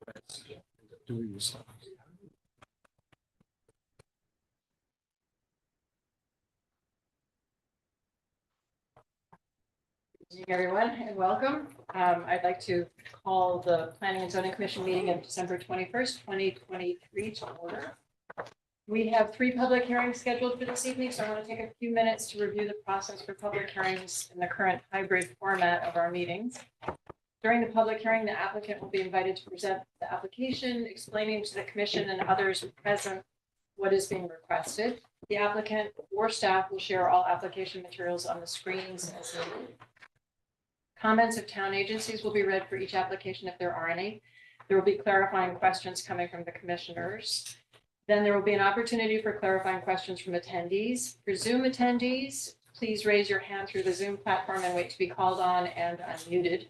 Good evening, everyone, and welcome. I'd like to call the Planning and Zoning Commission meeting of December 21st, 2023 to order. We have 3 public hearings scheduled for this evening, so I want to take a few minutes to review the process for public hearings in the current hybrid format of our meetings. During the public hearing, the applicant will be invited to present the application, explaining to the commission and others present what is being requested. The applicant or staff will share all application materials on the screens as needed. Comments of town agencies will be read for each application if there are any. There will be clarifying questions coming from the commissioners. Then there will be an opportunity for clarifying questions from attendees. For Zoom attendees, please raise your hand through the Zoom platform and wait to be called on and unmuted.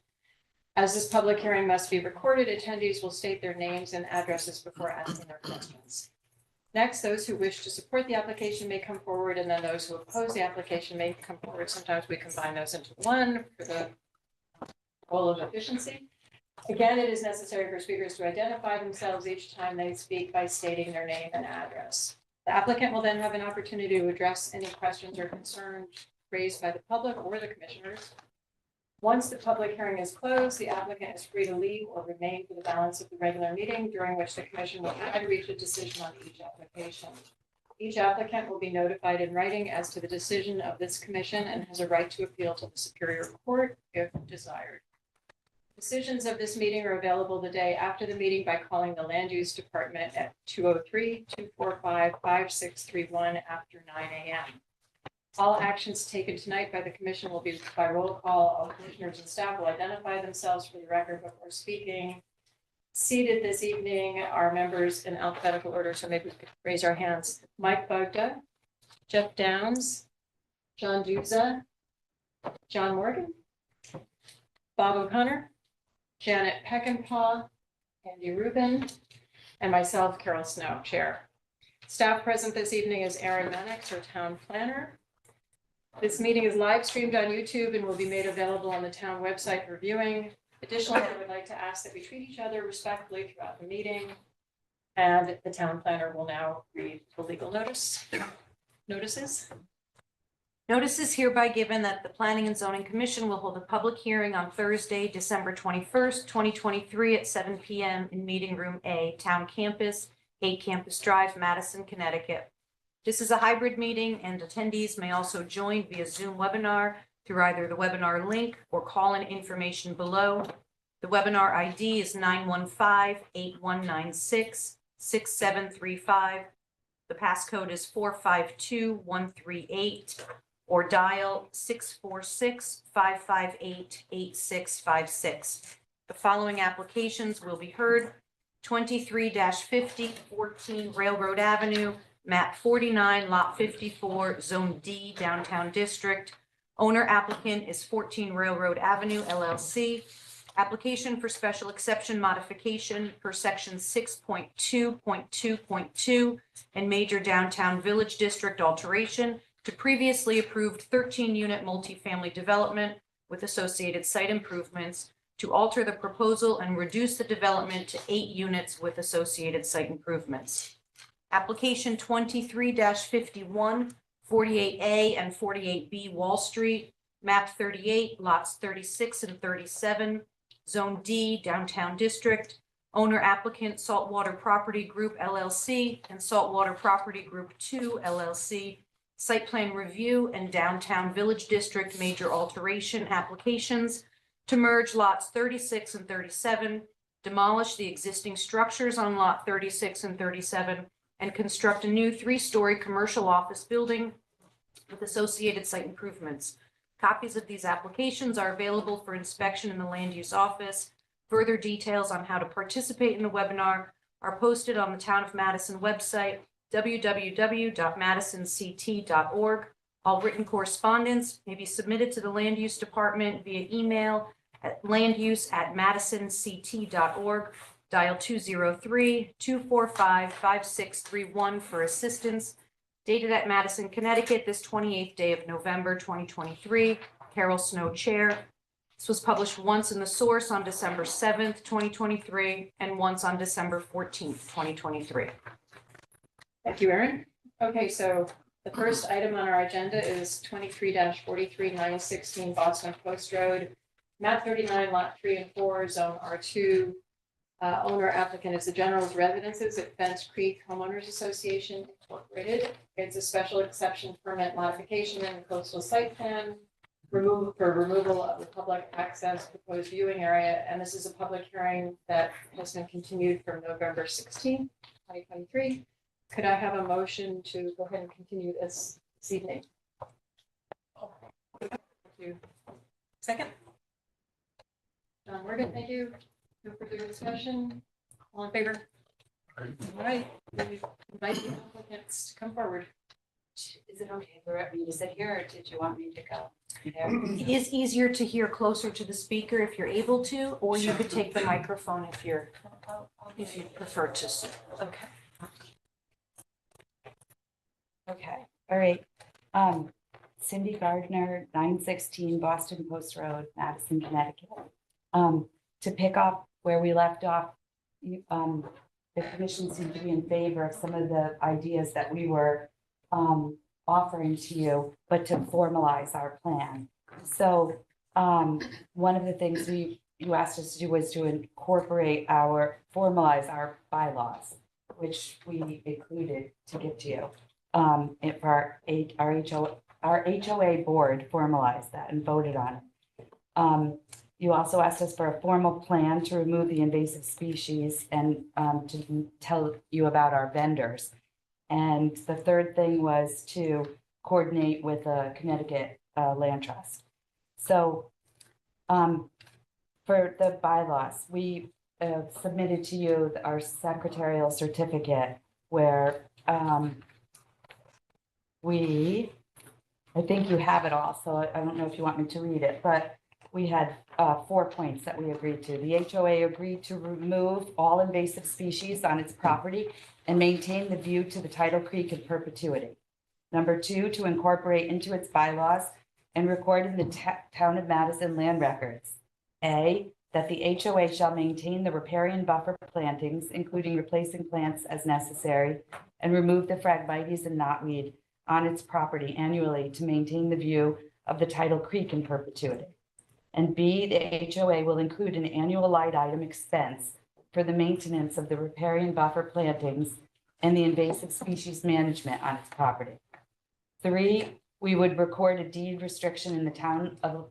As this public hearing must be recorded, attendees will state their names and addresses before asking their questions. Next, those who wish to support the application may come forward, and then those who oppose the application may come forward. Sometimes we combine those into one for the goal of efficiency. Again, it is necessary for speakers to identify themselves each time they speak by stating their name and address. The applicant will then have an opportunity to address any questions or concerns raised by the public or the commissioners. Once the public hearing is closed, the applicant is free to leave or remain for the balance of the regular meeting, during which the commission will try to reach a decision on each application. Each applicant will be notified in writing as to the decision of this commission and has a right to appeal to the Superior Court if desired. Decisions of this meeting are available the day after the meeting by calling the Land Use Department at 203-245-5631 after 9 a.m. All actions taken tonight by the commission will be by roll call. All commissioners and staff will identify themselves for the record before speaking. Seated this evening are members in alphabetical order, so maybe we could raise our hands. Mike Bogda, Jeff Downs, John Duza, John Morgan, Bob O'Connor, Janet Peckinpah, Andy Rubin, and myself, Carol Snow, Chair. Staff present this evening is Erin Mannix, our town planner. This meeting is live streamed on YouTube and will be made available on the town website for viewing. Additionally, I would like to ask that we treat each other respectfully throughout the meeting. And the town planner will now read the legal notices. Notice is hereby given that the Planning and Zoning Commission will hold a public hearing on Thursday, December 21st, 2023 at 7 p.m. in Meeting Room A, Town Campus, 8 Campus Drive, Madison, Connecticut. This is a hybrid meeting, and attendees may also join via Zoom webinar through either the webinar link or call-in information below. The webinar ID is 915-8196-6735. The passcode is 452138. Or dial 646-558-8656. The following applications will be heard. 23-50, 14 Railroad Avenue, map 49, lot 54, zone D, downtown district. Owner applicant is 14 Railroad Avenue, LLC. Application for special exception modification per section 6.2.2.2 and major downtown village district alteration to previously approved 13-unit multifamily development with associated site improvements to alter the proposal and reduce the development to 8 units with associated site improvements. Application 23-51, 48A and 48B Wall Street, map 38, lots 36 and 37, zone D, downtown district. Owner applicant Saltwater Property Group LLC and Saltwater Property Group 2 LLC. Site plan review and downtown village district major alteration applications to merge lots 36 and 37, demolish the existing structures on lot 36 and 37, and construct a new 3-story commercial office building with associated site improvements. Copies of these applications are available for inspection in the land use office. Further details on how to participate in the webinar are posted on the Town of Madison website, www.madisonct.org. All written correspondence may be submitted to the Land Use Department via email at landuse@madisonct.org. Dial 203-245-5631 for assistance. Dated at Madison, Connecticut, this 28th day of November, 2023. Carol Snow, Chair. This was published once in the source on December 7th, 2023, and once on December 14th, 2023. Thank you, Erin. Okay, so the first item on our agenda is 23-43 916 Boston Post Road, map 39, lot 3 and 4, zone R2. Owner applicant is the General's Residences at Fence Creek Homeowners Association Incorporated. It's a special exception permit modification in the coastal site plan, removal of the public access proposed viewing area, and this is a public hearing that has been continued from November 16th, 2023. Could I have a motion to go ahead and continue this evening? Thank you. Second. John Morgan, thank you. No further discussion. All in favor? All right, we invite the applicants to come forward. Is it okay for me to sit here, or did you want me to go there? It is easier to hear closer to the speaker if you're able to, or you could take the microphone if you prefer to. Okay. Okay, all right. Cindy Gardner, 916 Boston Post Road, Madison, Connecticut. To pick up where we left off, the commission seemed to be in favor of some of the ideas that we were offering to you, but to formalize our plan. So one of the things you asked us to do was to formalize our bylaws, which we included to give to you. For our HOA board formalized that and voted on it. You also asked us for a formal plan to remove the invasive species and to tell you about our vendors. And the third thing was to coordinate with a Connecticut land trust. So for the bylaws, we submitted to you our secretarial certificate where I think you have it all, so I don't know if you want me to read it, but we had 4 points that we agreed to. The HOA agreed to remove all invasive species on its property and maintain the view to the Tidal Creek in perpetuity. Number 2, to incorporate into its bylaws and record in the Town of Madison land records. A, that the HOA shall maintain the riparian buffer plantings, including replacing plants as necessary, and remove the Phragmites and knotweed on its property annually to maintain the view of the Tidal Creek in perpetuity. And B, the HOA will include an annual line item expense for the maintenance of the riparian buffer plantings and the invasive species management on its property. 3, we would record a deed restriction in the Town of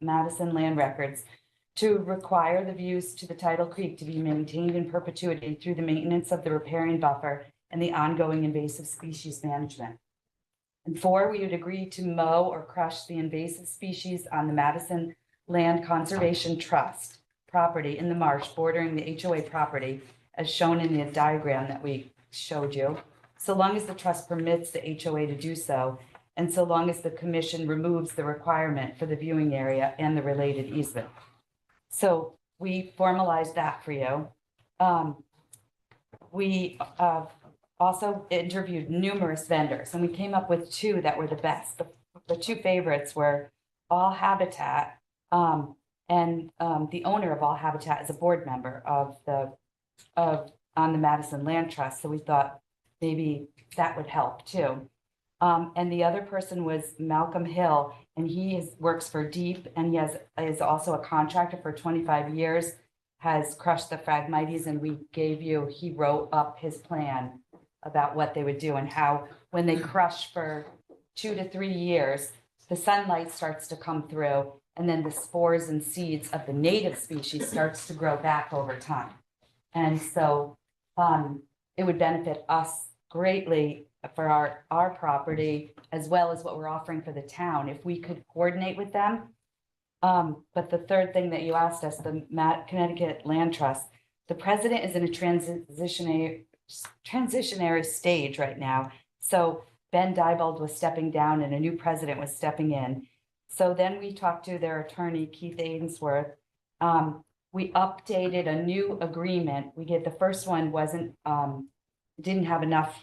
Madison land records to require the views to the Tidal Creek to be maintained in perpetuity through the maintenance of the riparian buffer and the ongoing invasive species management. And 4, we would agree to mow or crush the invasive species on the Madison Land Conservation Trust property in the marsh bordering the HOA property, as shown in the diagram that we showed you, so long as the trust permits the HOA to do so, and so long as the commission removes the requirement for the viewing area and the related easement. So we formalized that for you. We also interviewed numerous vendors, and we came up with 2 that were the best. The 2 favorites were All Habitat, and the owner of All Habitat is a board member on the Madison Land Trust. So we thought maybe that would help too. And the other person was Malcolm Hill, and he works for Deep, and is also a contractor for 25 years, has crushed the Phragmites, and he wrote up his plan about what they would do and how when they crush for 2 to 3 years, the sunlight starts to come through, and then the spores and seeds of the native species starts to grow back over time. And so it would benefit us greatly for our property, as well as what we're offering for the town, if we could coordinate with them. But the third thing that you asked us, the Connecticut Land Trust, the president is in a transitionary stage right now. So Ben Diebold was stepping down and a new president was stepping in. So then we talked to their attorney, Keith Aidensworth. We updated a new agreement. The first one didn't have enough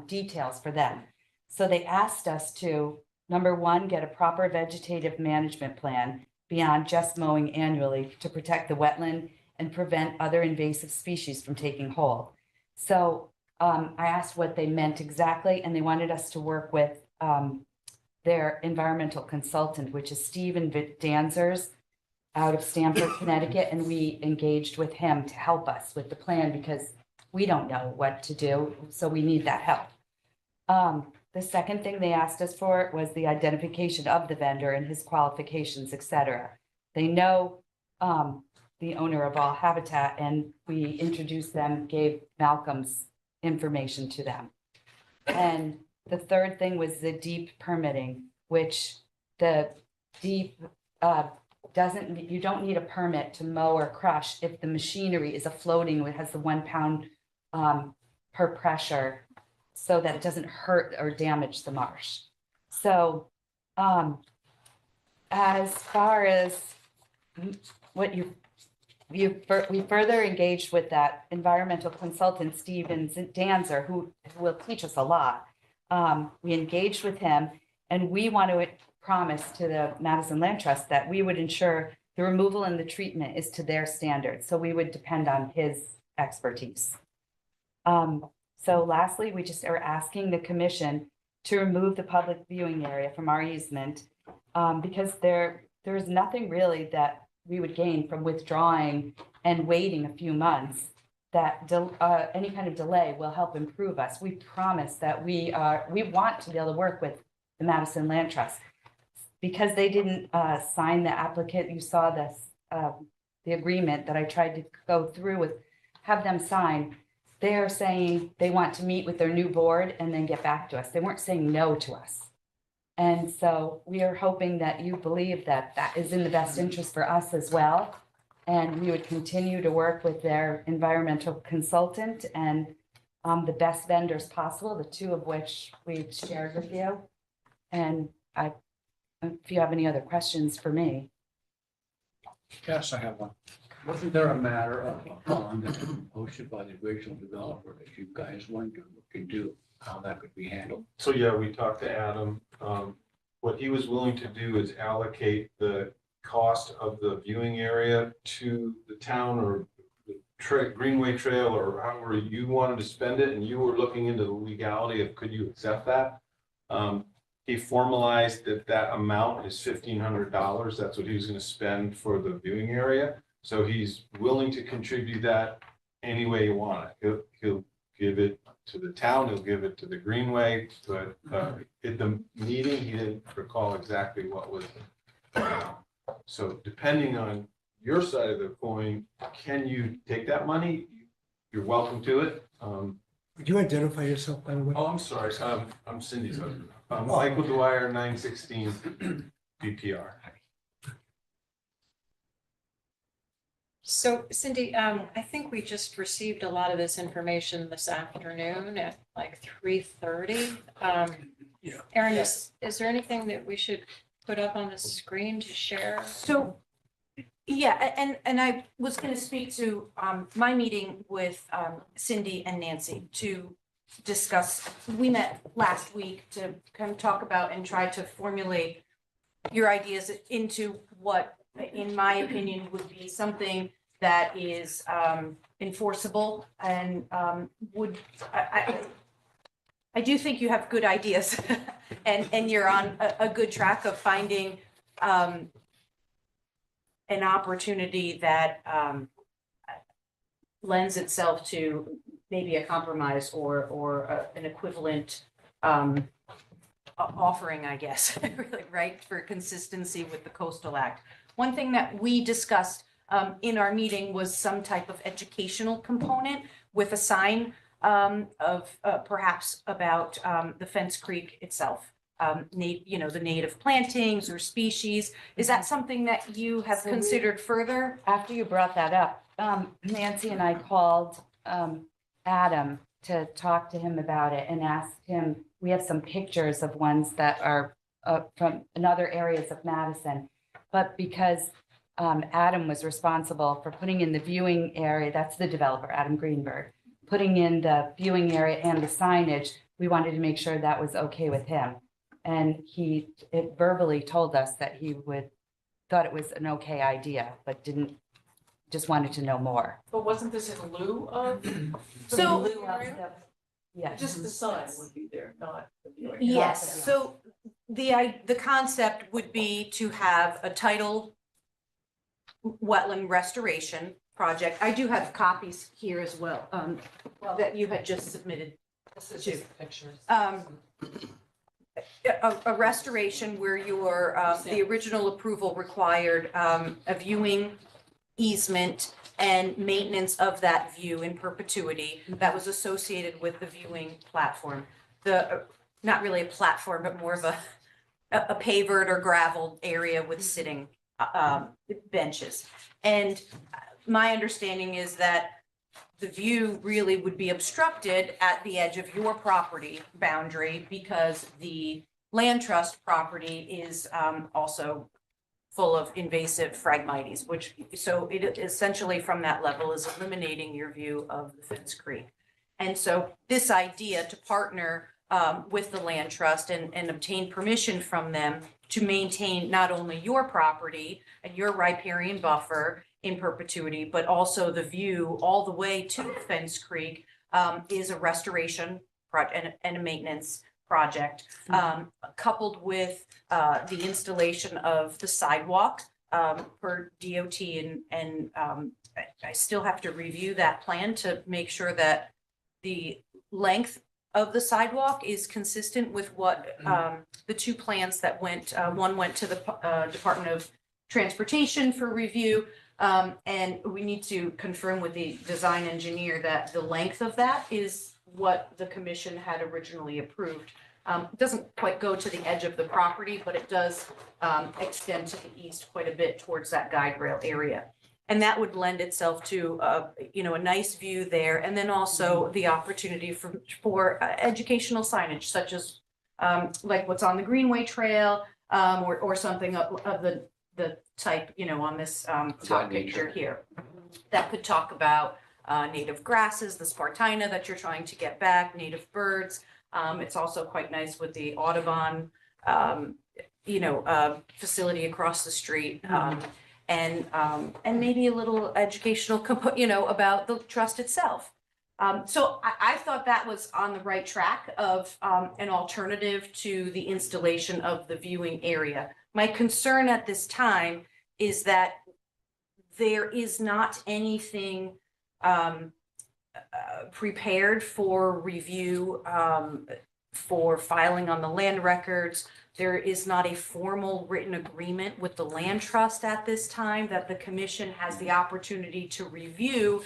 details for them. So they asked us to Number one, get a proper vegetative management plan beyond just mowing annually to protect the wetland and prevent other invasive species from taking hold. So I asked what they meant exactly, and they wanted us to work with their environmental consultant, which is Stephen Danzers out of Stamford, Connecticut, and we engaged with him to help us with the plan because we don't know what to do, so we need that help. The second thing they asked us for was the identification of the vendor and his qualifications, et cetera. They know the owner of All Habitat, and we introduced them, gave Malcolm's information to them. And the third thing was the deep permitting, which the deep you don't need a permit to mow or crush if the machinery is a floating, it has the 1 pound per pressure, so that it doesn't hurt or damage the marsh. So as far as what we further engaged with that environmental consultant, Stephen Danzer, who will teach us a lot. We engaged with him, and we want to promise to the Madison Land Trust that we would ensure the removal and the treatment is to their standards. So we would depend on his expertise. So lastly, we just are asking the commission to remove the public viewing area from our easement because there's nothing really that we would gain from withdrawing and waiting a few months. That any kind of delay will help improve us. We promise that we want to be able to work with the Madison Land Trust. Because they didn't sign the applicant, you saw this, the agreement that I tried to go through with, have them sign. They are saying they want to meet with their new board and then get back to us. They weren't saying no to us. And so we are hoping that you believe that that is in the best interest for us as well. And we would continue to work with their environmental consultant and the best vendors possible, the two of which we've shared with you. And if you have any other questions for me. Yes, I have one. Wasn't there a matter of a bond that was posted by the original developer that you guys wondered what could do, how that could be handled? So, yeah, we talked to Adam. What he was willing to do is allocate the cost of the viewing area to the town or the Greenway Trail or however you wanted to spend it, and you were looking into the legality of could you accept that? He formalized that amount is $1,500. That's what he was going to spend for the viewing area. So he's willing to contribute that any way you want it. He'll give it to the town. He'll give it to the Greenway. But at the meeting, he didn't recall exactly what was. So depending on your side of the coin, can you take that money? You're welcome to it. Would you identify yourself, by the way? Oh, I'm sorry. I'm Cindy's husband. Michael Dwyer, 916 BPR. So Cindy, I think we just received a lot of this information this afternoon at like 3:30. Yeah. Erin, is there anything that we should put up on the screen to share? So, yeah, and I was going to speak to my meeting with Cindy and Nancy to discuss, we met last week to kind of talk about and try to formulate your ideas into what, in my opinion, would be something that is enforceable and I do think you have good ideas and you're on a good track of finding an opportunity that lends itself to maybe a compromise or an equivalent offering, I guess, really, right, for consistency with the Coastal Act. One thing that we discussed in our meeting was some type of educational component with a sign of perhaps about the Fence Creek itself. The native plantings or species. Is that something that you have considered further? After you brought that up, Nancy and I called Adam to talk to him about it and asked him, we have some pictures of ones that are from in other areas of Madison, but because Adam was responsible for putting in the viewing area, that's the developer, Adam Greenberg, putting in the viewing area and the signage, we wanted to make sure that was okay with him. And it verbally told us that thought it was an okay idea, but just wanted to know more. But wasn't this in lieu of? So- Yes. Just the sign would be there, not the viewing. Yes, so the concept would be to have a titled wetland restoration project. I do have copies here as well, that you had just submitted. This is just pictures. A restoration where your, the original approval required a viewing easement and maintenance of that view in perpetuity that was associated with the viewing platform. Not really a platform, but more of a pavered or gravelled area with sitting benches. And my understanding is that the view really would be obstructed at the edge of your property boundary because the land trust property is also full of invasive Phragmites, so it essentially from that level is eliminating your view of the Fence Creek. And so this idea to partner with the land trust and obtain permission from them to maintain not only your property and your riparian buffer in perpetuity, but also the view all the way to Fence Creek is a restoration project and a maintenance project, coupled with the installation of the sidewalk for DOT and I still have to review that plan to make sure that the length of the sidewalk is consistent with what the two plans that went, one went to the Department of Transportation for review. And we need to confirm with the design engineer that the length of that is what the commission had originally approved. It doesn't quite go to the edge of the property, but it does extend to the east quite a bit towards that guide rail area. And that would lend itself to, a nice view there. And then also the opportunity for educational signage, such as like what's on the Greenway Trail or something of the type, on this top picture here. That could talk about native grasses, the Spartina that you're trying to get back, native birds. It's also quite nice with the Audubon, facility across the street. And maybe a little educational, about the trust itself. So I thought that was on the right track of an alternative to the installation of the viewing area. My concern at this time is that there is not anything prepared for review, for filing on the land records. There is not a formal written agreement with the land trust at this time that the commission has the opportunity to review,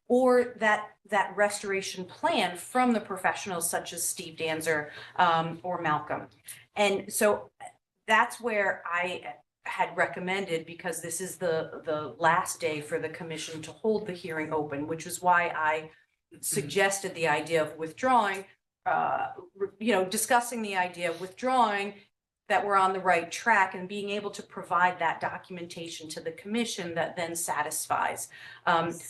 or that restoration plan from the professionals such as Steve Danzer or Malcolm. And so that's where I had recommended, because this is the last day for the commission to hold the hearing open, which is why I suggested the idea of withdrawing, discussing the idea of withdrawing, that we're on the right track and being able to provide that documentation to the commission that then satisfies.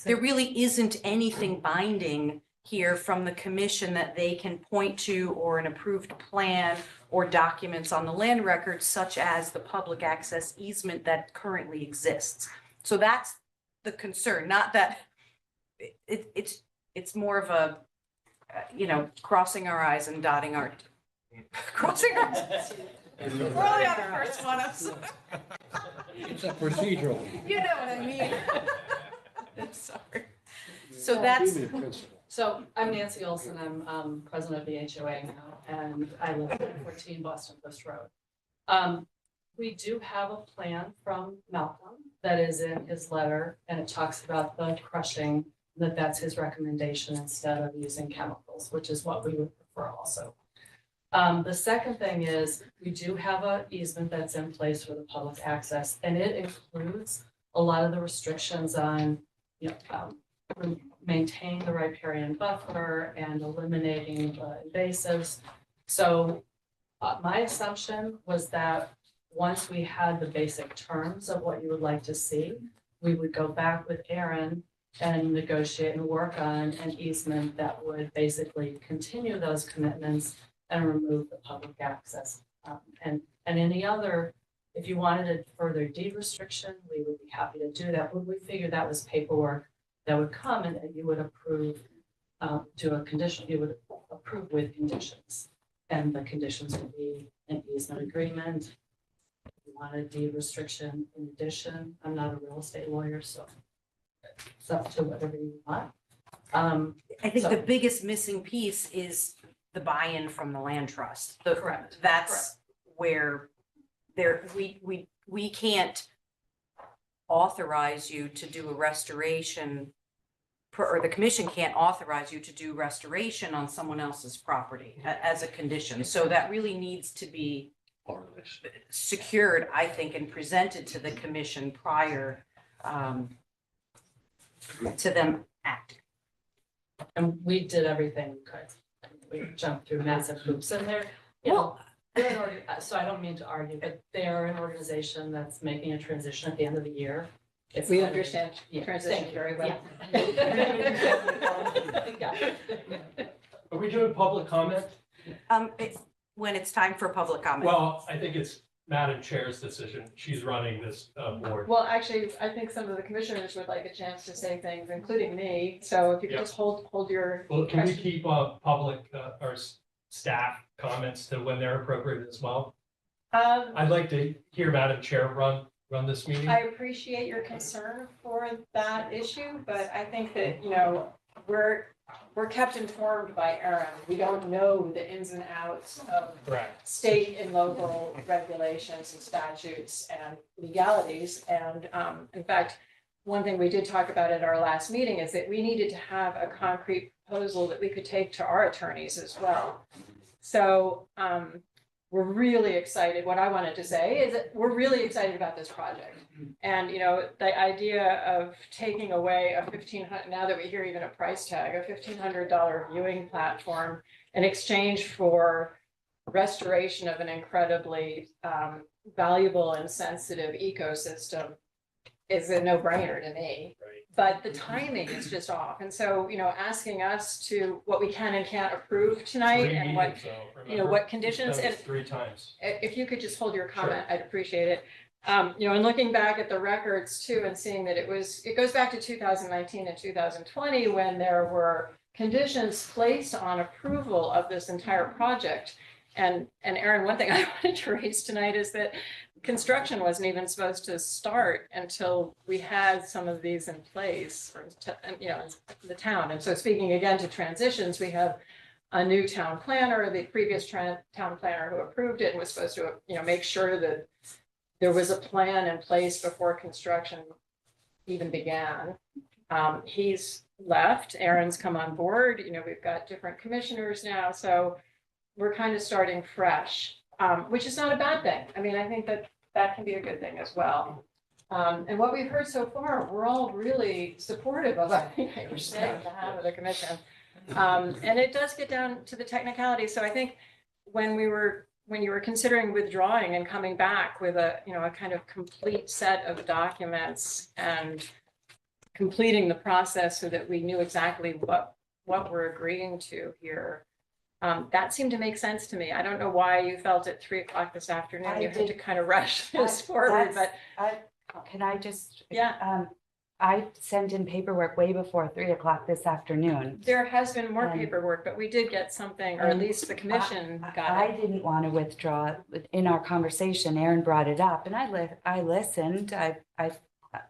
There really isn't anything binding here from the commission that they can point to, or an approved plan or documents on the land record, such as the public access easement that currently exists. So that's the concern, not that it's more of a, crossing our i's and dotting our, crossing our. We're only on the first one, I'm sorry. It's a procedural. You know what I mean? I'm sorry. So that's, So I'm Nancy Olson. I'm president of the HOA now, and I live at 14 Boston Post Road. We do have a plan from Malcolm that is in his letter, and it talks about the crushing, that's his recommendation instead of using chemicals, which is what we would prefer also. The second thing is we do have an easement that's in place for the public access, and it includes a lot of the restrictions on, maintaining the riparian buffer and eliminating the invasives. So my assumption was that once we had the basic terms of what you would like to see, we would go back with Aaron and negotiate and work on an easement that would basically continue those commitments and remove the public access. And any other, if you wanted a further deed restriction, we would be happy to do that. But we figured that was paperwork that would come and that you would approve, to a condition, you would approve with conditions. And the conditions would be an easement agreement. If you want a deed restriction in addition, I'm not a real estate lawyer, so it's up to whatever you want. I think the So- biggest missing piece is the buy-in from the land trust. The- Correct. That's where we can't authorize you to do a restoration, or the commission can't authorize you to do restoration on someone else's property as a condition. So that really needs to be Part of this. secured, I think, and presented to the commission prior to them acting. And we did everything we could. We jumped through massive hoops and you know, they're so I don't mean to argue, but they are an organization that's making a transition at the end of the year. It's We not- understand Yeah, transition thank you. very well. Yeah. Are we doing public comment? When it's time for public comment. Well, I think it's Madam Chair's decision. She's running this board. Well, actually, I think some of the commissioners would like a chance to say things, including me. So if you could Yeah. just hold your. Well, can we question. keep public or staff comments to when they're appropriate as well? I'd like to hear Madam Chair run this meeting. I appreciate your concern for that issue, but I think that, you know, we're kept informed by Erin. We don't know the ins and outs of Correct. state and local regulations and statutes and legalities. And in fact, one thing we did talk about at our last meeting is that we needed to have a concrete proposal that we could take to our attorneys as well. So we're really excited. What I wanted to say is that we're really excited about this project. And, you know, the idea of taking away a $1,500, now that we hear even a price tag, a $1,500 viewing platform in exchange for restoration of an incredibly valuable and sensitive ecosystem is a no-brainer to me. Right. But the timing is just off. And so, you know, asking us to what we can and can't approve tonight Three and what, meetings, though, you know, remember? what conditions We've done and this 3 times. if you could just hold your comment, I'd appreciate it. You know, and looking back at the records too and seeing that it goes back to 2019 and 2020 when there were conditions placed on approval of this entire project. And Erin, one thing I wanted to raise tonight is that construction wasn't even supposed to start until we had some of these in place, or, you know, the town. And so speaking again to transitions, we have a new town planner, the previous town planner who approved it and was supposed to, you know, make sure that there was a plan in place before construction even began. He's left, Erin's come on board, you know, we've got different commissioners now, so we're kind of starting fresh, which is not a bad thing. I mean, I think that that can be a good thing as well. And what we've heard so far, we're all really supportive of, I think, what you're saying, the head of the commission. And it does get down to the technicality. So I think when you were considering withdrawing and coming back with a, you know, a kind of complete set of documents and completing the process so that we knew exactly what we're agreeing to here, that seemed to make sense to me. I don't know why you felt at 3:00 this afternoon, I you had to did- kind of rush this forward, but Can I just? Yeah. I sent in paperwork way before 3:00 this afternoon. there has been more And- paperwork, but we did get something, or at And least the commission got I it. didn't want to withdraw. In our conversation, Aaron brought it up and I listened,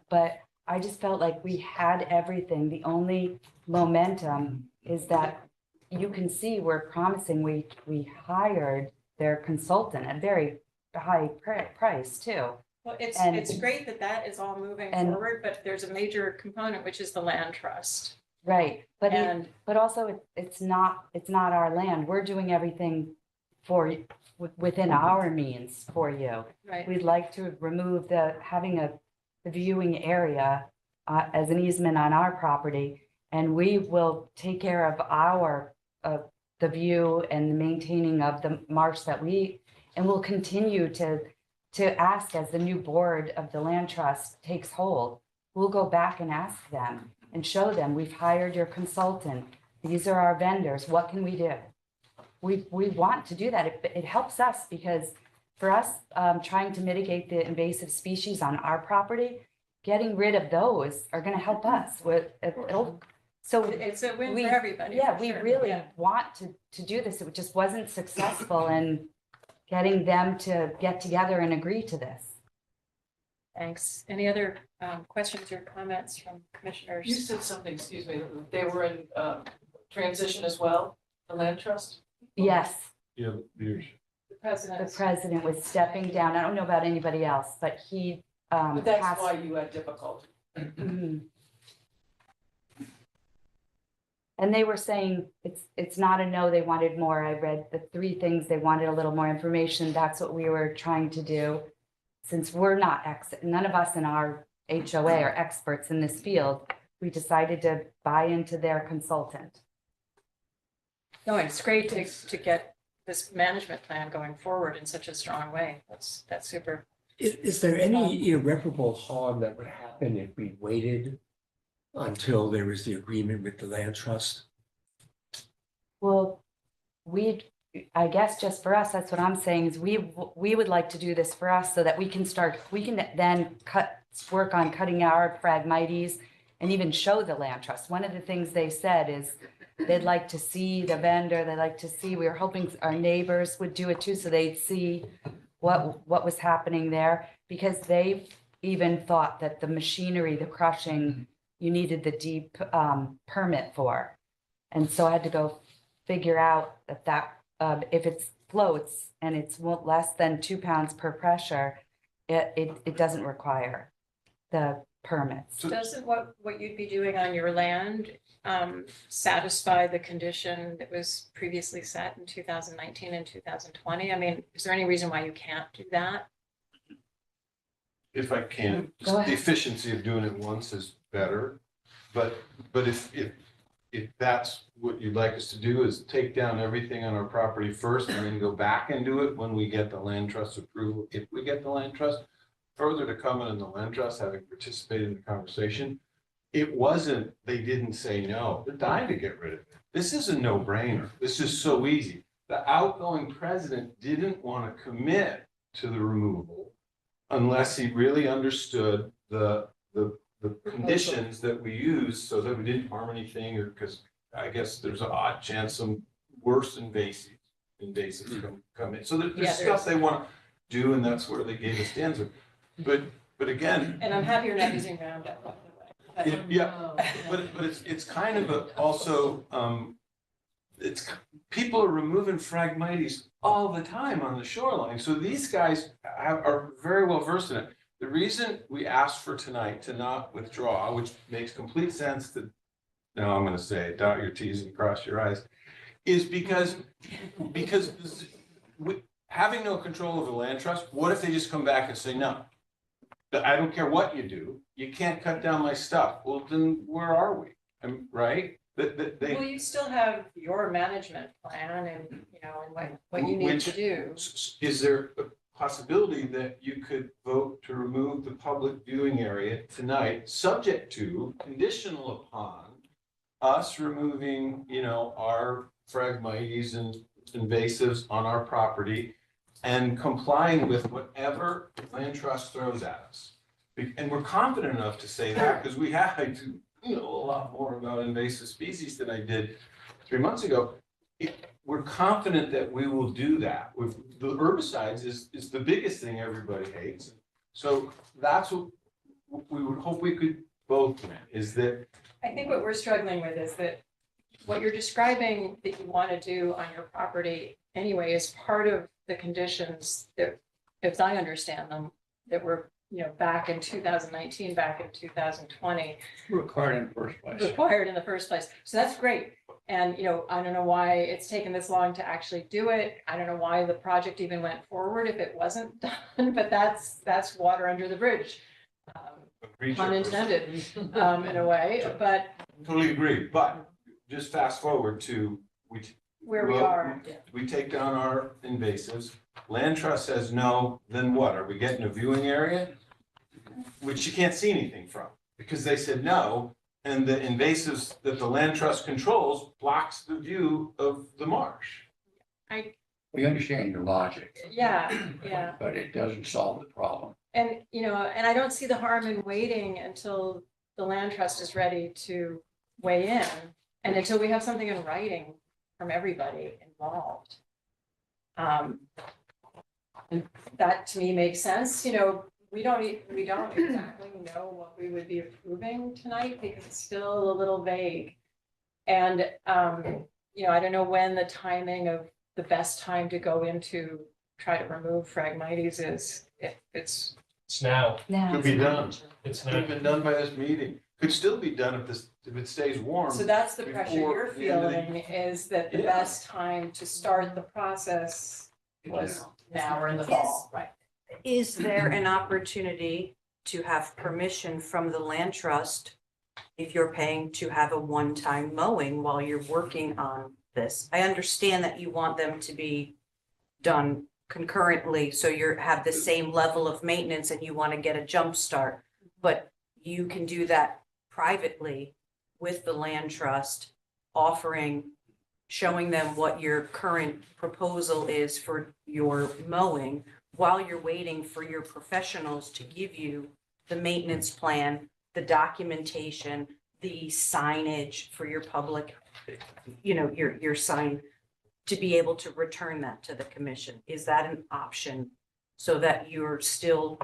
but I just felt like we had everything. The only momentum is that you can see we're promising, we hired their consultant at a very high price too. Well, and- it's great that that is all moving and- forward, but there's a major component, which is the land trust. Right, but And but also it's not our land. We're doing everything within our means for you. right, We'd like to remove having a viewing area as an easement on our property. And we will take care of the view and the maintaining of the marsh and we'll continue to ask as the new board of the land trust takes hold. We'll go back and ask them and show them, we've hired your consultant. These are our vendors. What can we do? we want to do that. It helps us because for us, trying to mitigate the invasive species on our property, getting rid of those are gonna help us so It's a win we- for everybody. yeah, for we sure. really Yeah. want to do this. It just wasn't successful in getting them to get together and agree to this. Thanks. Any other questions or comments from You commissioners? said something, excuse me, that they were in transition as well, the land trust? Yes, Yeah, there's. The president. the president was stepping down. I don't know about anybody else, but he But that's passed- why you had difficulty. Mhm. And they were saying it's not a no, they wanted more. I read the 3 things, they wanted a little more information. That's what we were trying to do. Since we're not none of us in our HOA are experts in this field, we decided to buy into their consultant. No, it's great to get this management plan going forward in such a strong way. That's super. Is there any irreparable harm that would happen if we waited until there was the agreement with the land trust? Well, I guess just for us, that's what I'm saying is we would like to do this for us so that we can then work on cutting our Phragmites and even show the land trust. One of the things they said is they'd like to see the vendor, they'd like to see, we were hoping our neighbors would do it too, so they'd see what was happening there, because they even thought that the machinery, the crushing, you needed the deep permit for. And so I had to go figure out that if it floats and it's less than 2 pounds per pressure, it doesn't require the permits. Doesn't what you'd be doing on your land satisfy the condition that was previously set in 2019 and 2020? I mean, is there any reason why you can't do that? If I can, Go ahead. the efficiency of doing it once is better. But if that's what you'd like us to do, is take down everything on our property first and then go back and do it when we get the land trust approval, if we get the land trust. Further to comment on the land trust, having participated in the conversation, it wasn't, they didn't say no, they're dying to get rid of it. This is a no-brainer. This is so easy. The outgoing president didn't want to commit to the removal unless he really understood the conditions that we use so that we didn't harm anything, or because I guess there's an odd chance some worse invasives come in. So there's Yeah, there stuff is. they want to do, and that's where they gave us the answer. But again, And I'm happy you're not using Roundup, by the way. yeah, but it's kind of also, people are removing Phragmites all the time on the shoreline. So these guys are very well versed in it. The reason we asked for tonight to not withdraw, which makes complete sense to, now I'm gonna say, dot your Ts and cross your Is, is because having no control of the land trust, what if they just come back and say, no? I don't care what you do, you can't cut down my stuff. Well, then where are we? Right? They. Well, you still have your management plan and, and what you need to do. Is there a possibility that you could vote to remove the public viewing area tonight, subject to, conditional upon us removing, our Phragmites and invasives on our property and complying with whatever land trust throws at us? And we're confident enough to say that because we have to know a lot more about invasive species than I did 3 months ago. We're confident that we will do that. With the herbicides is the biggest thing everybody hates. So that's what we would hope we could both win, is that. I think what we're struggling with is that what you're describing that you want to do on your property anyway is part of the conditions that, as I understand them, that were, back in 2019, back in 2020. Required in the first place. Required in the first place. So that's great. And, I don't know why it's taken this long to actually do it. I don't know why the project even went forward if it wasn't done, but that's water under the bridge. Pun intended, in a way, but Totally agree, but just fast forward to, where we Well, are. we take down our invasives, land trust says no, then what? Are we getting a viewing area? Which you can't see anything from, because they said no, and the invasives that the land trust controls blocks the view of the marsh. We understand your logic, yeah. but it doesn't solve the problem. And, and I don't see the harm in waiting until the land trust is ready to weigh in and until we have something in writing from everybody involved. And that to me makes sense, we don't exactly know what we would be approving tonight because it's still a little vague. And, I don't know when the timing of the best time to go into try to remove Phragmites is, if it's. It's now. Now, Could be done. It's Could now. have been done by this meeting. Could still be done if it stays warm. So that's the pressure before you're the end of the- feeling is that the Yeah. best time to start the process was now or in the fall, right? Is there an opportunity to have permission from the land trust if you're paying to have a one-time mowing while you're working on this? I understand that you want them to be done concurrently, so you have the same level of maintenance and you want to get a jump start. But you can do that privately with the land trust, showing them what your current proposal is for your mowing while you're waiting for your professionals to give you the maintenance plan, the documentation, the signage for your public, your sign, to be able to return that to the commission. Is that an option so that you're still,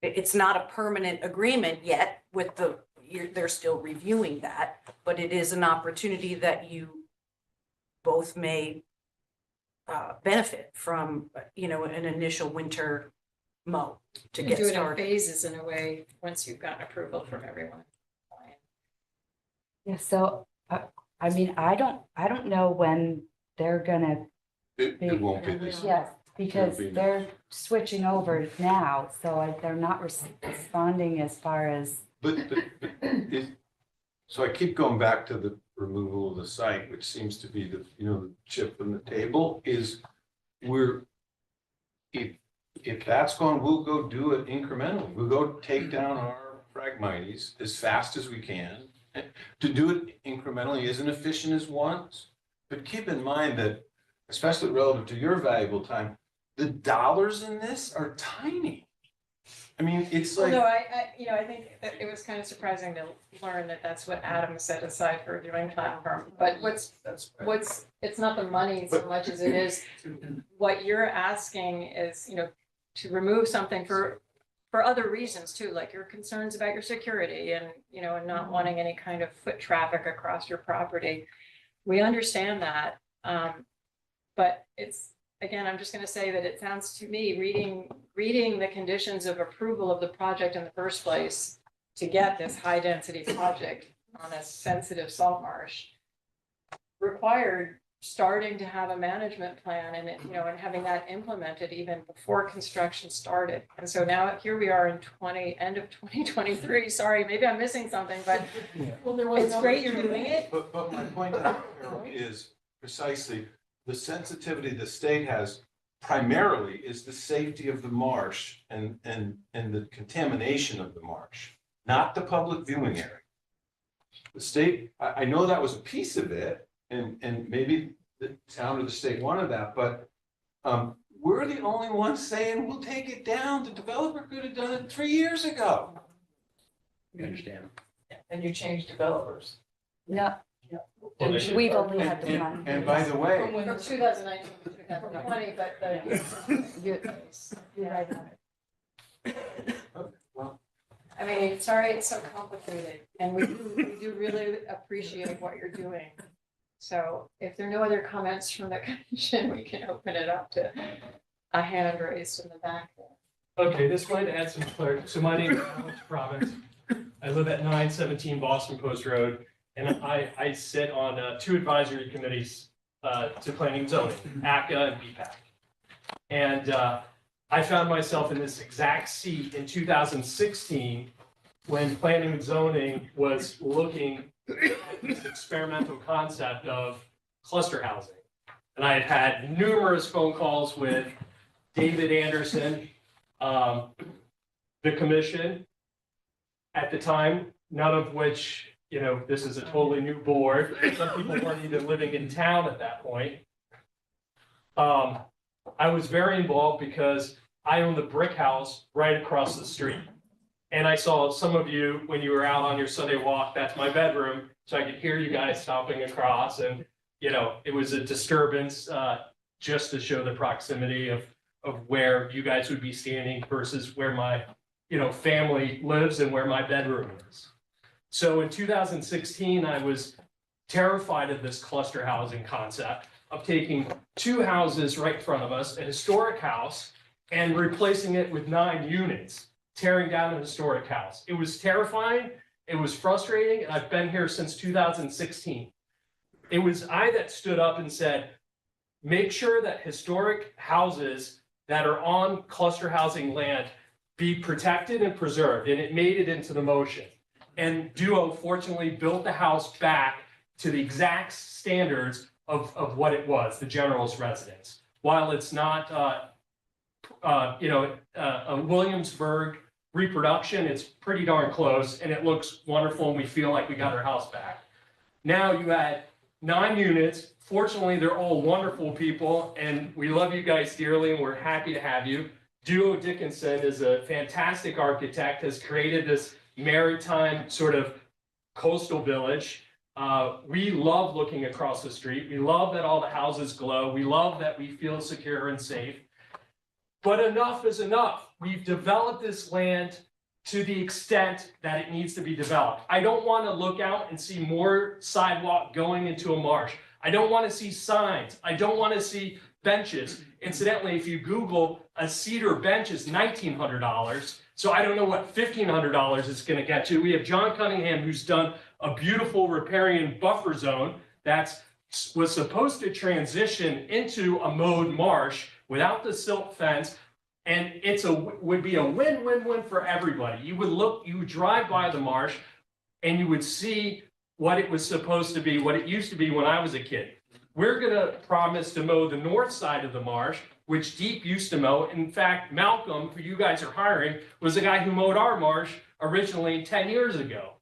it's not a permanent agreement yet with they're still reviewing that, but it is an opportunity that you both may benefit from, an initial winter mow to You get do it in started. phases in a way, once you've gotten approval from everyone. yeah, so, I mean, I don't know when they're gonna, It won't be this. yes, because It'll be they're switching over now, so they're not responding as far as, So I keep going back to the removal of the site, which seems to be the chip on the table is if that's gone, we'll go do it incrementally. We'll go take down our Phragmites as fast as we can. To do it incrementally isn't efficient as once, but keep in mind that, especially relative to your valuable time, the dollars in this are tiny. I mean, it's like. Although I think that it was kind of surprising to learn that that's what Adam set aside for a viewing platform. But it's not the money so much as it is what you're asking is, to remove something for other reasons too, like your concerns about your security and, and not wanting any kind of foot traffic across your property. We understand that. But it's, again, I'm just going to say that it sounds to me, reading the conditions of approval of the project in the first place to get this high density project on a sensitive salt marsh required starting to have a management plan and, and having that implemented even before construction started. And so now here we are in end of 2023. Sorry, maybe I'm missing something, but it's great you're doing it. But my point, Carol, is precisely the sensitivity the state has primarily is the safety of the marsh and the contamination of the marsh, not the public viewing area. The state, I know that was a piece of it, and maybe the town or the state wanted that, but we're the only ones saying we'll take it down. The developer could have done it 3 years ago. You understand? And you change developers. no, Well, they should- we've only had the one. And by the way, From when From 2019 to 2020, but You're right on it. well, I mean, sorry, it's so complicated, and we do really appreciate what you're doing. So if there are no other comments from the commission, we can open it up to a hand raised in the back there. Okay, this might add some clarity. So my name is Alex Province. I live at 917 Boston Post Road, and I sit on 2 advisory committees to planning and zoning, ACA and BPAC. And I found myself in this exact seat in 2016 when planning and zoning was looking at this experimental concept of cluster housing. And I had had numerous phone calls with David Anderson, the commission at the time, none of which, this is a totally new board. Some people weren't even living in town at that point. I was very involved because I own the brick house right across the street. And I saw some of you when you were out on your Sunday walk, that's my bedroom, so I could hear you guys stomping across and, you know, it was a disturbance, just to show the proximity of where you guys would be standing versus where my, you know, family lives and where my bedroom is. So in 2016, I was terrified of this cluster housing concept of taking two houses right in front of us, a historic house, and replacing it with 9 units, tearing down a historic house. It was terrifying, it was frustrating, and I've been here since 2016. It was I that stood up and said, make sure that historic houses that are on cluster housing land be protected and preserved, and it made it into the motion. And Duo fortunately built the house back to the exact standards of what it was, the general's residence. While it's not, a Williamsburg reproduction, it's pretty darn close, and it looks wonderful, and we feel like we got our house back. Now you add 9 units. Fortunately, they're all wonderful people, and we love you guys dearly, and we're happy to have you. Duo Dickinson is a fantastic architect, has created this maritime sort of coastal village. We love looking across the street. We love that all the houses glow. We love that we feel secure and safe. But enough is enough. We've developed this land to the extent that it needs to be developed. I don't want to look out and see more sidewalk going into a marsh. I don't want to see signs. I don't want to see benches. Incidentally, if you Google a cedar bench is $1,900. So I don't know what $1,500 is going to get you. We have John Cunningham, who's done a beautiful riparian buffer zone that was supposed to transition into a mowed marsh without the silt fence. And would be a win-win-win for everybody. You would drive by the marsh and you would see what it was supposed to be, what it used to be when I was a kid. We're gonna promise to mow the north side of the marsh, which Deep used to mow. In fact, Malcolm, who you guys are hiring, was the guy who mowed our marsh originally 10 years ago.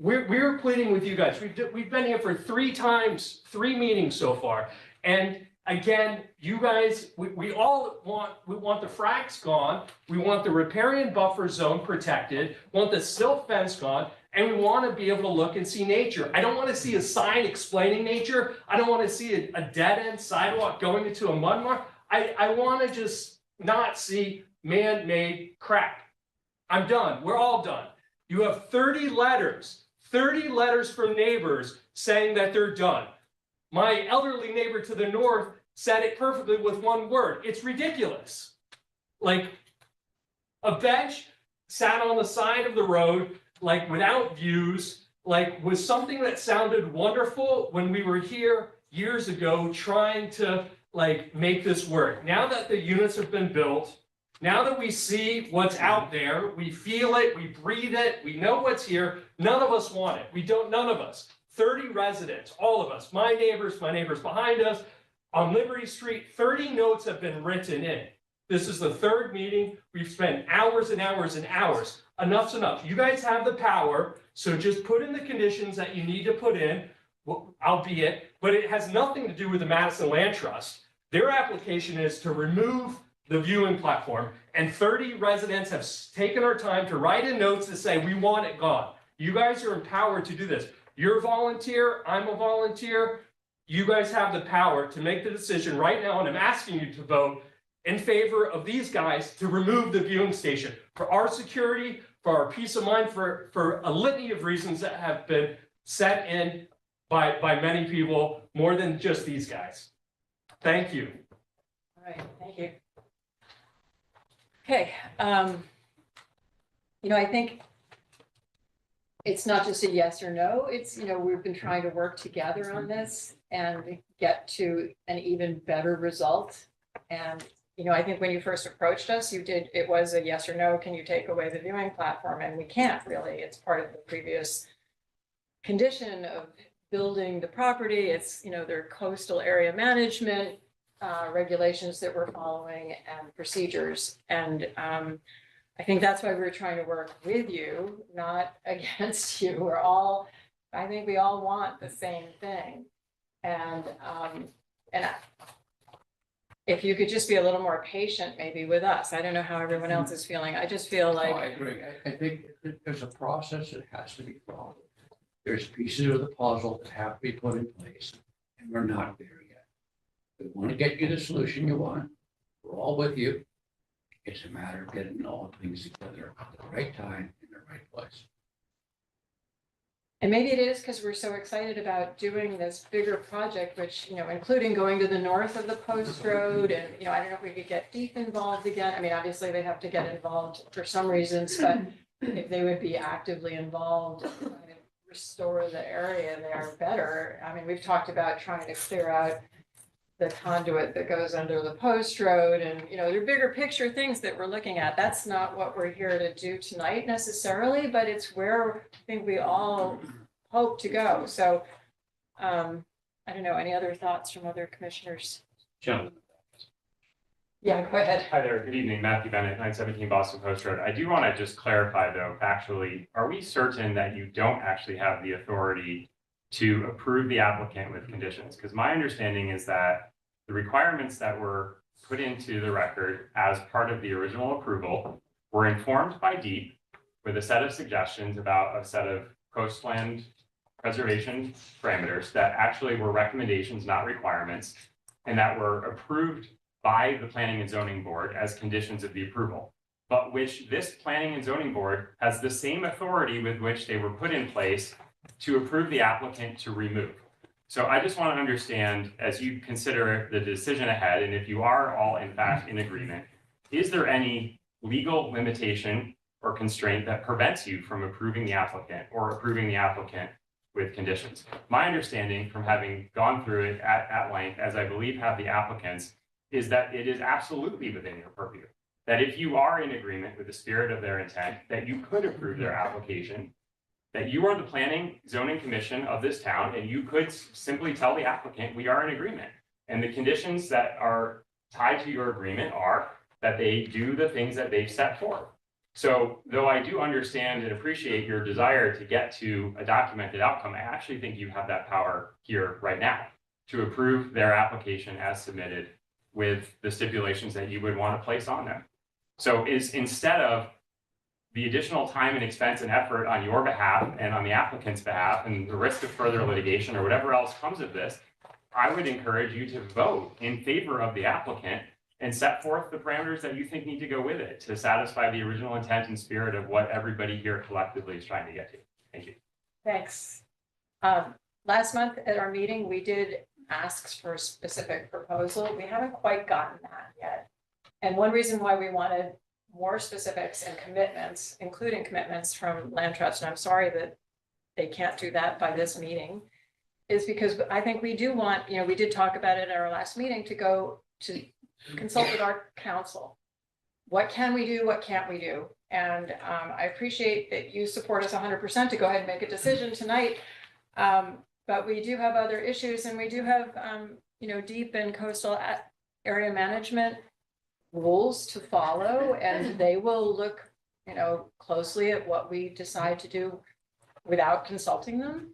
We're pleading with you guys. We've been here for 3 meetings so far. And again, you guys, we want the fracs gone. We want the riparian buffer zone protected, want the silt fence gone, and we want to be able to look and see nature. I don't want to see a sign explaining nature. I don't want to see a dead-end sidewalk going into a mud marsh. I want to just not see man-made crap. I'm done. We're all done. You have 30 letters from neighbors saying that they're done. My elderly neighbor to the north said it perfectly with one word. It's ridiculous. Like a bench sat on the side of the road, like without views, like was something that sounded wonderful when we were here years ago trying to like make this work. Now that the units have been built, now that we see what's out there, we feel it, we breathe it, we know what's here, none of us want it. None of us. 30 residents, all of us, my neighbors behind us, on Liberty Street, 30 notes have been written in. This is the 3rd meeting. We've spent hours and hours and hours. Enough's enough. You guys have the power, so just put in the conditions that you need to put in, albeit, but it has nothing to do with the Madison Land Trust. Their application is to remove the viewing platform, and 30 residents have taken our time to write in notes to say, we want it gone. You guys are empowered to do this. You're a volunteer, I'm a volunteer. You guys have the power to make the decision right now, and I'm asking you to vote in favor of these guys to remove the viewing station for our security, for our peace of mind, for a litany of reasons that have been set in by many people, more than just these guys. Thank you. All right, thank you. Okay, I think it's not just a yes or no, it's, we've been trying to work together on this and get to an even better result. And, I think when you first approached us, it was a yes or no, can you take away the viewing platform? And we can't really, it's part of the previous condition of building the property. It's, their coastal area management regulations that we're following and procedures. And I think that's why we're trying to work with you, not against you. I think we all want the same thing. And if you could just be a little more patient maybe with us. I don't know how everyone else is feeling. I just feel Oh, I like, agree. I think there's a process that has to be followed. There's pieces of the puzzle that have to be put in place, and we're not there yet. We want to get you the solution you want. We're all with you. It's a matter of getting all things together at the right time in the right place. and maybe it is because we're so excited about doing this bigger project, which, including going to the north of the post road. And, I don't know if we could get deep involved again. I mean, obviously they have to get involved for some reasons, but if they would be actively involved, and kind of restore the area there better. I mean, we've talked about trying to clear out the conduit that goes under the post road and, there are bigger picture things that we're looking at. That's not what we're here to do tonight necessarily, but it's where I think we all hope to go. So, I don't know, any other thoughts from other commissioners? Gentlemen. Yeah, go ahead. Hi there, good evening, Matthew Bennett, 917 Boston Post Road. I do want to just clarify though, factually, are we certain that you don't actually have the authority to approve the applicant with conditions? Because my understanding is that the requirements that were put into the record as part of the original approval were informed by DEEP with a set of suggestions about a set of coastland preservation parameters that actually were recommendations, not requirements, and that were approved by the Planning and Zoning Board as conditions of the approval, but which this Planning and Zoning Board has the same authority with which they were put in place to approve the applicant to remove. So I just want to understand, as you consider the decision ahead, and if you are all in fact in agreement, is there any legal limitation or constraint that prevents you from approving the applicant or approving the applicant with conditions? My understanding from having gone through it at length, as I believe have the applicants, is that it is absolutely within your purview. That if you are in agreement with the spirit of their intent, that you could approve their application, that you are the Planning Zoning Commission of this town, and you could simply tell the applicant, we are in agreement. And the conditions that are tied to your agreement are that they do the things that they've set forth. So though I do understand and appreciate your desire to get to a documented outcome, I actually think you have that power here right now to approve their application as submitted with the stipulations that you would want to place on them. So instead of the additional time and expense and effort on your behalf and on the applicant's behalf and the risk of further litigation or whatever else comes of this, I would encourage you to vote in favor of the applicant and set forth the parameters that you think need to go with it to satisfy the original intent and spirit of what everybody here collectively is trying to get to. Thank you. Thanks. Last month at our meeting, we did asks for a specific proposal. We haven't quite gotten that yet. And one reason why we wanted more specifics and commitments, including commitments from Land Trust, and I'm sorry that they can't do that by this meeting, is because I think we do want, we did talk about it at our last meeting, to go to consult with our council. What can we do? What can't we do? And I appreciate that you support us 100% to go ahead and make a decision tonight. But we do have other issues, and we do have, deep and coastal area management rules to follow, and they will look, closely at what we decide to do without consulting them.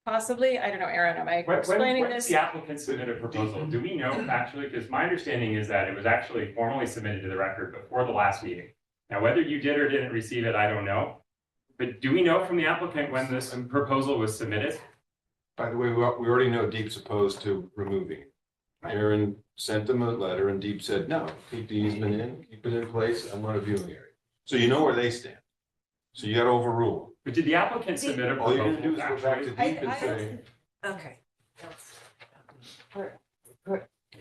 Possibly, I don't know, Aaron, am I explaining When this? the applicant submit a proposal, do we know actually, because my understanding is that it was actually formally submitted to the record before the last meeting. Now, whether you did or didn't receive it, I don't know. But do we know from the applicant when this proposal was submitted? By the way, we already know Deep's opposed to removing it. Aaron sent them a letter and Deep said, no, keep the easement in, keep it in place, I want a viewing area. So you know where they stand. So you got to overrule them. But did the applicant submit a All you're gonna do proposal? is go back to actually? Deep and say, Okay.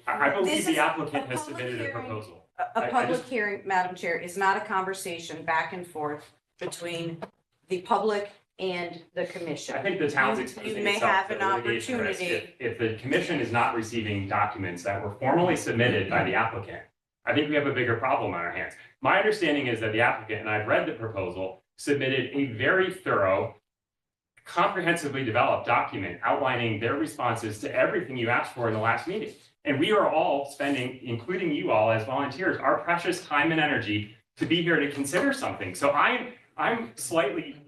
I believe This the is applicant a has public submitted a hearing. proposal. A I public just- hearing, Madam Chair, is not a conversation back and forth between the public and the commission. I think the town's You exposing may itself have to an litigation risk. opportunity. If the commission is not receiving documents that were formally submitted by the applicant, I think we have a bigger problem on our hands. My understanding is that the applicant, and I've read the proposal, submitted a very thorough, comprehensively developed document outlining their responses to everything you asked for in the last meeting. And we are all spending, including you all as volunteers, our precious time and energy to be here to consider something. So I'm slightly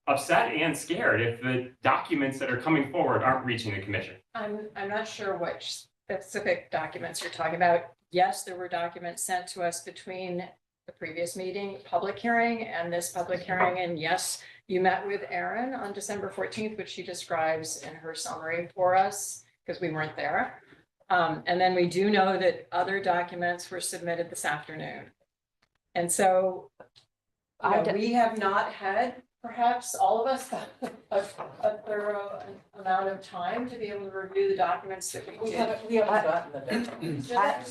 upset and scared if the documents that are coming forward aren't reaching the commission. I'm not sure which specific documents you're talking about. Yes, there were documents sent to us between the previous meeting, public hearing, and this public hearing. And yes, you met with Erin on December 14th, which she describes in her summary for us, because we weren't there. And then we do know that other documents were submitted this afternoon. And so we have not had, perhaps all of us, a thorough amount of time to be able to review the documents that we did. We haven't gotten the deadline.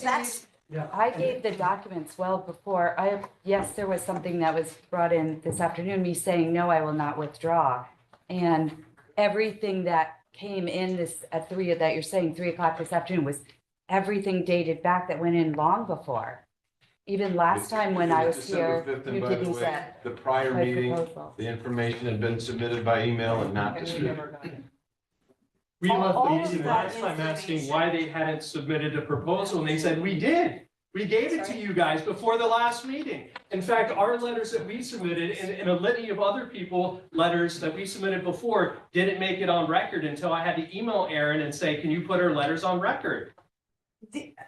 That's, Yeah. I gave the documents well before. Yes, there was something that was brought in this afternoon, me saying, no, I will not withdraw. And everything that came in this at 3, that you're saying 3 o'clock this afternoon, was everything dated back that went in long before. Even last time when I was here, December 5th, and you by the didn't way, send the prior my meeting, proposal. the information had been submitted by email and not And we distributed. never got it. We All left of the meeting that last time asking information. why they hadn't submitted a proposal, and they said, we did. We gave it to you guys before the last meeting. In fact, our letters that we submitted and a litany of other people, letters that we submitted before, didn't make it on record until I had to email Erin and say, can you put our letters on record?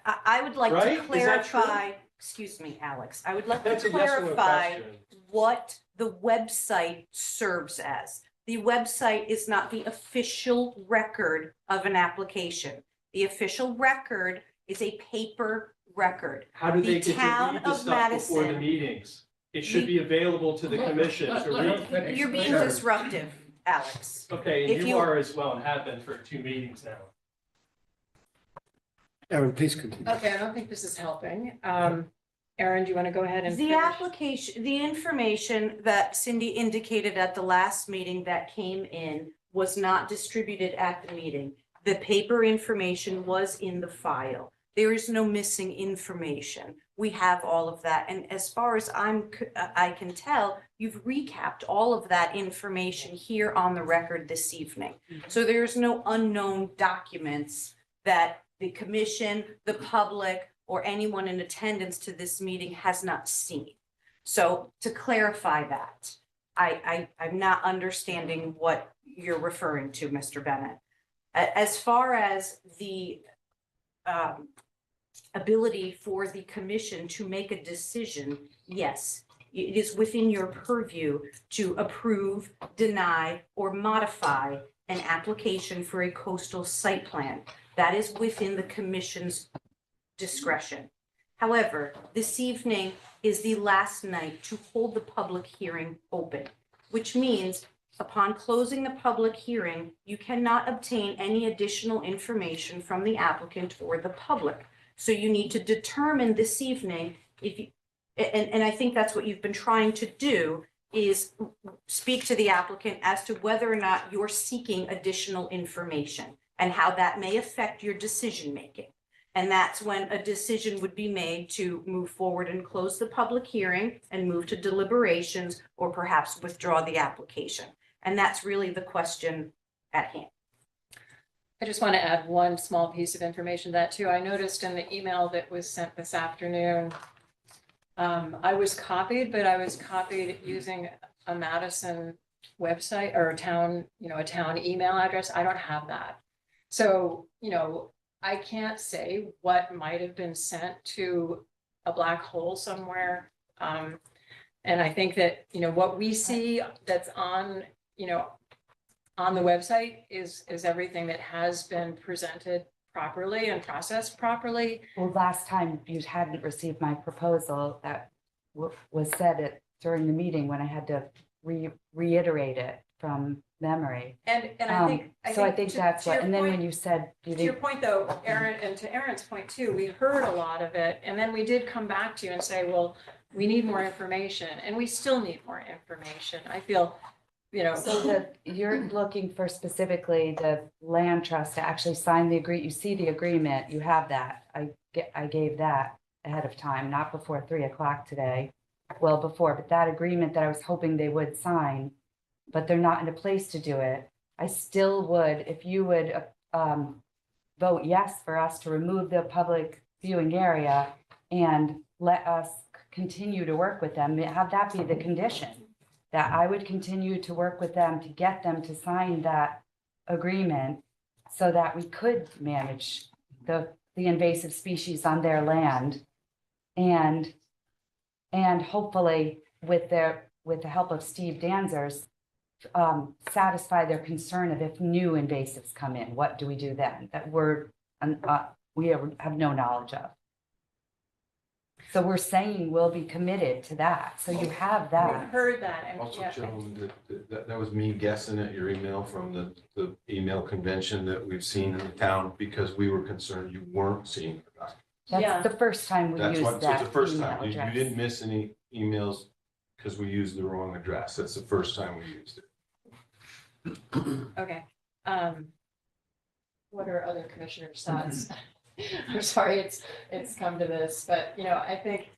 I would like Right? to Is that true? clarify, excuse me, Alex, I would like That's to a yes or no clarify question. what the website serves as. The website is not the official record of an application. The official record is a paper record. How do The they get to town read the of stuff before the Madison- meetings? It should be available to the commission to read. You're being disruptive, Alex. Okay, If and you- you are as well and have been for 2 meetings now. Erin, please continue. Okay, I don't think this is helping. Erin, do you want to go ahead and The finish? application, the information that Cindy indicated at the last meeting that came in was not distributed at the meeting. The paper information was in the file. There is no missing information. We have all of that. And as far as I can tell, you've recapped all of that information here on the record this evening. So there's no unknown documents that the commission, the public, or anyone in attendance to this meeting has not seen. So to clarify that, I'm not understanding what you're referring to, Mr. Bennett. As far as the ability for the commission to make a decision, yes, it is within your purview to approve, deny, or modify an application for a coastal site plan. That is within the commission's discretion. However, this evening is the last night to hold the public hearing open, which means upon closing the public hearing, you cannot obtain any additional information from the applicant or the public. So you need to determine this evening if you, and I think that's what you've been trying to do, is speak to the applicant as to whether or not you're seeking additional information and how that may affect your decision-making. And that's when a decision would be made to move forward and close the public hearing and move to deliberations, or perhaps withdraw the application. And that's really the question at hand. I just want to add one small piece of information to that too. I noticed in the email that was sent this afternoon, I was copied, but I was copied using a Madison website or a town email address. I don't have that. So, I can't say what might have been sent to a black hole somewhere. And I think that, what we see that's on the website is everything that has been presented properly and processed properly. Well, last time you hadn't received my proposal that was said during the meeting when I had to reiterate it from memory. And I think that's to what, your and then point- when you said, To your point though, Erin, and to Erin's point too, we heard a lot of it, and then we did come back to you and say, well, we need more information, and we still need more information. I feel, so you're looking for specifically the land trust to actually sign the you see the agreement, you have that. I gave that ahead of time, not before 3 o'clock today, well before, but that agreement that I was hoping they would sign, but they're not in a place to do it. I still would, if you would vote yes for us to remove the public viewing area and let us continue to work with them, have that be the condition, that I would continue to work with them to get them to sign that agreement so that we could manage the the invasive species on their land. And hopefully with the help of Steve Danzers, satisfy their concern of if new invasives come in, what do we do then? That we have no knowledge of. So we're saying we'll be committed to that. So you have We've that. heard that and Also, yeah, gentlemen, that was me guessing at your email from the email convention that we've seen in the town because we were concerned you weren't seeing the document. Yeah. That's the first time we That's used what, so that it's the first email time. You address. didn't miss any emails because we used the wrong address. That's the first time we used it. okay. What are other commissioners' thoughts? I'm sorry it's come to this, but you know, I think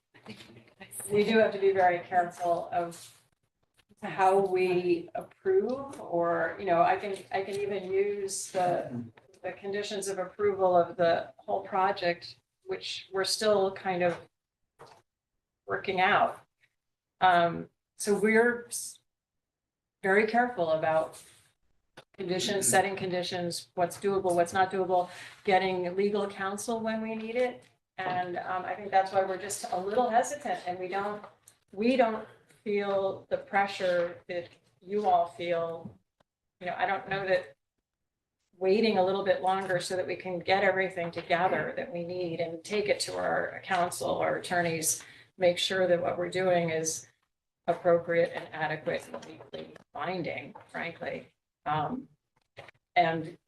we do have to be very careful of how we approve, or, you know, I can even use the conditions of approval of the whole project, which we're still kind of working out. So we're very careful about conditions, setting conditions, what's doable, what's not doable, getting legal counsel when we need it. And I think that's why we're just a little hesitant, and we don't feel the pressure that you all feel. You know, I don't know that waiting a little bit longer so that we can get everything together that we need and take it to our counsel or attorneys, make sure that what we're doing is appropriate and adequate and legally binding, frankly. And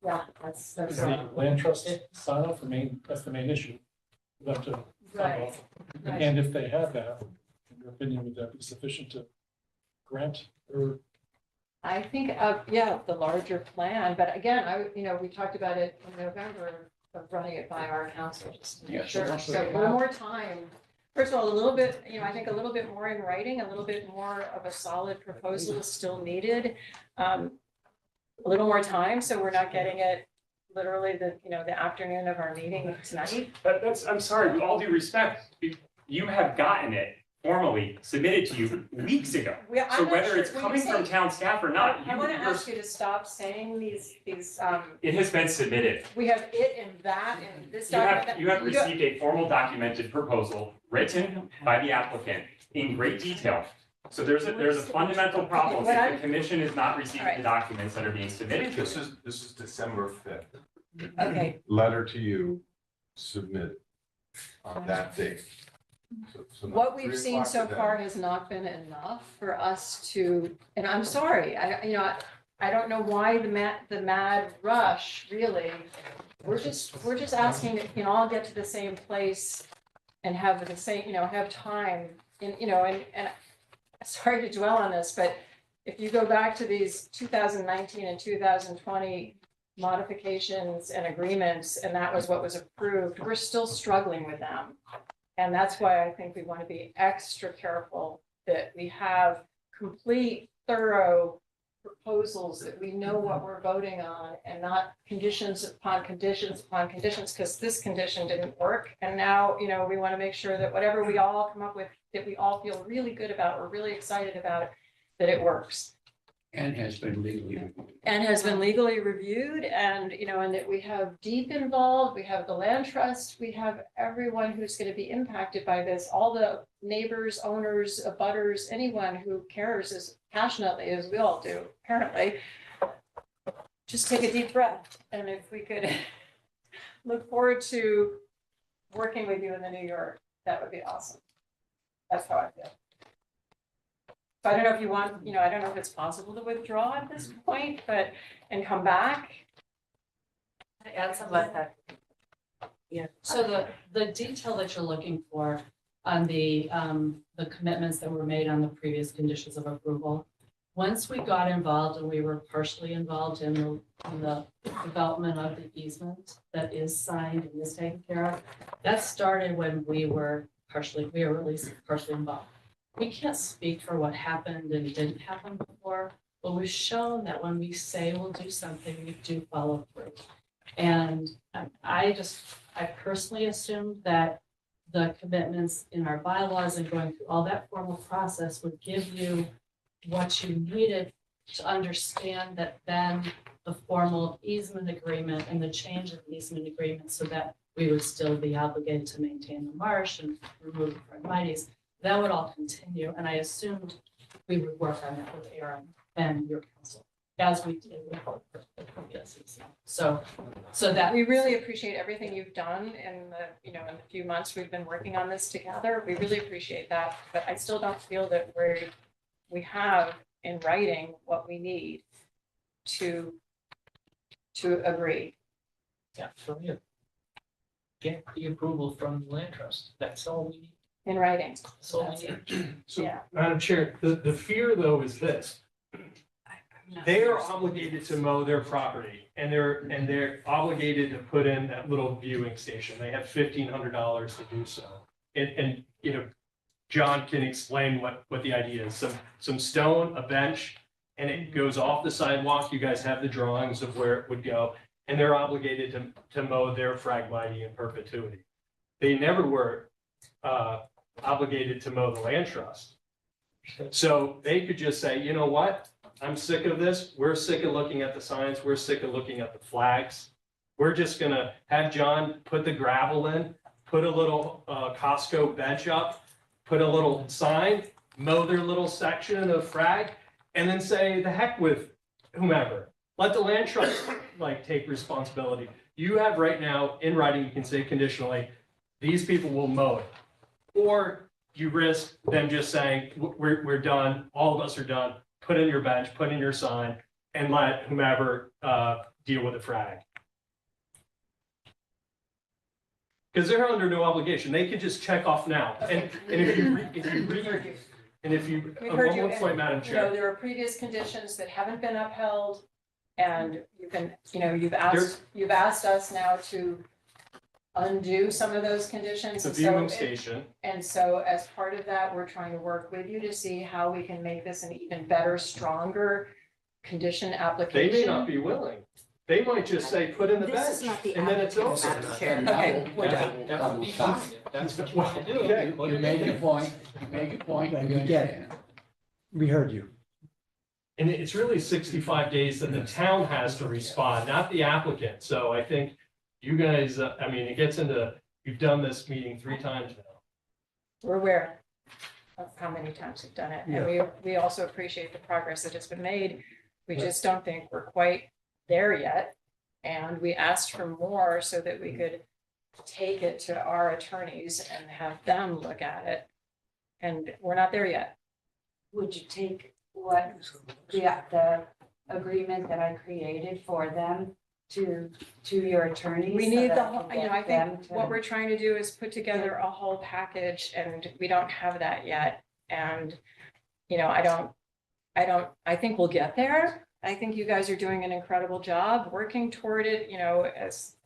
yeah, that's. Is the land trust sign off that's the main issue? For them to sign Right. off. And if they have that, in your opinion, would that be sufficient to grant or? I think yeah, the larger plan, but again, we talked about it in November of running it by our council, just to make Yes, sure. that's So right. a little more time. First of all, a little bit, I think a little bit more in writing, a little bit more of a solid proposal is still needed. A little more time, so we're not getting it literally the afternoon of our meeting tonight. I'm sorry, with all due respect, you have gotten it formally submitted to you weeks ago. So whether it's coming from town staff or not, I want to ask you to stop saying these, it has been submitted. we have it and that and this You have, document. you have received a formal documented proposal written by the applicant in great detail. So there's a fundamental problem if the commission is not receiving the documents that are being submitted to it. This is December 5th. Okay, Letter to you submitted on that date. So what not we've 3 seen o'clock so today. far has not been enough for us to, and I'm sorry, I don't know why the mad rush, really. We're just asking that, all get to the same place and have the same, have time and sorry to dwell on this, but if you go back to these 2019 and 2020 modifications and agreements, and that was what was approved, we're still struggling with them. And that's why I think we want to be extra careful that we have complete, thorough proposals, that we know what we're voting on, and not conditions upon conditions upon conditions, because this condition didn't work. And now, we want to make sure that whatever we all come up with, that we all feel really good about, or really excited about, that it works. And has been legally reviewed. And has been legally reviewed, and, and that we have deep involved, we have the land trust, we have everyone who's going to be impacted by this, all the neighbors, owners, abutters, anyone who cares as passionately as we all do, apparently. Just take a deep breath, and if we could look forward to working with you in the New York, that would be awesome. That's how I feel. So I don't know if you want, I don't know if it's possible to withdraw at this point, and come back. Add something like that. Yeah, so the detail that you're looking for on the commitments that were made on the previous conditions of approval, once we got involved and we were partially involved in the development of the easement that is signed and is taken care of, that started when we were at least partially involved. We can't speak for what happened and didn't happen before, but we've shown that when we say we'll do something, we do follow through. And I personally assumed that the commitments in our bylaws and going through all that formal process would give you what you needed to understand that then the formal easement agreement and the change of easement agreement so that we would still be obligated to maintain the marsh and remove the phragmites, that would all continue. And I assumed we would work on that with Aaron and your council, as we did with the previous easement. So that. We really appreciate everything you've done in the, in the few months we've been working on this together. We really appreciate that, but I still don't feel that we have in writing what we need to agree. Yeah, from you. Get the approval from the land trust. That's all we need. In writing. That's all we need. So, Yeah. Madam Chair, the fear though is this. They are obligated to mow their property and they're obligated to put in that little viewing station. They have $1,500 to do so. And John can explain what the idea is. Some stone, a bench, and it goes off the sidewalk. You guys have the drawings of where it would go. And they're obligated to mow their phragmite in perpetuity. They never were obligated to mow the land trust. So they could just say, you know what? I'm sick of this. We're sick of looking at the signs. We're sick of looking at the flags. We're just gonna have John put the gravel in, put a little Costco bench up, put a little sign, mow their little section of frag, and then say the heck with whomever. Let the land trust take responsibility. You have right now in writing, you can say conditionally, these people will mow it. Or you risk them just saying, we're done, all of us are done, put in your bench, put in your sign, and let whomever deal with the frag. Because they're under no obligation. They can just check off now. And if you read, and if you, We one heard you, more point, Madam Chair. There are previous conditions that haven't been upheld. And you've asked us now to undo some of those conditions. The viewing station. And so as part of that, we're trying to work with you to see how we can make this an even better, stronger condition application. They may not be willing. They might just say, put in the bench, This is not the and then it's over. applicant, Madam Chair. Okay, we're done. That would be fine. That's what you want to do. Okay. You make your point, Right, you we get it. understand. We heard you. And it's really 65 days that the town has to respond, not the applicant. So I think you guys, it gets into, you've done this meeting 3 times now. We're aware of how many times we've done it. And we also appreciate the progress that has been made. We just don't think we're quite there yet. And we asked for more so that we could take it to our attorneys and have them look at it. And we're not there yet. Would you take the agreement that I created for them to your attorneys? We so need that the I whole, can get I them think to- what we're trying to do is put together a whole package and we don't have that yet. And, I think we'll get there. I think you guys are doing an incredible job working toward it,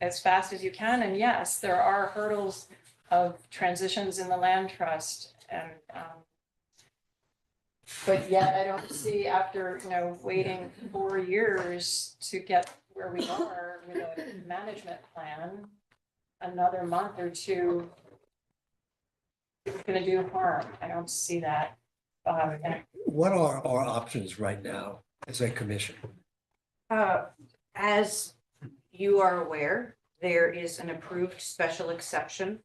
as fast as you can. And yes, there are hurdles of transitions in the land trust and, but yet I don't see after, waiting 4 years to get where we are with a management plan, another month or two is going to do harm. I don't see that. And What are our options right now as a commission? As you are aware, there is an approved special exception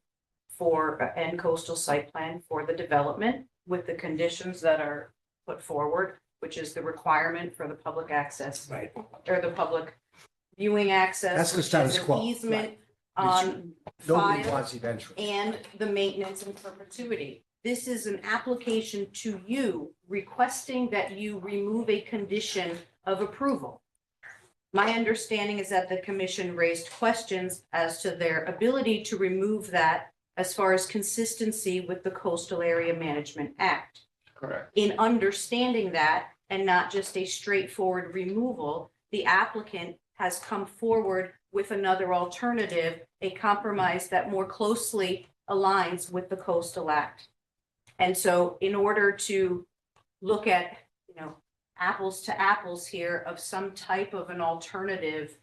for and coastal site plan for the development with the conditions that are put forward, which is the requirement for the public access Right. or the public viewing access. That's the which status is an quo, Easement right. on Nobody file wants eventually. and the maintenance in perpetuity. This is an application to you requesting that you remove a condition of approval. My understanding is that the commission raised questions as to their ability to remove that as far as consistency with the Coastal Area Management Act. Correct. In understanding that and not just a straightforward removal, the applicant has come forward with another alternative, a compromise that more closely aligns with the Coastal Act. And so in order to look at, apples to apples here of some type of an alternative,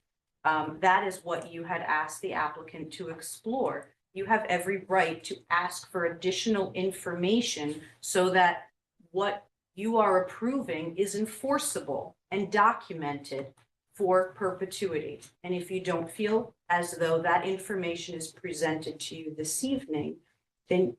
that is what you had asked the applicant to explore. You have every right to ask for additional information so that what you are approving is enforceable and documented for perpetuity. And if you don't feel as though that information is presented to you this evening, then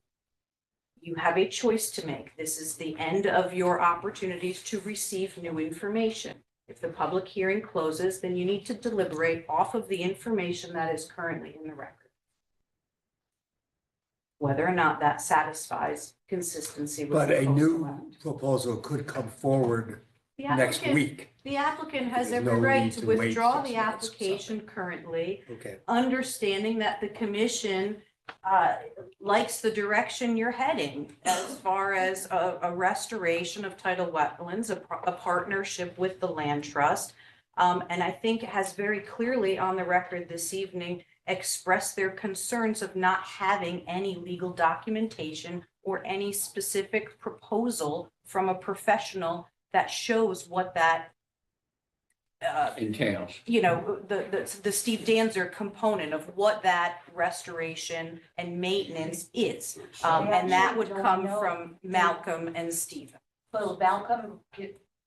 you have a choice to make. This is the end of your opportunities to receive new information. If the public hearing closes, then you need to deliberate off of the information that is currently in the record. Whether or not that satisfies consistency with. But the a coastal new act. proposal could come forward The next applicant- week. The applicant has There's every no right need to to wait withdraw 6 the months or application something. currently, Okay. understanding that the commission likes the direction you're heading as far as a restoration of tidal wetlands, a partnership with the land trust. And I think it has very clearly on the record this evening expressed their concerns of not having any legal documentation or any specific proposal from a professional that shows what that Entails. you know, the Steve Danzer component of what that restoration and maintenance is. And that would come from Malcolm and Stephen. Well, Malcolm,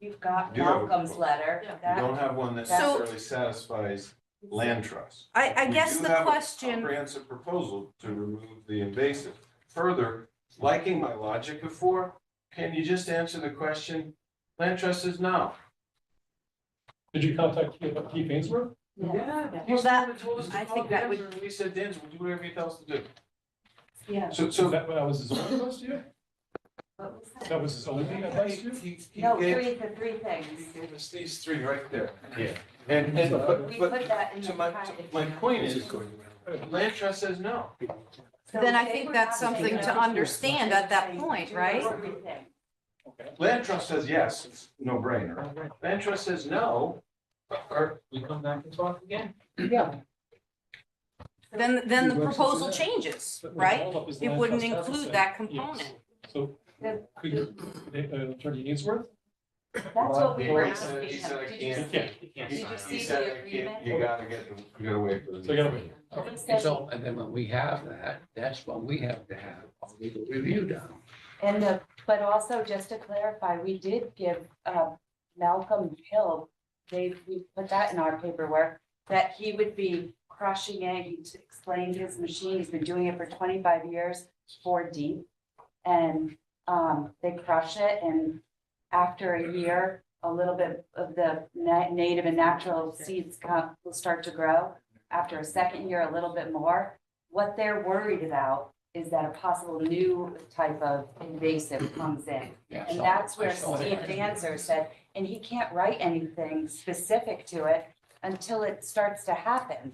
you've got Do have a Malcolm's proposal. letter. Yeah. We That- don't have one that So- necessarily satisfies land trust. I We guess do the have a question, Comprehensive proposal to remove the invasive. Further, liking my logic before, can you just answer the question? Land trust is no. Did you contact Keith Ainsworth? Yeah. He's the that- one that told us to I call think that would- Danzer, and we said, Danzer, we'll do whatever you tell us to do. Yeah. So So that was his only advice to you? What was that? That was his only advice to you? He No, gave, the three he things. gave us these three right there. Yeah. And, We but put that in to the my, packet. my point It's is, just going around. land trust says no. So then I they think were that's not something saying to no. understand at that Saying point, do right? everything. Okay. Land trust says yes, it's no brainer. Land trust says no, or, We come back and talk again. yeah. Then the You went to proposal that. changes, But the right? follow-up is It land wouldn't trust has to include say that yes. component. So could Attorney Ainsworth? That's what we were He said- asking he said I him. You can't. can't. You can't He sign see he it. said, the I can't, agreement? you gotta wait for the. So you gotta wait. He said- So, and then when we have that, that's when we have to have a legal review done. And but also just to clarify, we did give Malcolm Hill, we put that in our paperwork, that he would be crushing it. He explained his machine. He's been doing it for 25 years, 4 deep. And they crush it, and after a year, a little bit of the native and natural seeds will start to grow. After a second year, a little bit more. What they're worried about is that a possible new type of invasive comes in. Yeah, And so that's I where saw Steve that. Danzer said, and he can't write anything specific to it until it starts to happen.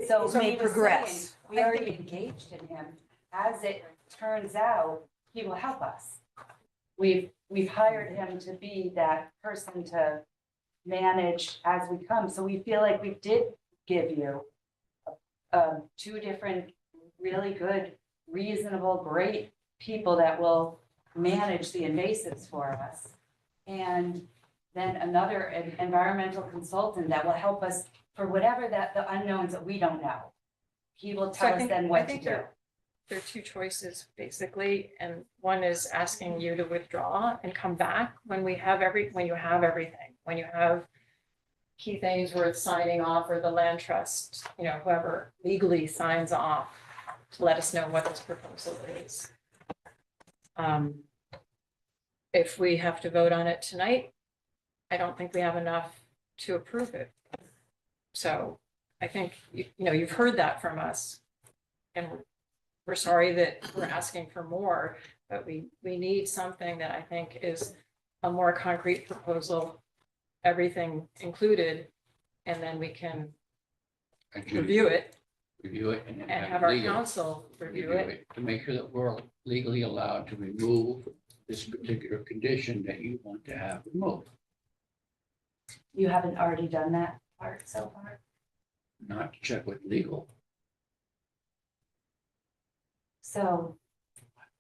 So It may he was saying, progress. we already engaged in him. As it turns out, he will help us. We've hired him to be that person to manage as we come. So we feel like we did give you 2 different really good, reasonable, great people that will manage the invasives for us. And then another environmental consultant that will help us for whatever the unknowns that we don't know. He will So I tell us think- then I what to think do. there are 2 choices, basically, and one is asking you to withdraw and come back when you have everything, when you have Keith Ainsworth signing off, or the land trust, whoever legally signs off to let us know what this proposal is. If we have to vote on it tonight, I don't think we have enough to approve it. So I think, you've heard that from us. And we're sorry that we're asking for more, but we need something that I think is a more concrete proposal, everything included, and then we can review it Review it and. and have our legal council review it. To make sure that we're legally allowed to remove this particular condition that you want to have removed. You haven't already done that part so far? Not to check with legal. So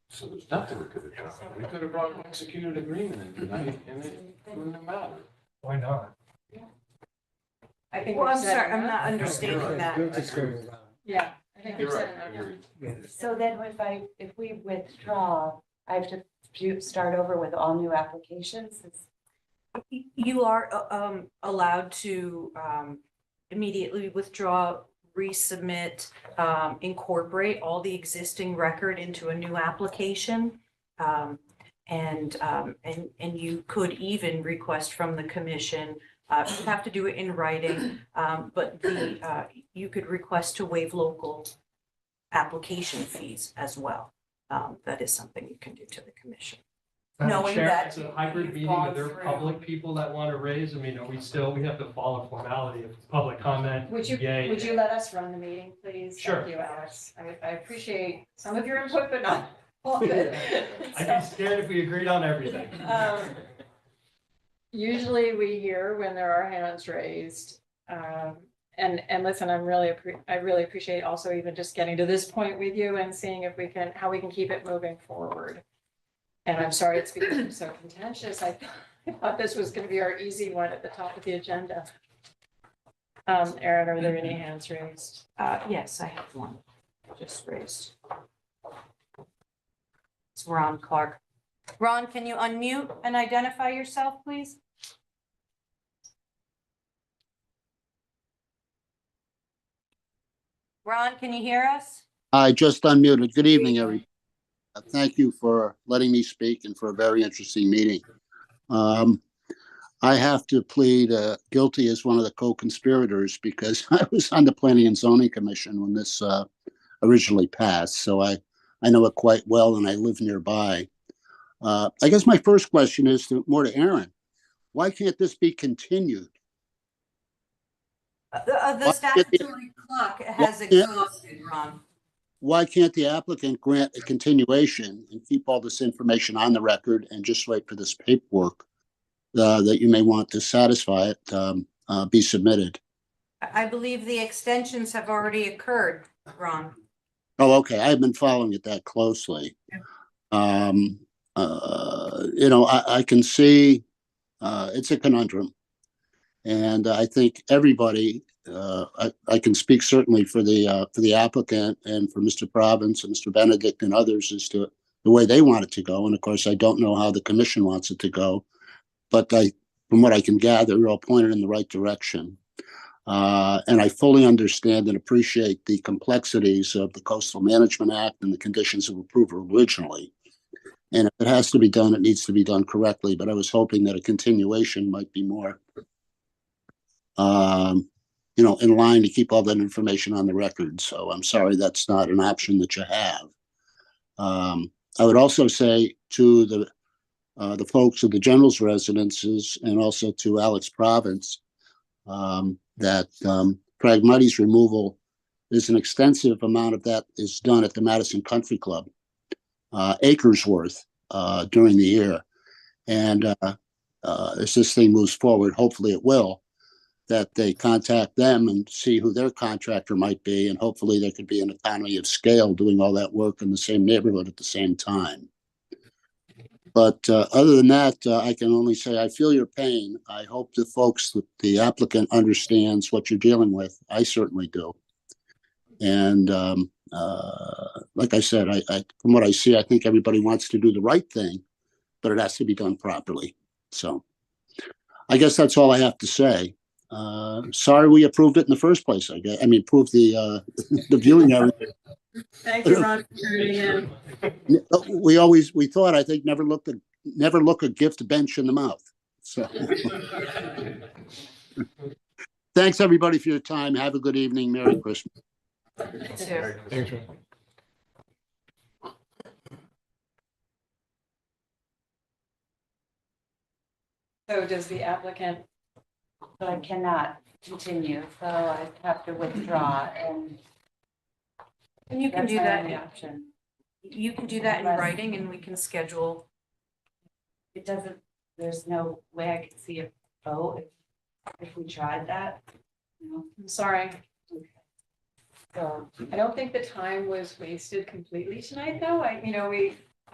So there's nothing we could have done. We could have brought an executed agreement in tonight, and it wouldn't have mattered. Why not? I think Well, we've I'm said sorry, I'm enough. not understanding that. We're just going around. Yeah, I think we've You're said right, enough. you're- Yeah. So then if we withdraw, I have to start over with all new applications? You are allowed to immediately withdraw, resubmit, incorporate all the existing record into a new application. And you could even request from the commission, you have to do it in writing, but you could request to waive local application fees as well. That is something you can do to the commission. Madam Knowing Chair, that it's a hybrid you've meeting, gone are there through- public people that want to raise? I mean, are we have to follow formality of public comment? Would you yay. let us run the meeting, please? Sure. Thank you, Alex. I appreciate some of your input, but not all of it. I'd be scared if we agreed on everything. Usually we hear when there are hands raised. And listen, I really appreciate also even just getting to this point with you and seeing if how we can keep it moving forward. And I'm sorry it's become so contentious. I thought this was going to be our easy one at the top of the agenda. Erin, are there any hands raised? Yes, I have one just raised. It's Ron Clark. Ron, can you unmute and identify yourself, please? Ron, can you hear us? I just unmuted. Good evening, everybody. Thank you for letting me speak and for a very interesting meeting. I have to plead guilty as one of the co-conspirators because I was on the Planning and Zoning Commission when this originally passed. So I know it quite well and I live nearby. I guess my first question is more to Aaron. Why can't this be continued? The statutory clock has exhausted, Ron. Why can't the applicant grant a continuation and keep all this information on the record and just wait for this paperwork that you may want to satisfy it be submitted? I believe the extensions have already occurred, Ron. Oh, okay. I've been following it that closely. I can see it's a conundrum. And I think everybody, I can speak certainly for the applicant and for Mr. Province and Mr. Benedict and others as to the way they want it to go. And of course, I don't know how the commission wants it to go. But from what I can gather, you're all pointed in the right direction. And I fully understand and appreciate the complexities of the Coastal Management Act and the conditions of approval originally. And if it has to be done, it needs to be done correctly. But I was hoping that a continuation might be more in line to keep all that information on the record. So I'm sorry that's not an option that you have. I would also say to the folks of the general's residences and also to Alex Province that Phragmites removal is an extensive amount of that is done at the Madison Country Club, acres worth during the year. And as this thing moves forward, hopefully it will, that they contact them and see who their contractor might be. And hopefully there could be an economy of scale doing all that work in the same neighborhood at the same time. But other than that, I can only say I feel your pain. I hope the folks, that the applicant understands what you're dealing with. I certainly do. And like I said, I from what I see, I think everybody wants to do the right thing, but it has to be done properly. So I guess that's all I have to say. Sorry we approved it in the first place, I guess. I mean, approved the viewing area. Thank you, Ron, for tuning in. We thought, I think, never look a gift bench in the mouth. So thanks everybody for your time. Have a good evening. Merry Christmas. Thanks, Ron. So does the applicant, So I cannot continue, so I have to withdraw And you can that's do my that. only option. You can do that in writing and we can schedule. It doesn't, there's no way I could see a vote if we tried that. No. I'm sorry, So, I don't think the time was wasted completely tonight, though.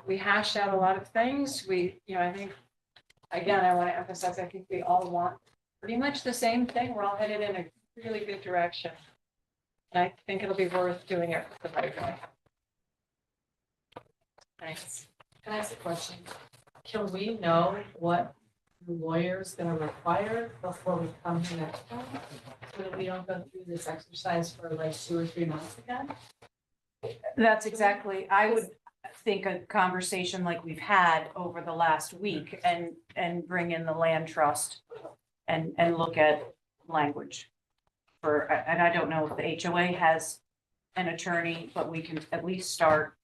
We hashed out a lot of things. I think, again, I want to emphasize, I think we all want pretty much the same thing. We're all headed in a really good direction. And I think it'll be worth doing it the right way. Thanks. Can I ask a question? Can we know what the lawyer's gonna require before we come here next time? So that we don't go through this exercise for like 2 or 3 months again? That's exactly, I would think a conversation like we've had over the last week and bring in the land trust and look at language. And I don't know if the HOA has an attorney, but we can at least start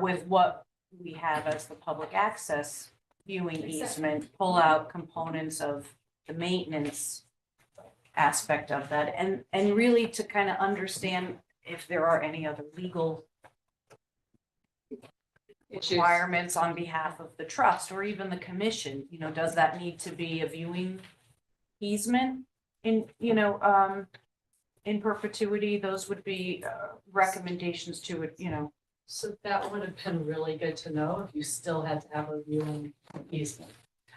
with what we have as the public access viewing easement, pull out components of the maintenance aspect of that, and really to kind of understand if there are any other legal requirements on behalf of the trust or even the commission, you know, does that need to be a viewing easement in, you know, in perpetuity? Those would be recommendations to it, you know. So that would have been really good to know if you still had to have a viewing easement.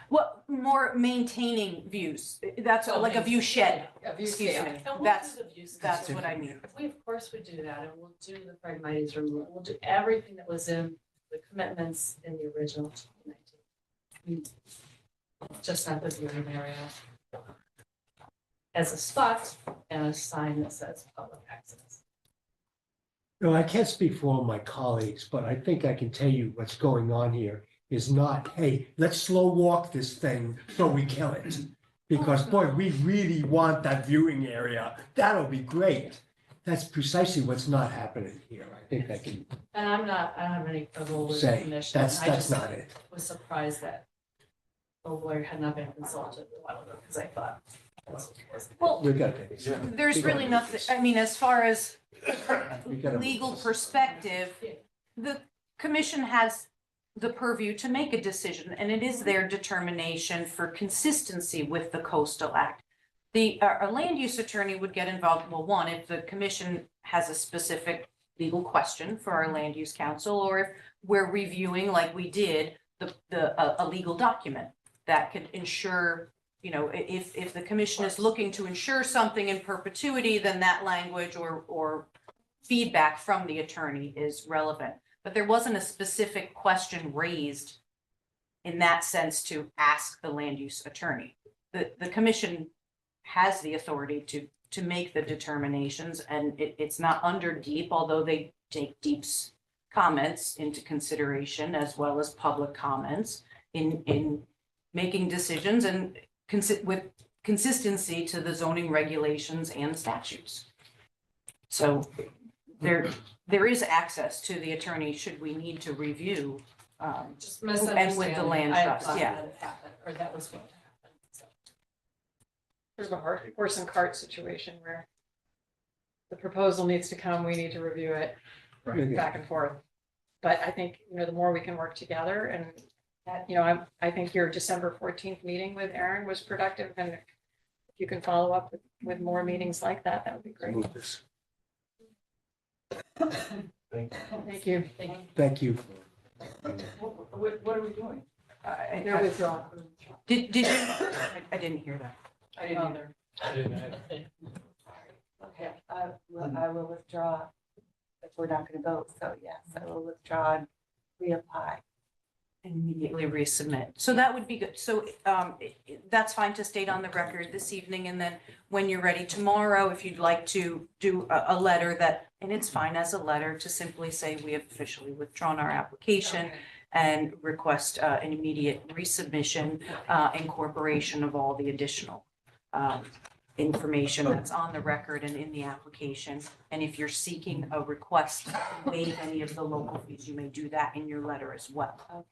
Well, more maintaining views, that's like a view shed, excuse me, And we'll that's, do the views. that's what I mean. We, of course, would do that, and we'll do the Phragmites removal, we'll do everything that was in the commitments in the original 2019. Just not the viewing area. As a spot and a sign that says public access. No, I can't speak for all my colleagues, but I think I can tell you what's going on here is not, hey, let's slow walk this thing so we kill it. Because boy, we really want that viewing area. That'll be great. That's precisely what's not happening here. I think I can And I don't have any quibble with the say, commission. that's I just not it. was surprised that the lawyer had not been consulted a while ago, because I thought. Well, We got it. there's really nothing, I mean, as far as We gotta- legal perspective, the commission has the purview to make a decision, and it is their determination for consistency with the Coastal Act. A land use attorney would get involved, well, one, if the commission has a specific legal question for our land use council, or if we're reviewing, like we did, a legal document that could ensure, you know, if the commission is looking to ensure something in perpetuity, then that language or feedback from the attorney is relevant. But there wasn't a specific question raised in that sense to ask the land use attorney. The commission has the authority to make the determinations, and it's not under deep, although they take deep's comments into consideration as well as public comments in making decisions and with consistency to the zoning regulations and statutes. So there is access to the attorney should we need to review. Just And with the misunderstanding. land I trust, thought yeah. that had happened, or that was going to happen. So. Sort of a horse and cart situation where the proposal needs to come, we need to review it back and forth. But I think, you know, the more we can work together and that, you know, I think your December 14th meeting with Aaron was productive, and if you can follow up with more meetings like that, that would be great. Move this. Thank you. Thank you. What are we doing? No withdrawal. Did you, I didn't hear that. I didn't either. I didn't have. Okay, I will withdraw if we're not gonna vote, so yes, I will withdraw and reapply. Immediately resubmit. So that would be good. So that's fine to state on the record this evening. And then when you're ready tomorrow, if you'd like to do a letter that, and it's fine as a letter to simply say we have officially withdrawn our application and request an immediate resubmission, incorporation of all the additional information that's on the record and in the application. And if you're seeking a request to waive any of the local fees, you may do that in your letter as well.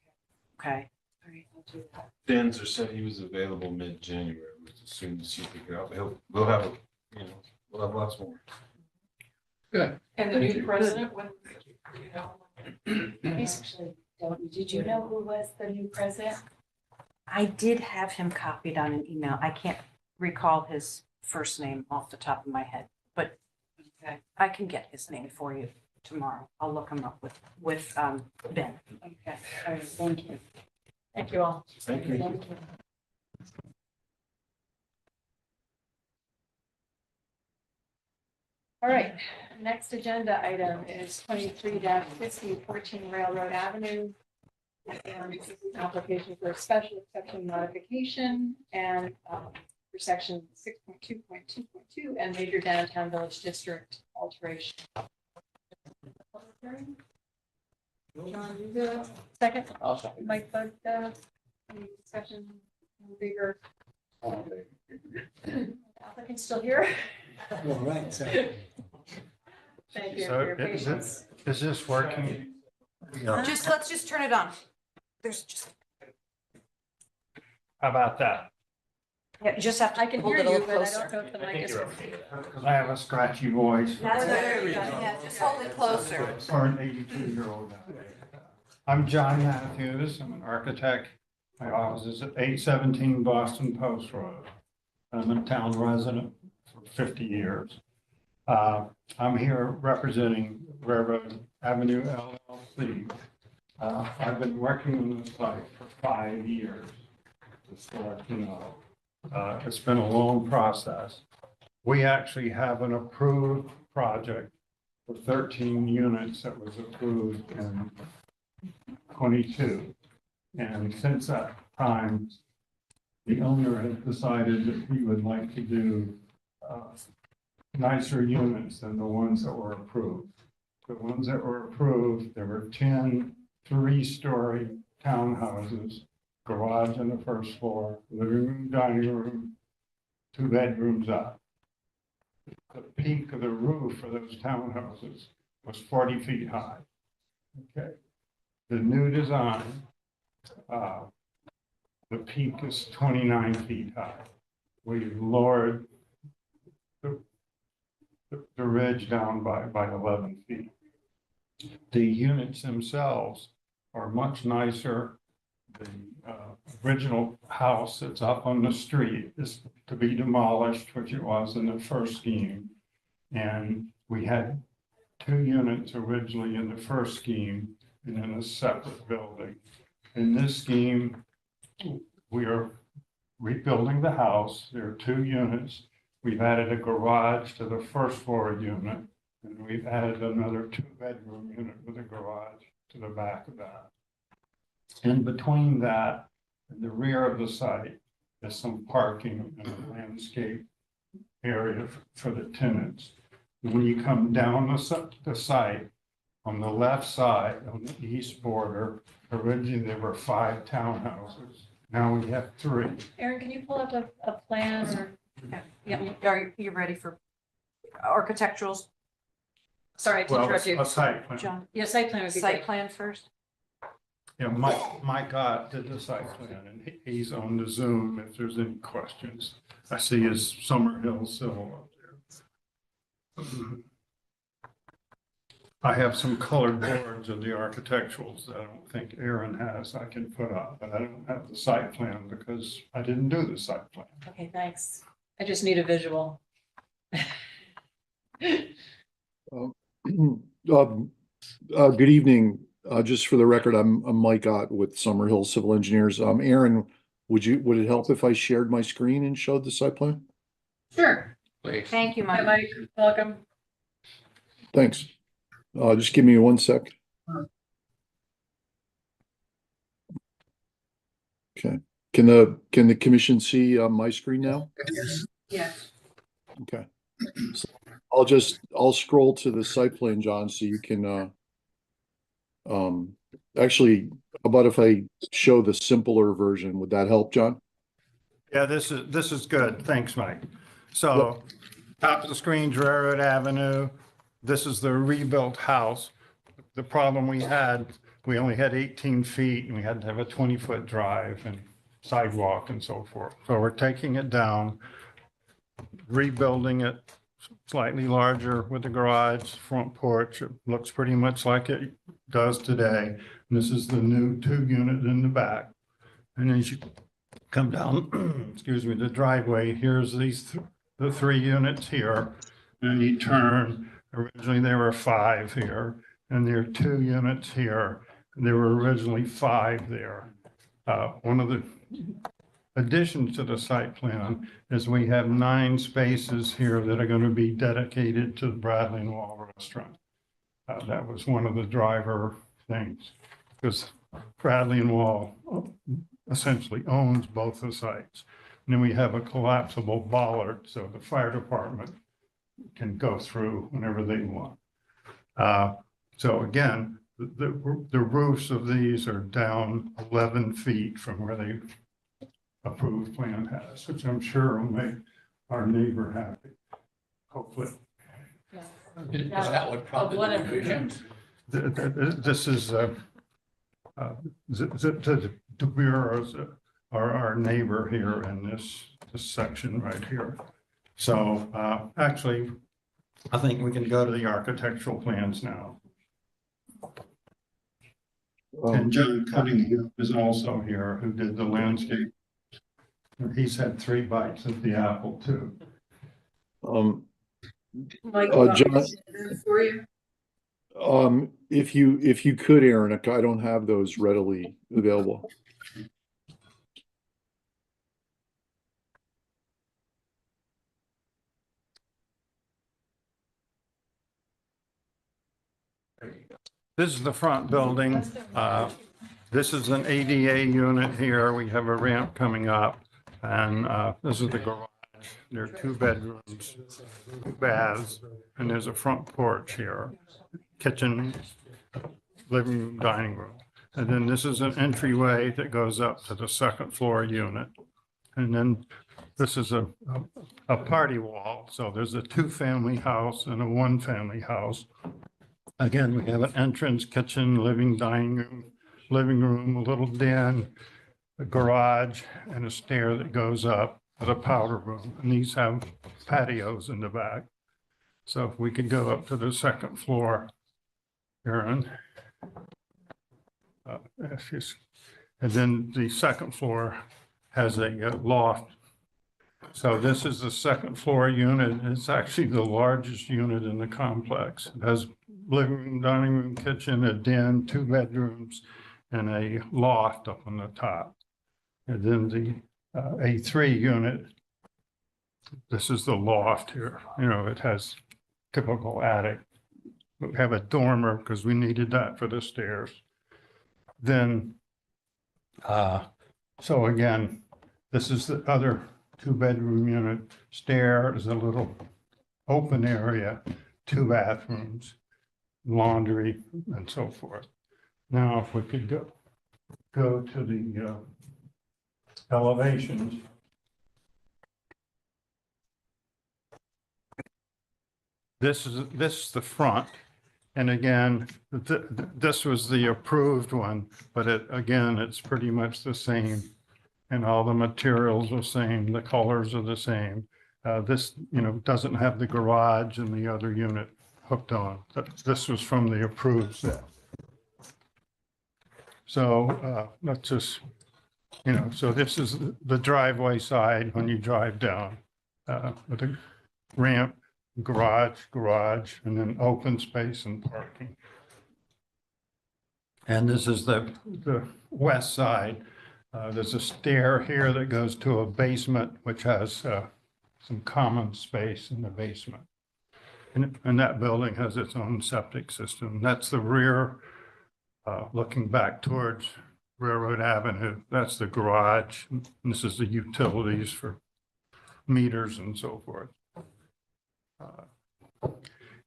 Okay. All right, I'll do that. Danzer said he was available mid-January, as soon as he could get out. We'll have, we'll have lots more. Good. And the new president, when, you know, I actually don't, did you know who was the new president? I did have him copied on an email. I can't recall his first name off the top of my head, but I can get his name for you tomorrow. I'll look him up with Ben. Okay, all right, thank you. Thank you all. Thank you. Thank you. All right, next agenda item is 23-50 14 Railroad Avenue. Application for a special exception modification and for section 6.2.2.2 and major downtown village district alteration. John, you do it. Second, I'll second. Mike Bug, any discussion, bigger, applicant's still here? All right, so. Thank you So for your is it- patience. Is this working? Let's just turn it on. There's just, How about that? yeah, you just have to I can hold hear it a you, little but I closer. don't know if the I mic think is. you're okay. Because I have a scratchy voice. That's better. Yeah, just hold it closer. For an 82-year-old guy. I'm John Matthews. I'm an architect. My office is at 817 Boston Post Road. I'm a town resident for 50 years. I'm here representing Railroad Avenue LLC. I've been working on the site for 5 years. Just to let you know. It's been a long process. We actually have an approved project for 13 units that was approved in 22. And since that time, the owner has decided that he would like to do nicer units than the ones that were approved. The ones that were approved, there were 10 3-story townhouses, garage on the first floor, living room, dining room, 2 bedrooms up. The peak of the roof for those townhouses was 40 feet high. Okay. The new design, the peak is 29 feet high. We've lowered the ridge down by 11 feet. The units themselves are much nicer. The original house that's up on the street is to be demolished, which it was in the first scheme. And we had 2 units originally in the first scheme and in a separate building. In this scheme, we are rebuilding the house. There are 2 units. We've added a garage to the first floor unit, and we've added another 2-bedroom unit with a garage to the back of that. In between that, in the rear of the site, is some parking and a landscape area for the tenants. When you come down the site, on the left side, on the east border, originally there were 5 townhouses. Now we have 3. Aaron, can you pull up a plan or? Yeah, are you ready for architecturals? Sorry to Well, interrupt you. a site plan. John, Yeah, site plan would be site great. plan first? Yeah, Mike did the site plan, and he's on the Zoom if there's any questions. I see his Summerhill Civil up there. I have some colored boards of the architecturals that I don't think Aaron has I can put up, but I don't have the site plan because I didn't do the site plan. Okay, thanks. I just need a visual. Good evening. Just for the record, I'm Mike Ott with Summerhill Civil Engineers. Aaron, would it help if I shared my screen and showed the site plan? Sure. Please. Thank you, Hi, Mike. Mike. Welcome. Thanks. Just give me 1 sec. Okay. Can the commission see my screen now? Yes. Okay. So I'll scroll to the site plan, John, so you can actually, how about if I show the simpler version? Would that help, John? Yeah, this is good. Thanks, Mike. So top of the screen, Railroad Avenue. This is the rebuilt house. The problem we had, we only had 18 feet and we had to have a 20-foot drive and sidewalk and so forth. So we're taking it down, rebuilding it slightly larger with a garage, front porch. It looks pretty much like it does today. And this is the new 2 unit in the back. And as you come down, excuse me, the driveway, here's the 3 units here. And you turn, originally there were 5 here, and there are 2 units here. And there were originally 5 there. One of the additions to the site plan is we have 9 spaces here that are going to be dedicated to the Bradley and Wall Restaurant. That was one of the driver things, because Bradley and Wall essentially owns both the sites. And then we have a collapsible bollard, so the fire department can go through whenever they want. So again, the roofs of these are down 11 feet from where the approved plan has, which I'm sure will make our neighbor happy, hopefully. Is that what prompted the revision? This is, the De Bureau's are our neighbor here in this section right here. So actually, I think we can go to the architectural plans now. And John Cunningham is also here, who did the landscape. And he's had 3 bites at the apple too. Mike, John, for you? if you could, Aaron, I don't have those readily available. This is the front building. This is an ADA unit here. We have a ramp coming up. And this is the garage. There are 2 bedrooms, 2 baths, and there's a front porch here, kitchen, living room, dining room. And then this is an entryway that goes up to the 2nd floor unit. And then this is a party wall. So there's a 2-family house and a 1-family house. Again, we have an entrance, kitchen, dining room, living room, a little den, a garage, and a stair that goes up to the powder room. And these have patios in the back. So if we could go up to the 2nd floor, Aaron. And then the 2nd floor has a loft. So this is the 2nd floor unit. It's actually the largest unit in the complex. It has living room, dining room, kitchen, a den, 2 bedrooms, and a loft up on the top. And then the A3 unit, this is the loft here. You know, it has typical attic. We have a dormer because we needed that for the stairs. Then, so again, this is the other 2-bedroom unit. Stair is a little open area, 2 bathrooms, laundry, and so forth. Now, if we could go to the elevations. This is the front. And again, this was the approved one, but it's pretty much the same. And all the materials are the same, the colors are the same. This, doesn't have the garage and the other unit hooked on. This was from the approved set. So let's just, so this is the driveway side when you drive down with a ramp, garage, and then open space and parking. And this is the west side. There's a stair here that goes to a basement, which has some common space in the basement. And that building has its own septic system. That's the rear, looking back towards Railroad Avenue. That's the garage. And this is the utilities for meters and so forth.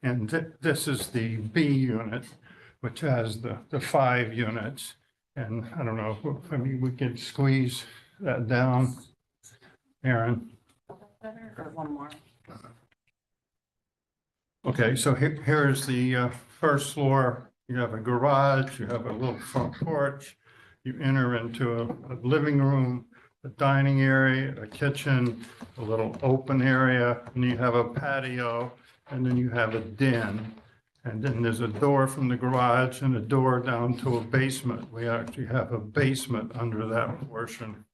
And this is the B unit, which has the 5 units. And I don't know, we could squeeze that down, Aaron. Or one more. Okay, so here's the first floor. You have a garage, you have a little front porch. You enter into a living room, a dining area, a kitchen, a little open area, and you have a patio, and then you have a den. And then there's a door from the garage and a door down to a basement. We actually have a basement under that portion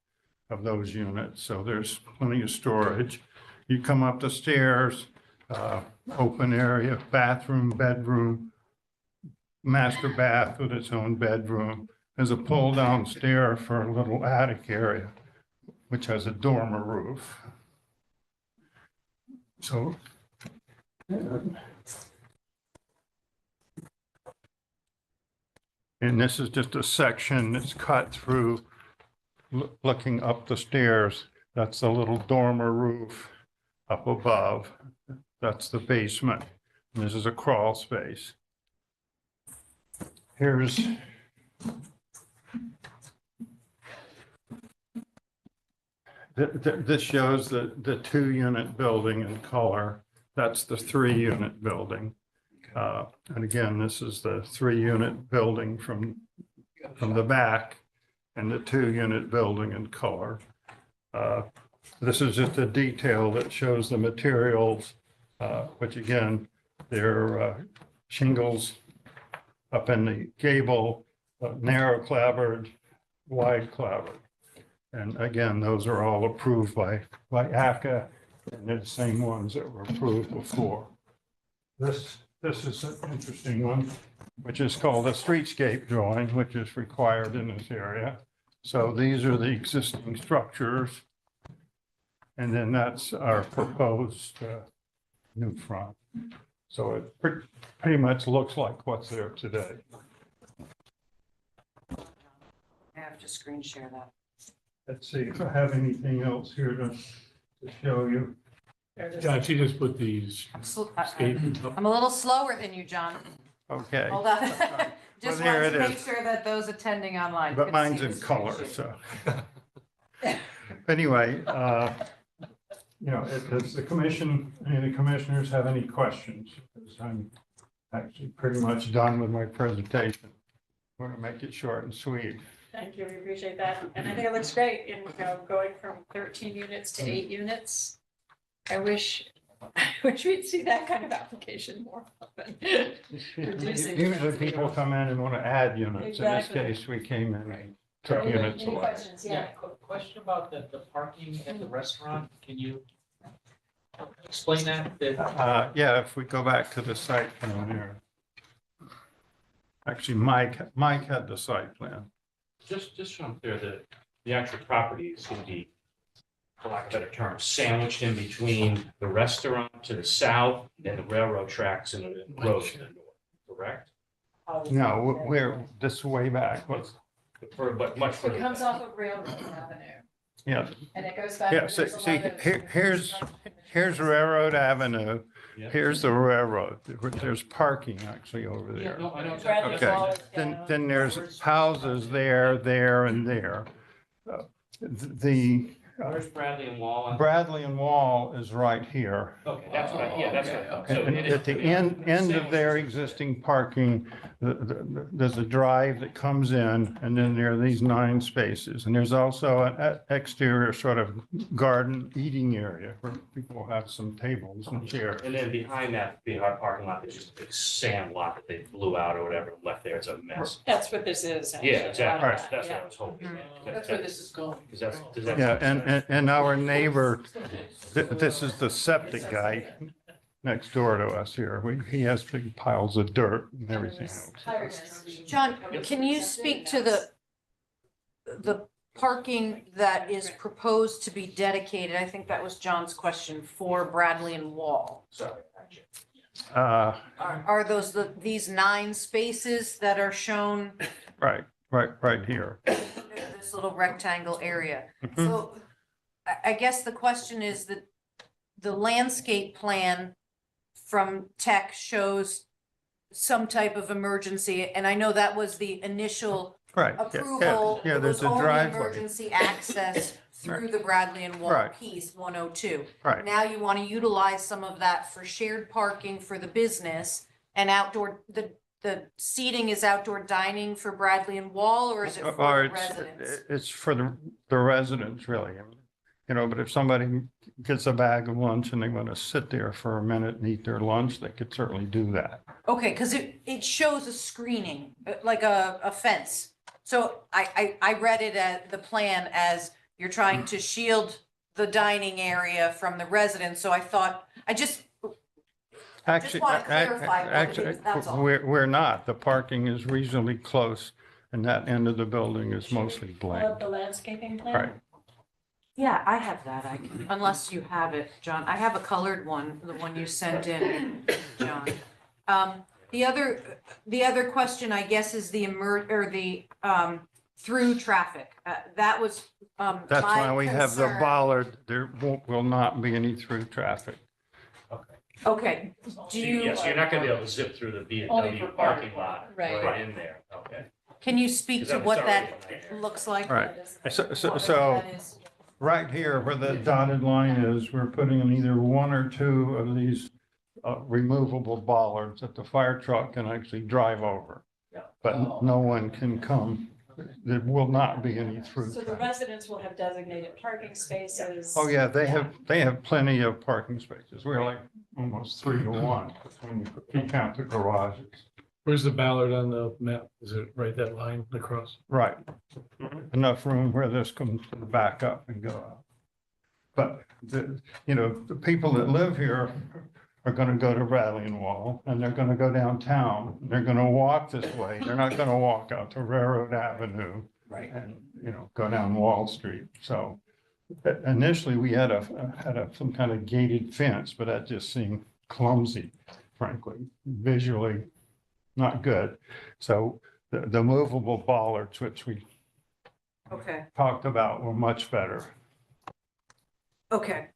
of those units. So there's plenty of storage. You come up the stairs, open area, bathroom, bedroom, master bath with its own bedroom. There's a pull down stair for a little attic area, which has a dormer roof. So And this is just a section that's cut through, looking up the stairs. That's the little dormer roof up above. That's the basement. And this is a crawl space. Here's this shows the 2-unit building in color. That's the 3-unit building. And again, this is the 3-unit building from the back and the 2-unit building in color. This is just a detail that shows the materials, which again, they're shingles up in the gable, narrow clapboard, wide clapboard. And again, those are all approved by ACA, and they're the same ones that were approved before. This is an interesting one, which is called a streetscape drawing, which is required in this area. So these are the existing structures. And then that's our proposed new front. So it pretty much looks like what's there today. I have to screen share that. Let's see if I have anything else here to show you. John, she just put these. I'm a little slower than you, John. Okay. Hold on. Just there wanted to it make is. sure that those attending online. But could mine's see in the color, screen so. Anyway, you know, does the commission, any of the commissioners have any questions? Because I'm actually pretty much done with my presentation. I'm going to make it short and sweet. Thank you, we appreciate that. And I think it looks great in, going from 13 units to 8 units. I wish we'd see that kind of application more often. Reducing- Usually people come in and want to add units. In this Exactly. case, we came in and took Any units away. questions? Yeah. Question about the parking at the restaurant. Can you explain that? Yeah, if we go back to the site plan here. Actually, Mike had the site plan. Just so I'm clear, the actual property is going to be, for lack of a better term, sandwiched in between the restaurant to the south and the railroad tracks and the road to the north, correct? No, we're this way back. But much It further. comes off of Railroad Avenue Yeah, and it goes back. yeah. and See, there's a lot of- here's Railroad Avenue. Yeah. Here's the railroad. There's parking actually over Yeah, there. no, I know. Bradley Okay. Wall is Then, down. then there's houses there, and there. The Where's Bradley and Wall? Bradley and Wall is right here. Okay, that's what I, yeah, that's what. So And it is- at the end of their existing parking, there's a drive that comes in, and then there are these 9 spaces. And there's also an exterior sort of garden eating area where people have some tables and chairs. And then behind that, behind our parking lot, there's just a big sand lot that they blew out or whatever, and left there. It's a mess. That's what this is. actually. Yeah, exactly. Right. That's what I was hoping. That's where this is going. Because that's, does that? Yeah, and our neighbor, this is the septic guy next door to us here. He has big piles of dirt and everything else. John, can you speak to the parking that is proposed to be dedicated? I think that was John's question for Bradley and Wall. Sorry. Are those these 9 spaces that are shown Right here. in this little rectangle area? Mhm. So I guess the question is that the landscape plan from tech shows some type of emergency, and I know that was the initial Right. approval. Yeah, It there's was a only driveway. emergency access through the Bradley and Wall Right. piece 102. Right. Now you want to utilize some of that for shared parking for the business and outdoor, the seating is outdoor dining for Bradley and Wall, or is it Or for the residents? it's for the residents, really. You know, but if somebody gets a bag of lunch and they want to sit there for a minute and eat their lunch, they could certainly do that. Okay, because it shows a screening, like a fence. So I read it at the plan as you're trying to shield the dining area from the residents, so I thought, Actually, wanna clarify what it actually, is, that's all. we're not. The parking is reasonably close and that end of the building is mostly blank. The landscaping plan? Right. yeah, I have that, unless you have it, John. I have a colored one, the one you sent in, John. The other question, I guess, is the through traffic. That was, That's my why we have the concern. bollard. There will not be any through traffic. Okay, do you, Yes, you're not gonna be able to zip through the Only for BMW parking parking. lot Right. right in there, okay? can you speak Because to that was what already that in there. looks like? All right. So right here where the dotted line is, we're putting in either one or two of these removable bollards that the fire truck can actually drive over. But no one can come. There will not be any through So the traffic. residents will have designated parking spaces. Oh, yeah, they have plenty of parking spaces. We're like almost 3-to-1 when you count the garages. Where's the Ballard on the map? Is it right that line across? Right. Enough room where this comes to back up and go out. But the people that live here are gonna go to Rattling Wall and they're gonna go downtown. They're gonna walk this way. They're not gonna walk out to Railroad Avenue Right. and, go down Wall Street. So initially we had some kind of gated fence, but that just seemed clumsy, frankly, visually not good. So the movable bollards, which we Okay, talked about, were much better. okay.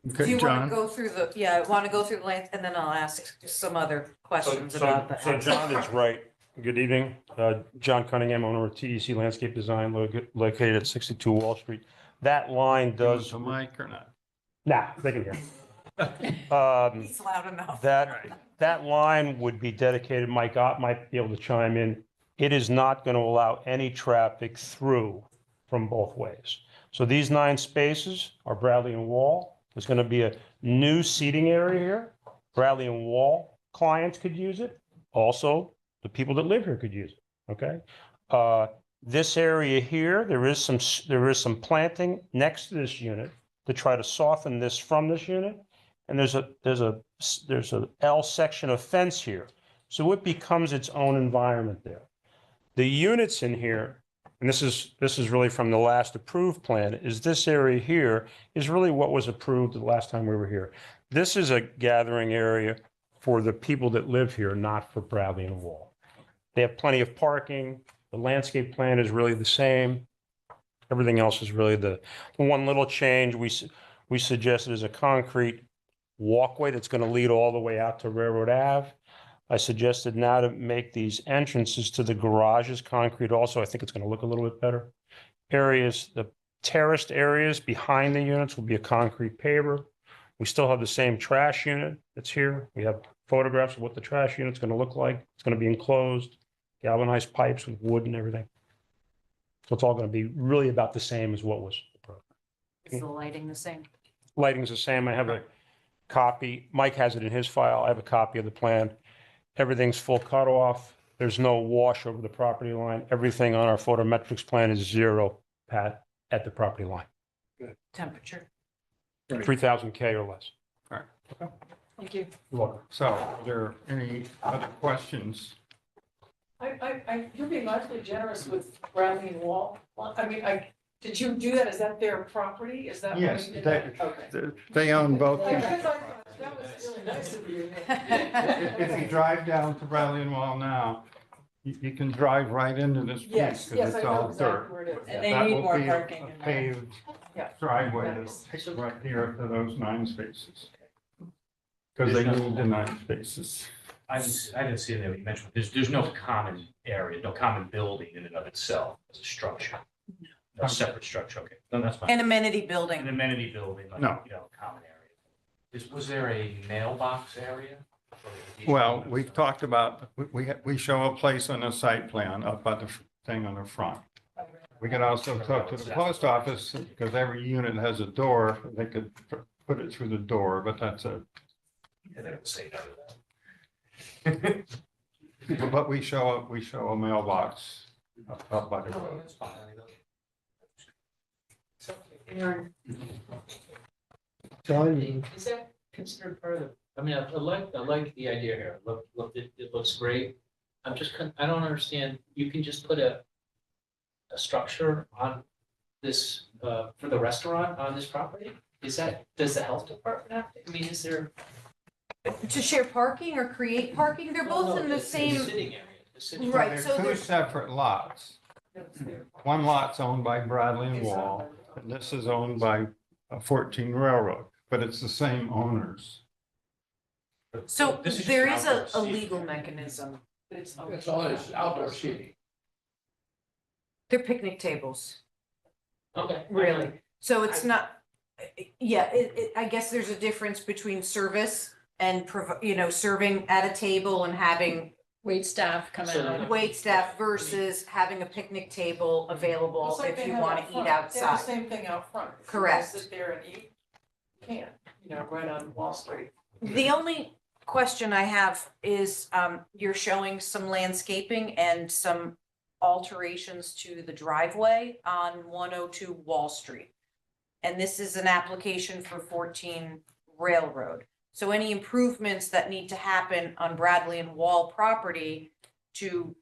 Do Okay, you want John? to go through I want to go through the length and then I'll ask some other questions about that. So John is right. Good evening. John Cunningham, owner of TEC Landscape Design located at 62 Wall Street. That line does. Use the mic or not? Nah, they can hear. It's loud enough. That line would be dedicated, Mike Ott might be able to chime in. It is not going to allow any traffic through from both ways. So these 9 spaces are Bradley and Wall. There's going to be a new seating area here. Bradley and Wall clients could use it. Also, the people that live here could use it, okay? This area here, there is some planting next to this unit to try to soften this from this unit. And there's a L section of fence here. So it becomes its own environment there. The units in here, and this is really from the last approved plan, is this area here is really what was approved the last time we were here. This is a gathering area for the people that live here, not for Bradley and Wall. They have plenty of parking. The landscape plan is really the same. Everything else is really the one little change we suggested is a concrete walkway that's going to lead all the way out to Railroad Ave. I suggested now to make these entrances to the garages concrete also. I think it's going to look a little bit better. The terraced areas behind the units will be a concrete paver. We still have the same trash unit that's here. We have photographs of what the trash unit's going to look like. It's going to be enclosed, galvanized pipes with wood and everything. So it's all going to be really about the same as what was approved. Is the lighting the same? Lighting's the same. I have a copy. Mike has it in his file. I have a copy of the plan. Everything's full cutoff. There's no wash over the property line. Everything on our photometrics plan is 0 pat at the property line. Temperature? 3,000 K or less. All right. Thank you. You're welcome. So are there any other questions? You're being awfully generous with Bradley and Wall. I mean, did you do that? Is that their property? Is that? why Yes, you did that? Okay. they own both. Yeah, because I thought that was really nice of you. If you drive down to Bradley and Wall now, you can drive right into this place Yes, because yes, I it's know all exactly dirt. where it is. And they That need will more be a parking in there. Paved Yeah. driveway Yeah. that'll take right here to those 9 spaces. Because they need the 9 spaces. I didn't see it there, you mentioned, there's no common area, no common building in and of itself as a structure. No separate structure, okay, no, that's fine. An amenity building? An amenity building, like, No. common area. Was there a mailbox area? Well, we've talked about, we show a place on the site plan up by the thing on the front. We can also talk to the post office because every unit has a door. They could put it through the door, but that's a. Yeah, they would say no to that. But we show a mailbox up by the road. John, Is that considered part of the, I mean, I like the idea here. It looks great. I don't understand. You can just put a structure on this, for the restaurant on this property? Does the health department have to, I mean, is there? To share parking or create parking, they're both in the same, Sitting area, the sitting. right, They're so two there's, separate lots. One lot's owned by Bradley and Wall, and this is owned by 14 Railroad, but it's the same owners. so This is there just is a outdoor seating. legal mechanism. It's all this outdoor seating. They're picnic tables, Okay. really. So it's not, yeah, I guess there's a difference between service and, serving at a table and having Wait staff come So- out. wait staff versus having a picnic table available It's like if they you have want out to front. eat They have the outside. same thing out front. If you Correct. Sit there and eat, you can't, right on Wall Street. The only question I have is, you're showing some landscaping and some alterations to the driveway on 102 Wall Street. And this is an application for 14 Railroad. So any improvements that need to happen on Bradley and Wall property to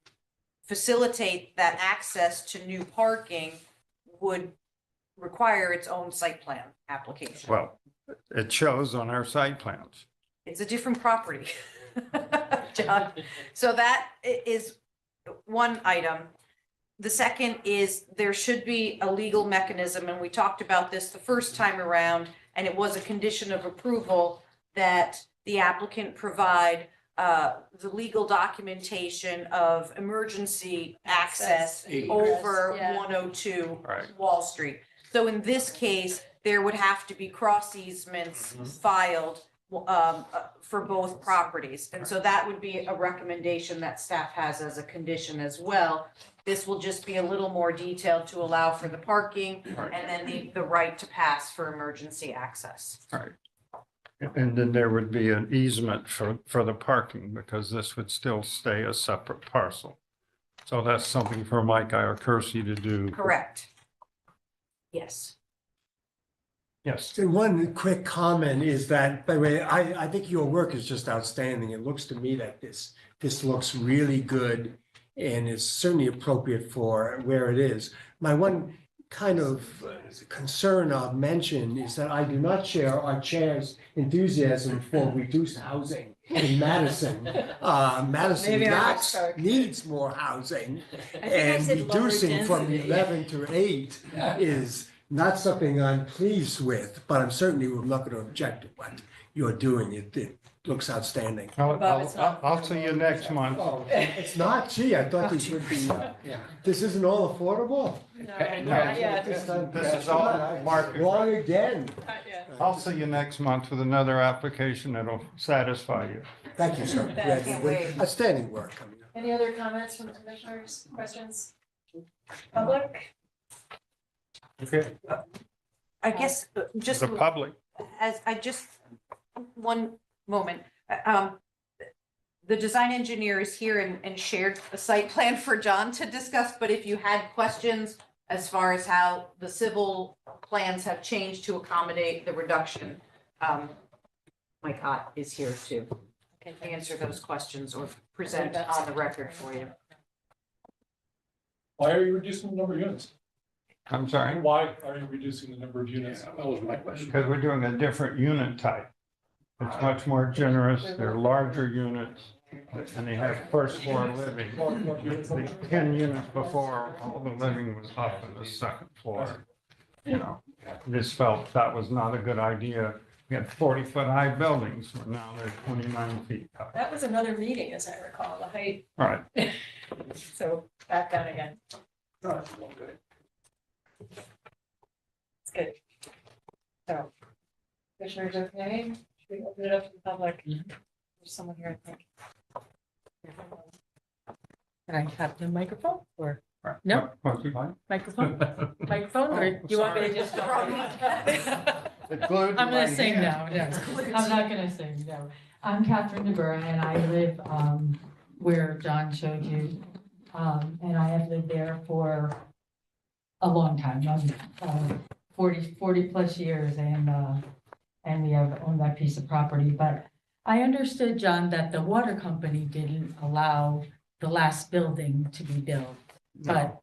facilitate that access to new parking would require its own site plan application. Well, it shows on our site plans. It's a different property. John. So that is one item. The second is there should be a legal mechanism, and we talked about this the first time around, and it was a condition of approval that the applicant provide the legal documentation of emergency access over Yeah. 102 Right. Wall Street. So in this case, there would have to be cross easements filed for both properties. And so that would be a recommendation that staff has as a condition as well. This will just be a little more detailed to allow for the parking and then the right to pass for emergency access. Right. And then there would be an easement for the parking, because this would still stay a separate parcel. So that's something for Mike Iacursi to do. Correct. Yes. Yes. So one quick comment is that, by the way, I think your work is just outstanding. It looks to me that this looks really good and is certainly appropriate for where it is. My one kind of concern I'll mention is that I do not share our chair's enthusiasm for reduced housing in Madison. Madison Maybe I needs more housing, I and said lower reducing from density. 11 to 8 is not something I'm pleased with, but I'm certainly not going to object to what you're doing. It looks outstanding. I'll see you next month. Oh, it's not, gee, I thought these would be, this isn't all affordable? Yeah. This is all market. Wrong again. I'll see you next month with another application that'll satisfy you. Thank you, sir. Can't wait. Outstanding work coming up. Any other comments from the commissioners, questions? Public? Okay. I guess just. The public. One moment. The design engineer is here and shared a site plan for John to discuss, but if you had questions as far as how the civil plans have changed to accommodate the reduction, Mike Ott is here to answer those questions or present on the record for you. Why are you reducing the number of units? I'm sorry, Why are you reducing the number of units? That was my question. because we're doing a different unit type. It's much more generous, they're larger units, and they have first floor living. The 10 units before, all the living was up on the second floor. You know, this felt that was not a good idea. We had 40-foot high buildings, but now they're 29 feet high. That was another meeting, as I recall, the height, Right. so back down again. It's good. So, commissioners, okay? Should we open it up to the public? There's someone here, I think. Can I have the microphone or Right. No. What's it like? microphone? Microphone, or you want me to just? It glued to I'm my gonna sing hand. now, no. I'm not gonna sing, no. I'm Catherine DeBura and I live where John showed you. And I have lived there for a long time, 40 plus years, and we have owned that piece of property. But I understood, John, that the water company didn't allow the last building to be built. But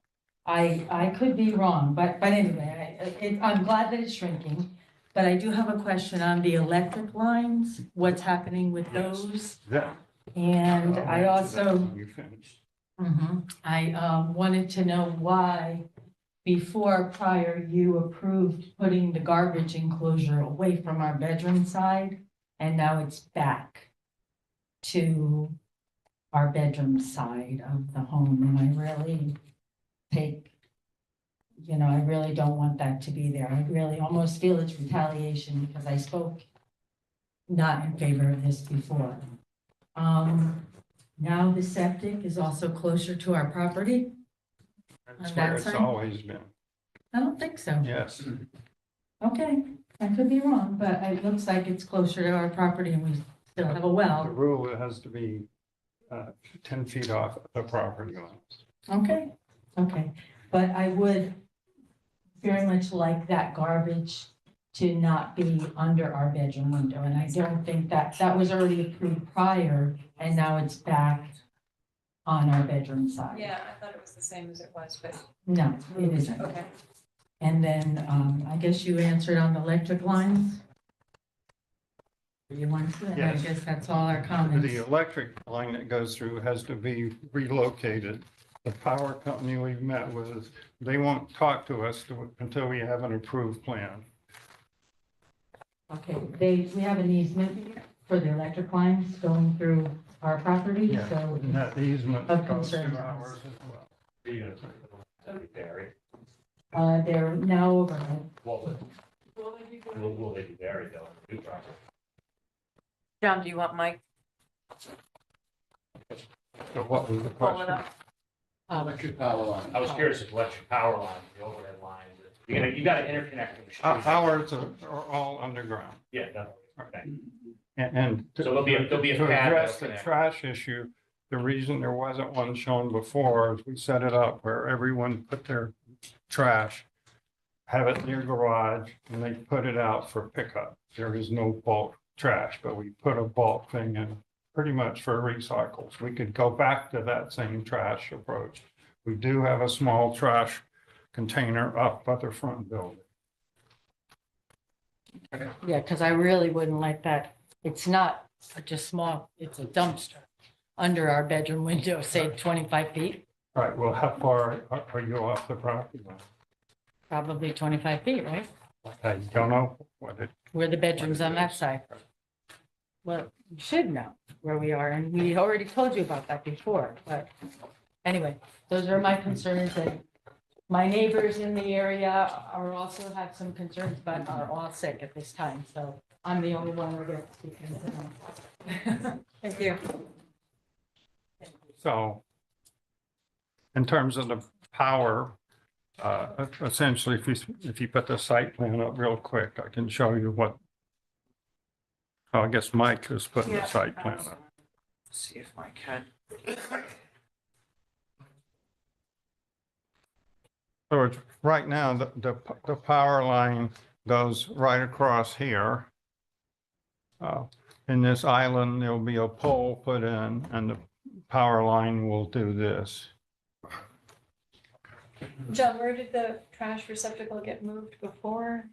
I could be wrong, but anyway, I'm glad that it's shrinking. But I do have a question on the electric lines, what's happening with those? Yeah. And I also, You finished. I wanted to know why prior you approved putting the garbage enclosure away from our bedroom side, and now it's back to our bedroom side of the home, and I really I really don't want that to be there. I really almost feel it's retaliation because I spoke not in favor of this before. Now the septic is also closer to our property. That's On where that it's side? always been. I don't think so. Yes. Okay, I could be wrong, but it looks like it's closer to our property and we still have a well. The rule, it has to be 10 feet off the property line. Okay, okay, but I would very much like that garbage to not be under our bedroom window, and I don't think that was already approved prior, and now it's back on our bedroom side. Yeah, I thought it was the same as it was, but. No, it isn't. Okay. And then, I guess you answered on the electric lines? You want to, and I Yes. guess that's all our comments. The electric line that goes through has to be relocated. The power company we've met with, they won't talk to us until we have an approved plan. Okay, we have an easement for the electric lines going through our property, Yeah, so. and that easement Of goes concern. through ours as well. They're now overhead. Will they be buried though? in the new property? John, do you want Mike? So what was the Pull it question? up. Electric power line. I was curious if electric power line, the overhead line, you gotta interconnect them. Ours are all underground. Yeah, definitely. Okay. And So there'll be a to pad address that'll the connect. trash issue, the reason there wasn't one shown before is we set it up where everyone put their trash, have it near garage, and they put it out for pickup. There is no bulk trash, but we put a bulk thing in pretty much for recycles. We could go back to that same trash approach. We do have a small trash container up at the front building. Yeah, because I really wouldn't like that. It's not just small, it's a dumpster under our bedroom window, say 25 feet, All right, well, how far are you off the property line? probably 25 feet, right? I don't know what it, Where the bedroom's on that side. Well, you should know where we are, and we already told you about that before, but anyway, those are my concerns, and my neighbors in the area are also have some concerns, but are all sick at this time, so I'm the only one who gets speaking to them. Thank you. so. In terms of the power, essentially, if you put the site plan up real quick, I can show you what. Oh, I guess Mike is putting the site plan up. See if Mike had. So it's, right now, the power line goes right across here. In this island, there'll be a pole put in and the power line will do this. John, where did the trash receptacle get moved before?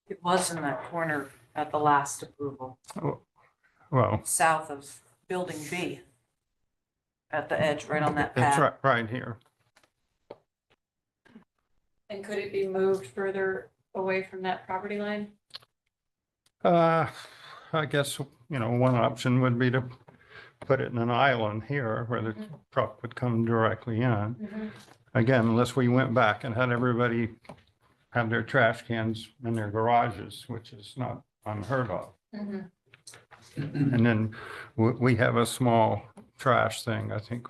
It was in that corner at the last approval, Well, south of Building B. At the edge, right on that it's pad. right here. And could it be moved further away from that property line? I guess, one option would be to put it in an island here where the truck would come directly in. Again, unless we went back and had everybody have their trash cans in their garages, which is not unheard of. And then we have a small trash thing, I think,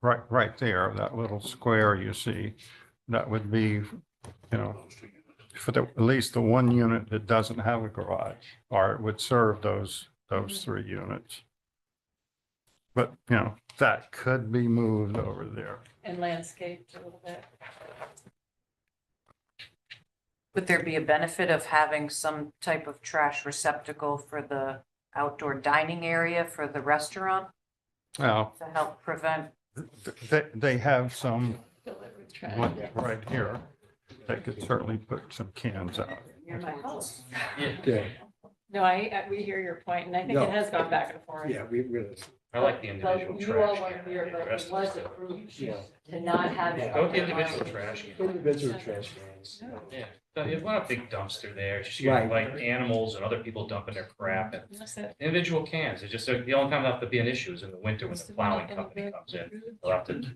right there, that little square you see. That would be, for at least the one unit that doesn't have a garage, or it would serve those 3 units. But, that could be moved over there. And landscaped a little bit? Would there be a benefit of having some type of trash receptacle for the outdoor dining area for the restaurant Well, to help prevent? they have some Fill it with trash. right here. They could certainly put some cans out. near my house. Yeah, No, we hear your point, and I think No. it has gone back and forth. yeah, we really. I like the But individual you all trash. weren't can. here, The but rest it of was the stuff. approved Yeah. to not have it. Go with the individual trash. can. Individual trash cans. Yeah, so you want a big dumpster there, just you have Right. like animals and other people dumping their crap and That's it. individual cans. It's just, the only time they have to be an issue is in the winter when the plowing company comes in. They'll have to leave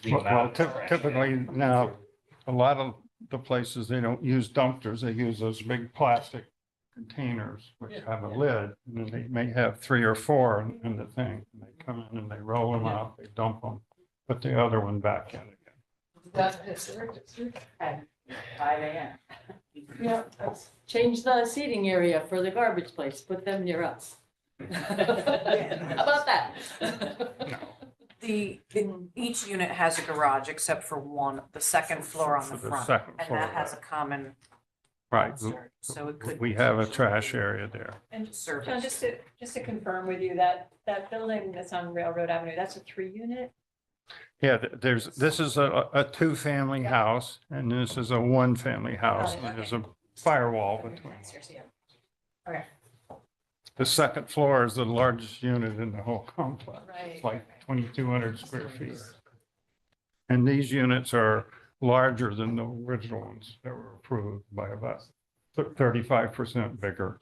them Well, out. typically now, a lot of the places, they don't use dumpsters, they use those big plastic containers which have a lid, and then they may have 3 or 4 in the thing. And they come in and they roll them out, they dump them, put the other one back in again. That's historic district. At 5 a.m. Yeah, that's, change the seating area for the garbage place, put them near us. How about that? Each unit has a garage except for one, the second floor on the For the front. second And floor, that has a right. common Right, dumpster, so it could. we have a trash area there. And John, Service. just to confirm with you, that building that's on Railroad Avenue, that's a 3-unit? Yeah, this is a 2-family house, and this is a 1-family house, and there's a firewall between. Okay. The second floor is the largest unit in the whole complex. Right. It's like 2,200 square feet. And these units are larger than the original ones that were approved by about 35% bigger.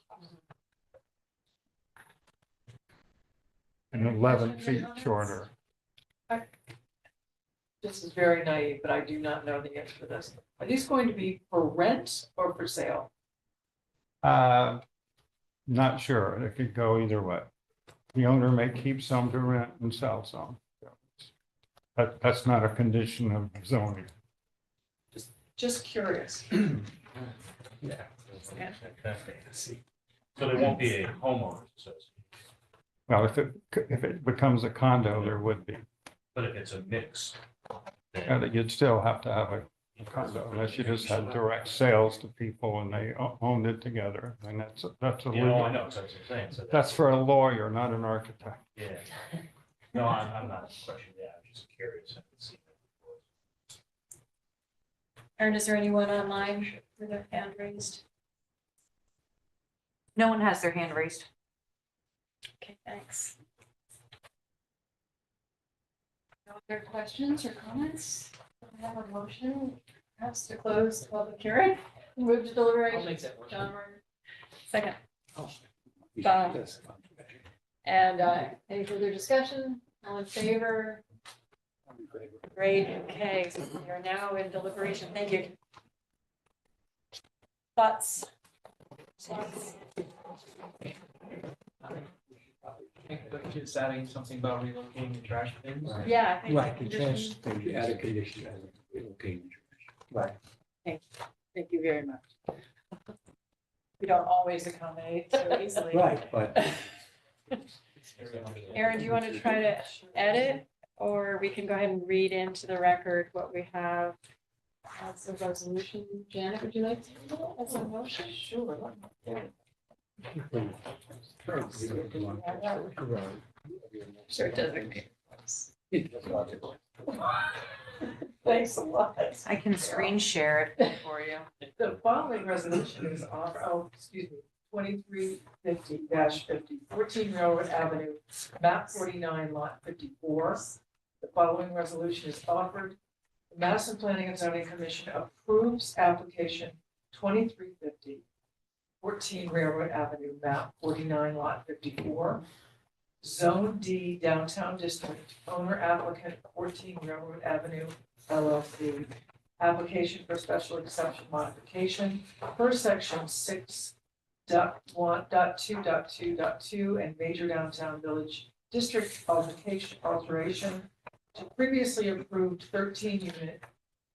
And 11 feet shorter. This is very naive, but I do not know the answer to this. Are these going to be for rent or for sale? Not sure. It could go either way. The owner may keep some to rent and sell some. That's not a condition of zoning. Just curious. Yeah. So there won't be a homeowners association, Well, if it becomes a condo, there would be. but if it's a mix. And you'd still have to have a condo unless you just had direct sales to people and they owned it together. And that's a You know, I legal. know, that's what I'm saying. So That's for a lawyer, not an architect. Yeah. No, I'm not questioning that. I'm just curious. I haven't seen it. Erin, is there anyone online with their hand raised? No one has their hand raised. Okay, thanks. No other questions or comments? I have a motion, perhaps to close the public hearing, move to deliberation. I'll make that motion. John Martin, second. Bob. And any further discussion? All in favor? Great, okay, so we are now in deliberation. Thank you. Thoughts? But just adding something about relocating the trash bins. Yeah. I think Right, the condition- trash, they add a condition. Okay. Right. Thank you very much. We don't always accommodate so easily. Right, but Erin, do you want to try to edit, or we can go ahead and read into the record what we have as a resolution? Janet, would you like to do that as a motion? Sure. Sure, it doesn't. Thanks a lot. I can screen share it for you. The following resolution is on, 2350 50, 14 Railroad Avenue, map 49, lot 54. The following resolution is offered. The Madison Planning and Zoning Commission approves application 2350, 14 Railroad Avenue, map 49, lot 54. Zone D Downtown District, owner applicant 14 Railroad Avenue LLC. Application for special exception modification per section 6.1.2.2.2 and major downtown village district alteration to previously approved 13-unit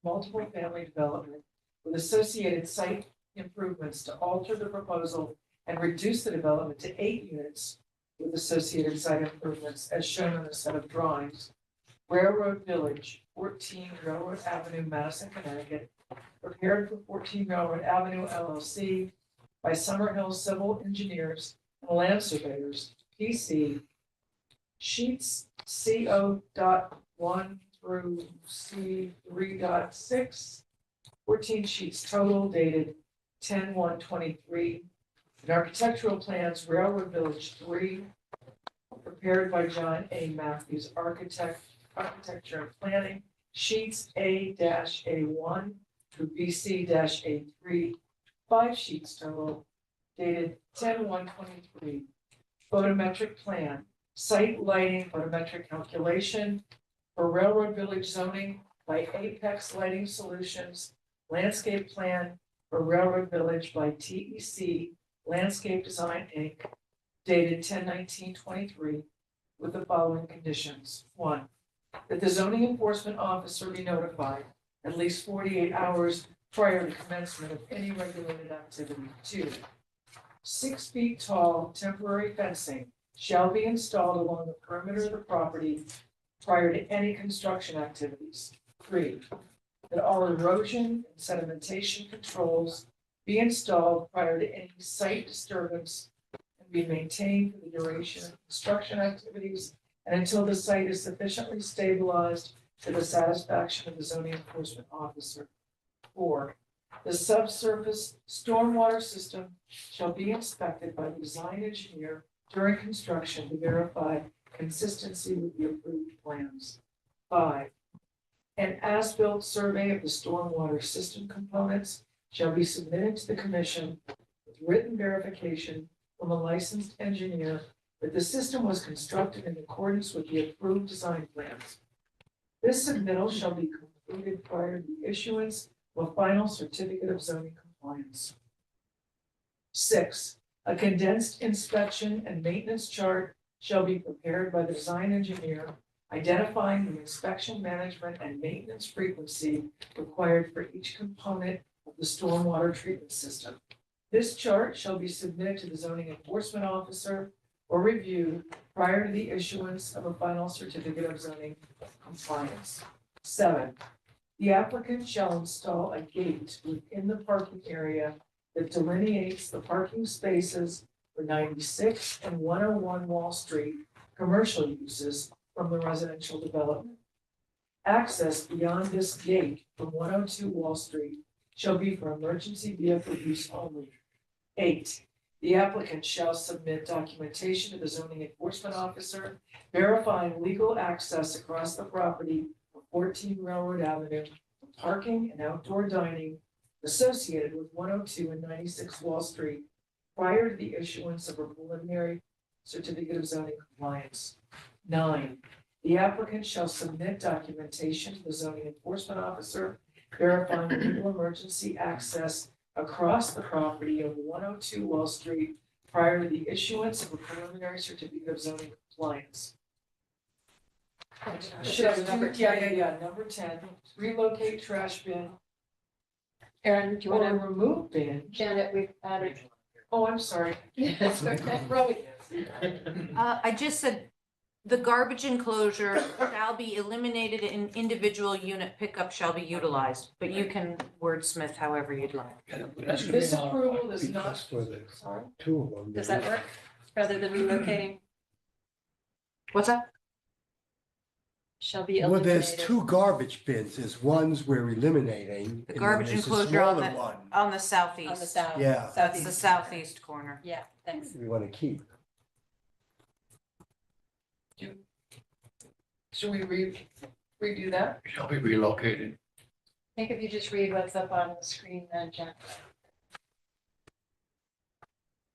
multiple family development with associated site improvements to alter the proposal and reduce the development to 8 units with associated site improvements as shown on the set of drawings. Railroad Village, 14 Railroad Avenue, Madison, Connecticut, prepared for 14 Railroad Avenue LLC by Summerhill Civil Engineers and Land Surveyors, PC, sheets CO.1 through C3.6, 14 sheets total dated 10/1/23. And architectural plans, Railroad Village 3, prepared by John A. Matthews, architecture and planning, sheets A-A1 through BC-A3, 5 sheets total, dated 10/1/23. Photometric plan, site lighting photometric calculation for Railroad Village zoning by Apex Lighting Solutions, landscape plan for Railroad Village by TEC Landscape Design, Inc., dated 10/19/23, with the following conditions. 1, that the zoning enforcement officer be notified at least 48 hours prior to commencement of any regulated activity. 2, 6 feet tall temporary fencing shall be installed along the perimeter of the property prior to any construction activities. 3, that all erosion and sedimentation controls be installed prior to any site disturbance and be maintained for the duration of construction activities and until the site is sufficiently stabilized to the satisfaction of the zoning enforcement officer. 4, the subsurface stormwater system shall be inspected by the design engineer during construction to verify consistency with the approved plans. 5, an as-built survey of the stormwater system components shall be submitted to the commission with written verification from a licensed engineer that the system was constructed in accordance with the approved design plans. This submittal shall be completed prior to the issuance of a final certificate of zoning compliance. 6, a condensed inspection and maintenance chart shall be prepared by the design engineer, identifying the inspection, management, and maintenance frequency required for each component of the stormwater treatment system. This chart shall be submitted to the zoning enforcement officer or reviewed prior to the issuance of a final certificate of zoning compliance. 7, the applicant shall install a gate within the parking area that delineates the parking spaces for 96 and 101 Wall Street commercial uses from the residential development. Access beyond this gate from 102 Wall Street shall be for emergency vehicle use only. 8, the applicant shall submit documentation to the zoning enforcement officer verifying legal access across the property of 14 Railroad Avenue for parking and outdoor dining associated with 102 and 96 Wall Street prior to the issuance of a preliminary certificate of zoning compliance. 9, the applicant shall submit documentation to the zoning enforcement officer verifying legal emergency access across the property of 102 Wall Street prior to the issuance of a preliminary certificate of zoning compliance. Number 10, relocate trash bin. Erin, do you want to remove bin? Janet, we've added. Oh, I'm sorry. Yes, okay. I just said the garbage enclosure shall be eliminated and individual unit pickup shall be utilized, but you can wordsmith however you'd like. This approval is not, Just for the sorry, two of them. Does that work rather than relocating? What's that? Shall be Well, there's eliminated. two garbage bins. There's ones we're eliminating. The and then garbage there's a enclosure on smaller the, one on the southeast. On the south. Yeah. That's the Southeast. southeast corner. Yeah, thanks. We want to keep. should we redo that? Shall be relocated. I think if you just read what's up on the screen then, Jen.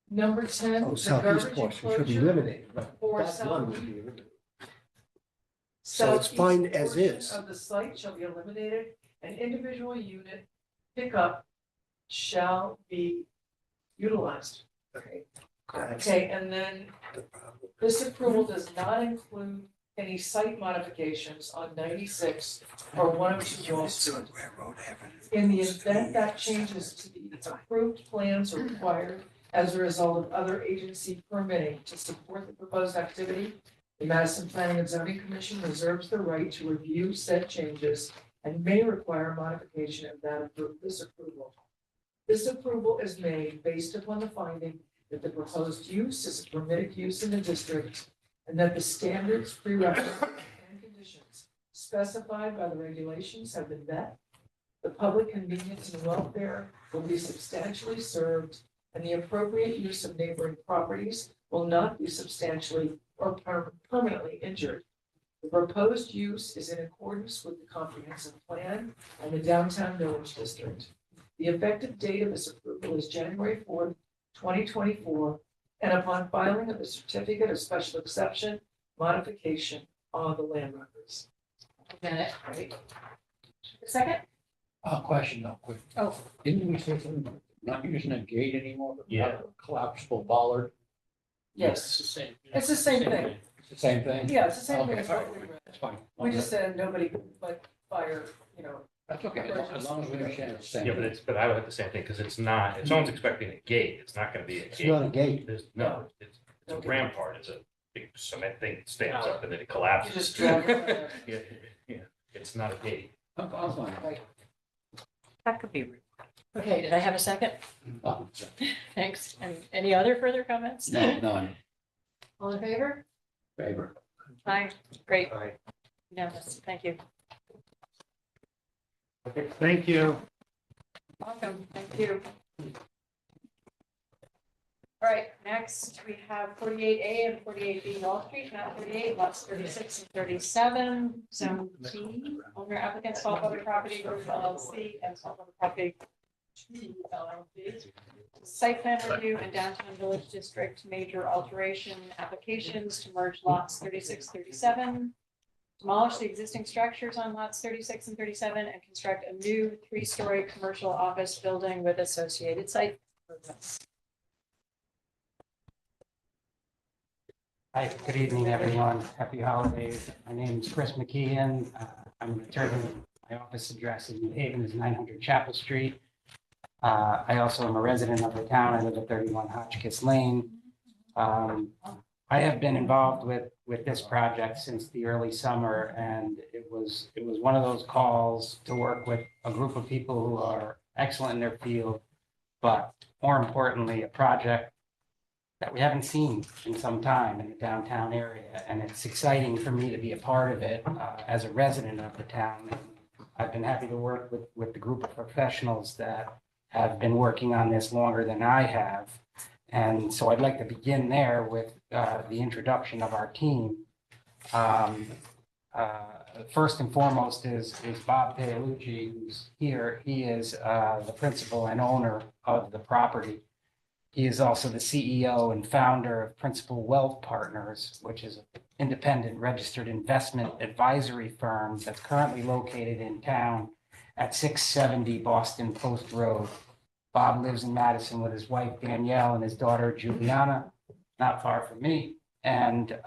Number 10, Oh, the southeast garbage portion should be enclosure eliminated, right? for That one would southeast. be eliminated. So it's fine southeast as portion is. of the site shall be eliminated, an individual unit pickup shall be utilized. Okay. Okay, and then this approval does not include any site modifications on 96 or 102 Wall Street. In the event that changes to the approved plans are required as a result of other agency permitting to support the proposed activity, the Madison Planning and Zoning Commission reserves the right to review said changes and may require modification of this approval. This approval is made based upon the finding that the proposed use is a permitted use in the district and that the standards, prerequisites, and conditions specified by the regulations have been met. the public convenience and welfare will be substantially served, and the appropriate use of neighboring properties will not be substantially or permanently injured. The proposed use is in accordance with the comprehensive plan and the downtown village district. The effective date of this approval is January 4th, 2024, and upon filing of the certificate of special exception, modification on the land records. Bennett, right? Second? Question though, quick. Oh. Didn't we say something, about not using a gate anymore, but Yeah. a collapsible bollard? Yes, It's the same. it's the same thing. It's the same thing? Yeah, it's the same thing Okay, as all what right, we read. that's fine. We just said nobody like fire, That's okay, as long as we understand it's the same. Yeah, but I would have the same thing, because it's not, if someone's expecting a gate, it's not gonna be a It's gate. not a gate. No, it's a rampart, it's a big cement thing that stands up and then it You collapses. just drive it. Yeah, yeah, it's not a gate. I'm fine. That could be rude. Okay, did I have a second? Oh, Thanks. And any other further comments? No, none, All in favor? favor. Aye, great. Aye. Unanimous. Thank you. Okay, thank you. Welcome. Thank you. All right, next we have 48A and 48B Wall Street, map 38, lots 36 and 37, zone T. Owner applicant Saltwater Property Group LLC and Saltwater Property 2 LLC. Site plan review and downtown village district major alteration applications to merge lots 36, 37. Demolish the existing structures on lots 36 and 37 and construct a new 3-story commercial office building with associated site improvements. Hi, good evening, everyone. Happy holidays. My name is Chris McKeon. I'm an attorney. My office address in New Haven is 900 Chapel Street. I also am a resident of the town. I live at 31 Hotchkiss Lane. I have been involved with this project since the early summer, and it was one of those calls to work with a group of people who are excellent in their field, but more importantly, a project that we haven't seen in some time in the downtown area. And it's exciting for me to be a part of it as a resident of the town. And I've been happy to work with the group of professionals that have been working on this longer than I have. And so I'd like to begin there with the introduction of our team. First and foremost is Bob Paolucci, who's here. He is the principal and owner of the property. He is also the CEO and founder of Principal Wealth Partners, which is an independent registered investment advisory firm that's currently located in town at 670 Boston Post Road. Bob lives in Madison with his wife Danielle and his daughter Juliana, not far from me. And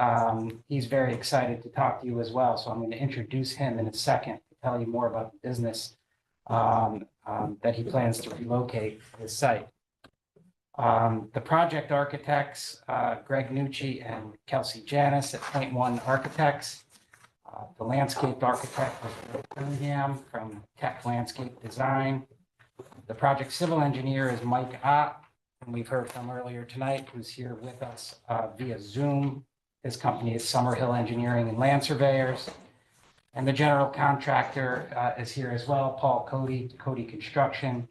he's very excited to talk to you as well. So I'm going to introduce him in a second to tell you more about the business that he plans to relocate his site. The project architects, Greg Nucci and Kelsey Janis at Point One Architects. The landscape architect was Bill Cunningham from Tech Landscape Design. The project civil engineer is Mike Ott, whom we've heard from earlier tonight, who's here with us via Zoom. His company is Summerhill Engineering and Land Surveyors. And the general contractor is here as well, Paul Cody, Cody Construction.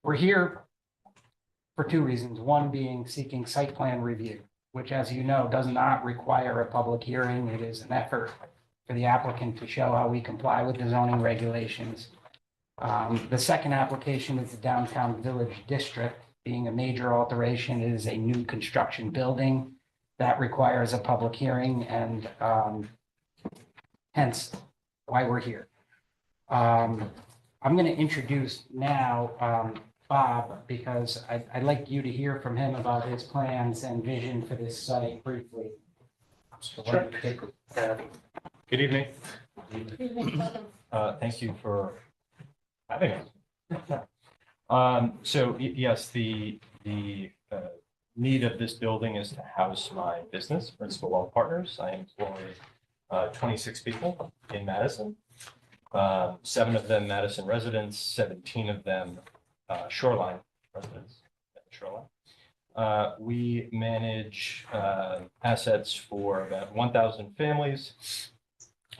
We're here for two reasons. One being seeking site plan review, which, as you know, does not require a public hearing. It is an effort for the applicant to show how we comply with the zoning regulations. The second application is the downtown village district. Being a major alteration, it is a new construction building that requires a public hearing, and hence why we're here. I'm going to introduce now Bob, because I'd like you to hear from him about his plans and vision for this site briefly. So why don't you take Good evening. Thank you for having us. Yes, the need of this building is to house my business, Principal Wealth Partners. I employ 26 people in Madison, 7 of them Madison residents, 17 of them Shoreline residents at the Shoreline. We manage assets for about 1,000 families,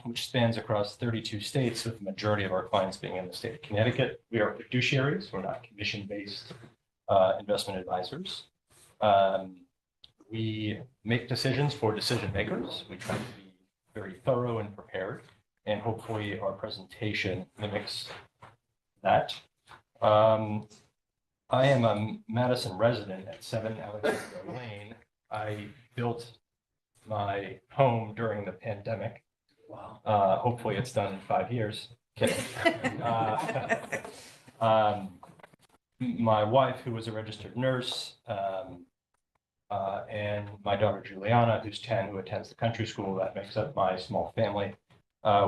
which spans across 32 states, with the majority of our clients being in the state of Connecticut. We are fiduciaries. We're not commission-based investment advisors. We make decisions for decision makers. We try to be very thorough and prepared, and hopefully our presentation mimics that. I am a Madison resident at 7 Alexandra Lane. I built my home during the pandemic. Wow. Hopefully it's done in 5 years. Kidding. My wife, who was a registered nurse, and my daughter Juliana, who's 10, who attends the country school, that makes up my small family.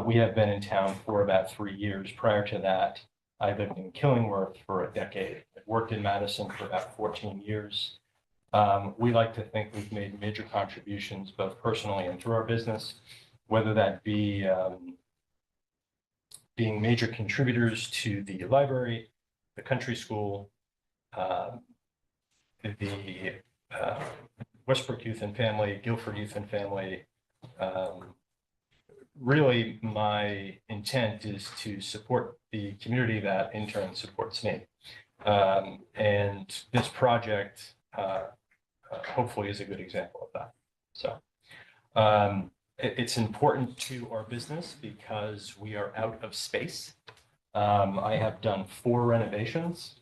We have been in town for about 3 years. Prior to that, I lived in Killingworth for a decade. I worked in Madison for about 14 years. We like to think we've made major contributions, both personally and through our business, whether that be being major contributors to the library, the country school, the Westbrook Youth and Family, Guilford Youth and Family. Really, my intent is to support the community that in turn supports me. And this project hopefully is a good example of that. So it's important to our business because we are out of space. I have done 4 renovations,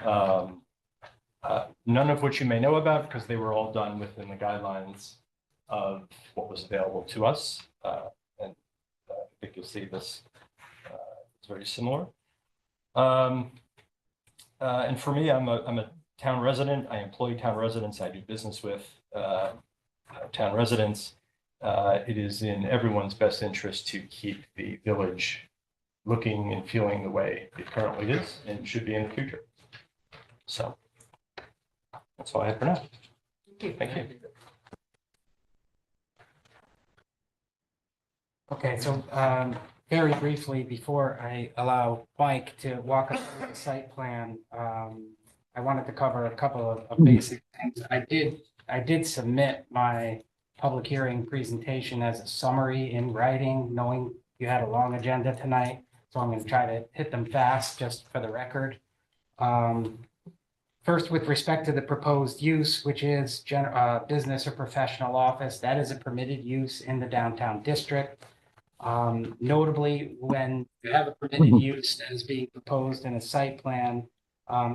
none of which you may know about because they were all done within the guidelines of what was available to us. I think you'll see this, it's very similar. And for me, I'm a town resident. I employ town residents. I do business with town residents. It is in everyone's best interest to keep the village looking and feeling the way it currently is and should be in the future. So that's all I have for now. Thank you. Okay, so very briefly, before I allow Mike to walk us through the site plan, I wanted to cover a couple of basic things. I did submit my public hearing presentation as a summary in writing, knowing you had a long agenda tonight. So I'm going to try to hit them fast just for the record. First, with respect to the proposed use, which is business or professional office, that is a permitted use in the downtown district. Notably, when you have a permitted use that is being proposed in a site plan,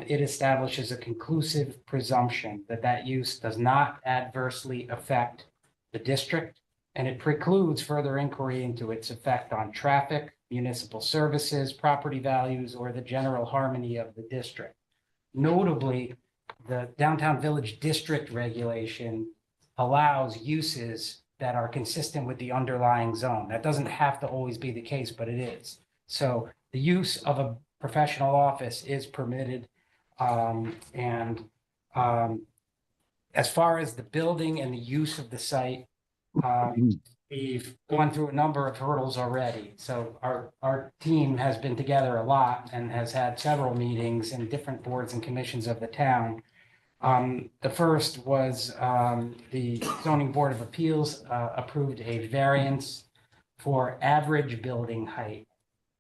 it establishes a conclusive presumption that that use does not adversely affect the district, and it precludes further inquiry into its effect on traffic, municipal services, property values, or the general harmony of the district. Notably, the Downtown Village District regulation allows uses that are consistent with the underlying zone. That doesn't have to always be the case, but it is. So the use of a professional office is permitted. As far as the building and the use of the site, we've gone through a number of hurdles already. So our team has been together a lot and has had several meetings in different boards and commissions of the town. The first was the Zoning Board of Appeals approved a variance for average building height,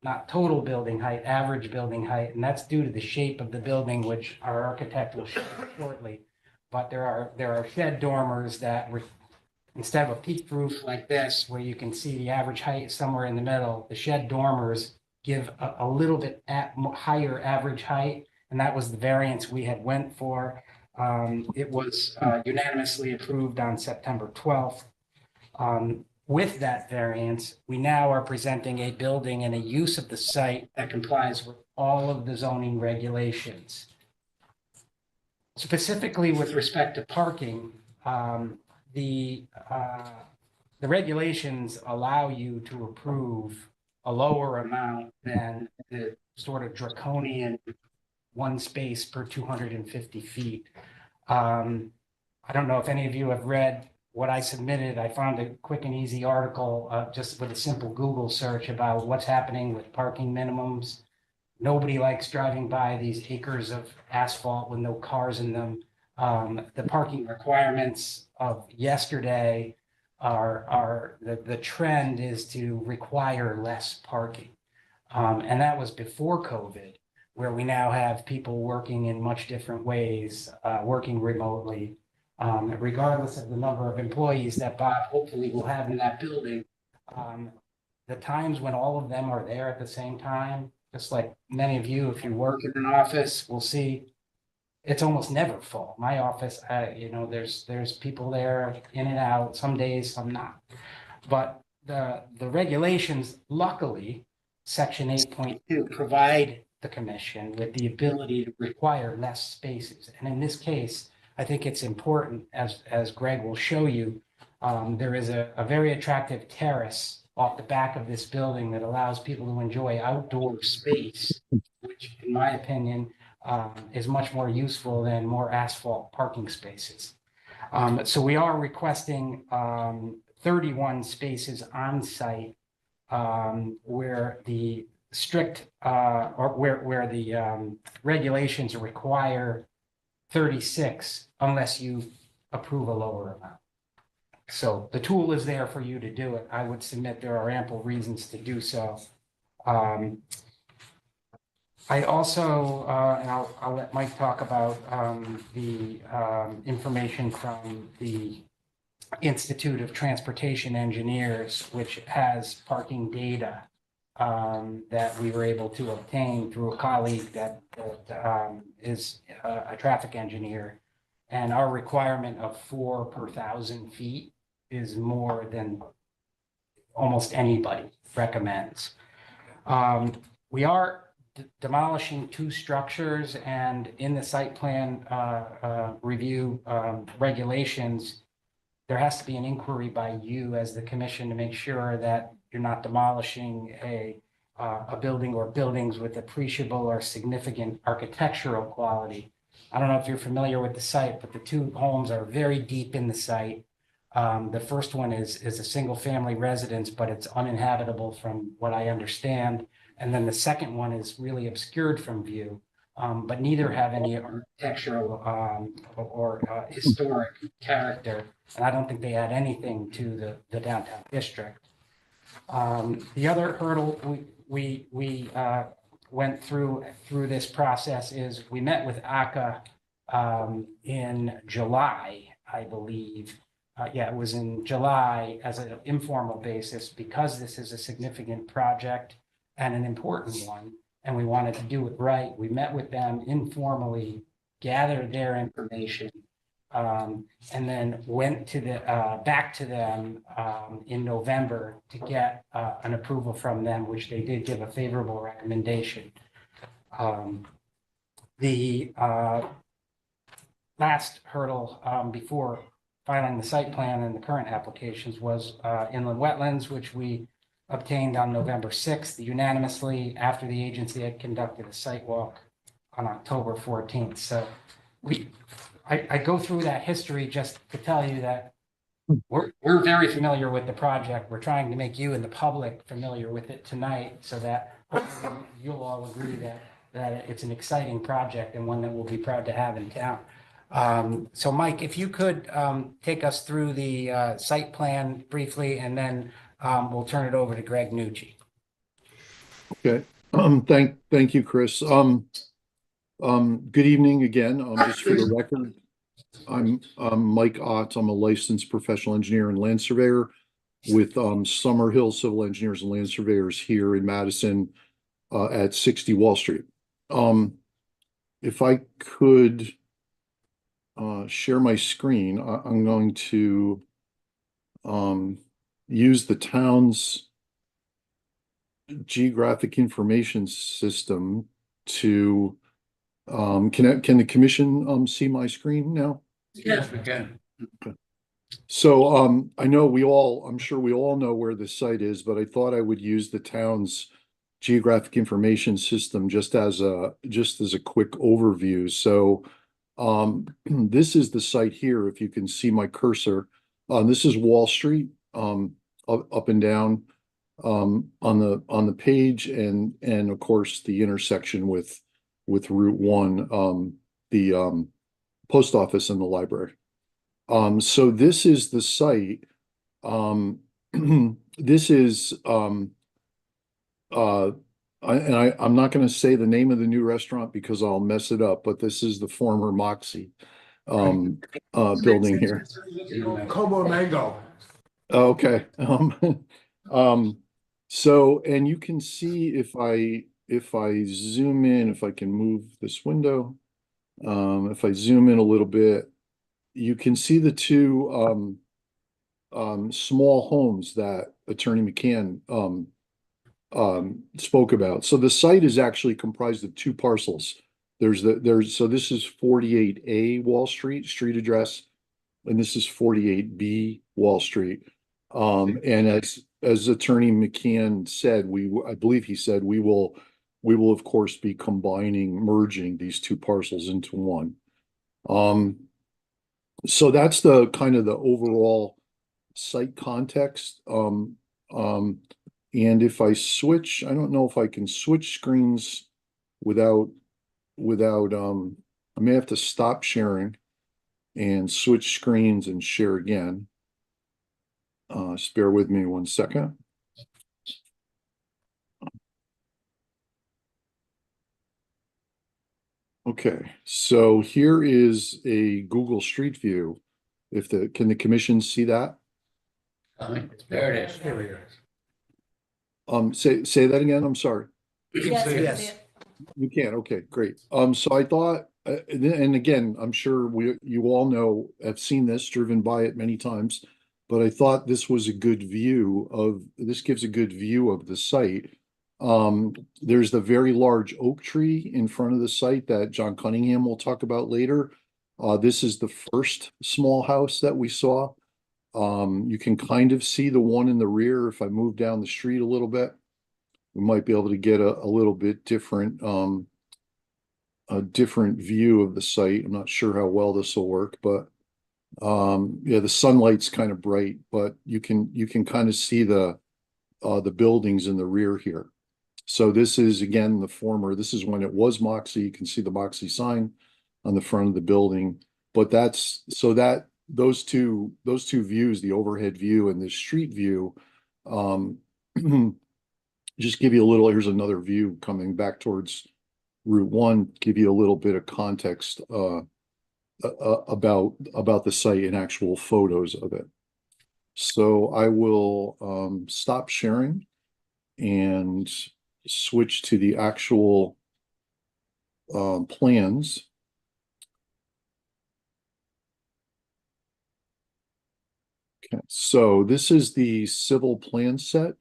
not total building height, average building height. And that's due to the shape of the building, which our architect will show shortly. But there are shed dormers that instead of a peaked roof like this, where you can see the average height is somewhere in the middle, the shed dormers give a little bit higher average height. And that was the variance we had went for. It was unanimously approved on September 12th. With that variance, we now are presenting a building and a use of the site that complies with all of the zoning regulations. Specifically with respect to parking, the regulations allow you to approve a lower amount than the sort of draconian 1 space per 250 feet. I don't know if any of you have read what I submitted. I found a quick and easy article just with a simple Google search about what's happening with parking minimums. Nobody likes driving by these acres of asphalt with no cars in them. The parking requirements of yesterday the trend is to require less parking. And that was before COVID, where we now have people working in much different ways, working remotely. Regardless of the number of employees that Bob hopefully will have in that building, the times when all of them are there at the same time, just like many of you, if you work in an office, will see it's almost never full. My office, there's people there in and out, some days, some not. But the regulations, luckily, section 8.2 provide the commission with the ability to require less spaces. And in this case, I think it's important, as Greg will show you, there is a very attractive terrace off the back of this building that allows people to enjoy outdoor space, which in my opinion is much more useful than more asphalt parking spaces. So we are requesting 31 spaces on site where the strict or where the regulations require 36 unless you approve a lower amount. So the tool is there for you to do it. I would submit there are ample reasons to do so. I also, and I'll let Mike talk about the information from the Institute of Transportation Engineers, which has parking data that we were able to obtain through a colleague that is a traffic engineer. And our requirement of 4 per 1,000 feet is more than almost anybody recommends. We are demolishing 2 structures, and in the site plan review regulations, there has to be an inquiry by you as the commission to make sure that you're not demolishing a building or buildings with appreciable or significant architectural quality. I don't know if you're familiar with the site, but the 2 homes are very deep in the site. The first one is a single family residence, but it's uninhabitable from what I understand. And then the second one is really obscured from view, but neither have any architectural or historic character. And I don't think they add anything to the downtown district. The other hurdle we went through this process is we met with ACA in July, I believe. It was in July as an informal basis because this is a significant project and an important one, and we wanted to do it right. We met with them informally, gathered their information, and then went to back to them in November to get an approval from them, which they did give a favorable recommendation. The last hurdle before filing the site plan and the current applications was inland wetlands, which we obtained on November 6th unanimously after the agency had conducted a site walk on October 14th. So I go through that history just to tell you that we're very familiar with the project. We're trying to make you and the public familiar with it tonight so that you'll all agree that it's an exciting project and one that we'll be proud to have in town. So Mike, if you could take us through the site plan briefly, and then we'll turn it over to Greg Nucci. Okay. Thank you, Chris. Good evening again. Just for the record, I'm Mike Ott. I'm a licensed professional engineer and land surveyor with Summer Hill Civil Engineers and Land Surveyors here in Madison at 60 Wall Street. If I could share my screen, I'm going to use the town's geographic information system to can the commission see my screen now? Yes, we can. Okay. So I know I'm sure we all know where the site is, but I thought I would use the town's geographic information system just as a quick overview. So this is the site here. If you can see my cursor, this is Wall Street, up and down on the page, and of course the intersection with Route 1, the post office and the library. So this is the site. This is, I'm not going to say the name of the new restaurant because I'll mess it up, but this is the former Moxie building here. Como Mango. Okay. So, and you can see if I zoom in, if I can move this window, if I zoom in a little bit, you can see the two small homes that Attorney McCann spoke about. So the site is actually comprised of two parcels. So this is 48A Wall Street, street address, and this is 48B Wall Street. And as Attorney McCann said, I believe he said, we will of course be merging these two parcels into one. So that's the kind of the overall site context. And if I switch, I don't know if I can switch screens without, I may have to stop sharing and switch screens and share again. Just bear with me 1 second. Okay, so here is a Google Street View. Can the commission see that? There it is. Here it is. Say that again, I'm sorry. Yes. You can, okay, great. So I thought, and again, I'm sure you all know, have seen this, driven by it many times, but I thought this gives a good view of the site. There's the very large oak tree in front of the site that John Cunningham will talk about later. This is the first small house that we saw. You can kind of see the one in the rear. If I move down the street a little bit, we might be able to get a little bit different, a different view of the site. I'm not sure how well this will work, but yeah, the sunlight's kind of bright, but you can kind of see the buildings in the rear here. So this is again this is when it was Moxie. You can see the Moxie sign on the front of the building, but those two views, the overhead view and the street view, just give you a little. Here's another view coming back towards Route 1. Give you a little bit of context about the site and actual photos of it. So I will stop sharing and switch to the actual plans. Okay, so this is the civil plan set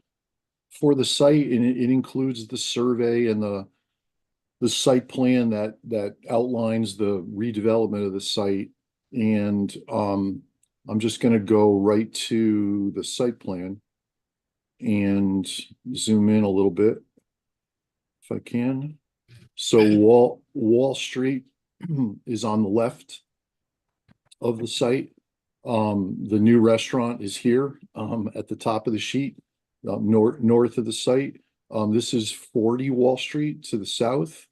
for the site, and it includes the survey and the site plan that outlines the redevelopment of the site. And I'm just going to go right to the site plan and zoom in a little bit if I can. So Wall Street is on the left of the site. The new restaurant is here at the top of the sheet, north of the site. This is 40 Wall Street to the south.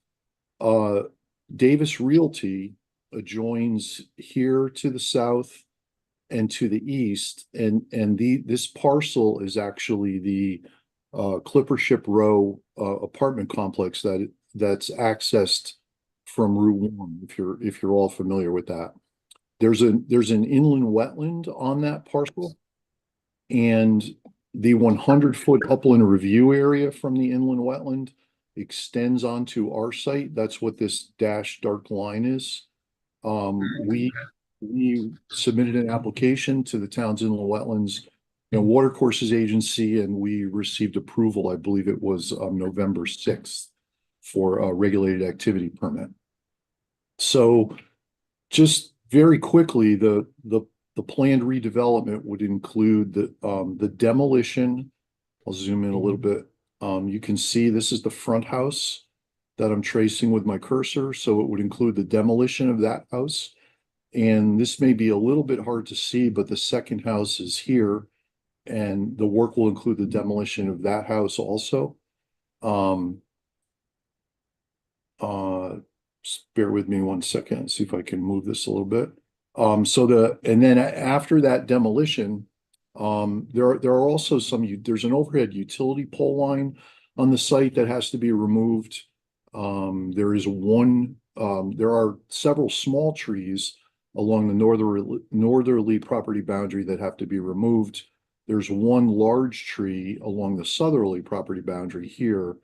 Davis Realty adjoins here to the south and to the east, and this parcel is actually the Clipper Ship Row apartment complex that's accessed from Route 1, if you're all familiar with that. There's an inland wetland on that parcel, and the 100-foot upland review area from the inland wetland extends onto our site. That's what this dashed dark line is. We submitted an application to the town's inland wetlands and watercourses agency, and we received approval. I believe it was November 6th for a regulated activity permit. So just very quickly, the planned redevelopment would include the demolition. I'll zoom in a little bit. You can see this is the front house that I'm tracing with my cursor. So it would include the demolition of that house. And this may be a little bit hard to see, but the second house is here. And the work will include the demolition of that house also. Just bear with me 1 second, see if I can move this a little bit. And then after that demolition, there are also there's an overhead utility pole line on the site that has to be removed. There are several small trees along the northerly property boundary that have to be removed. There's one large tree along the southerly property boundary here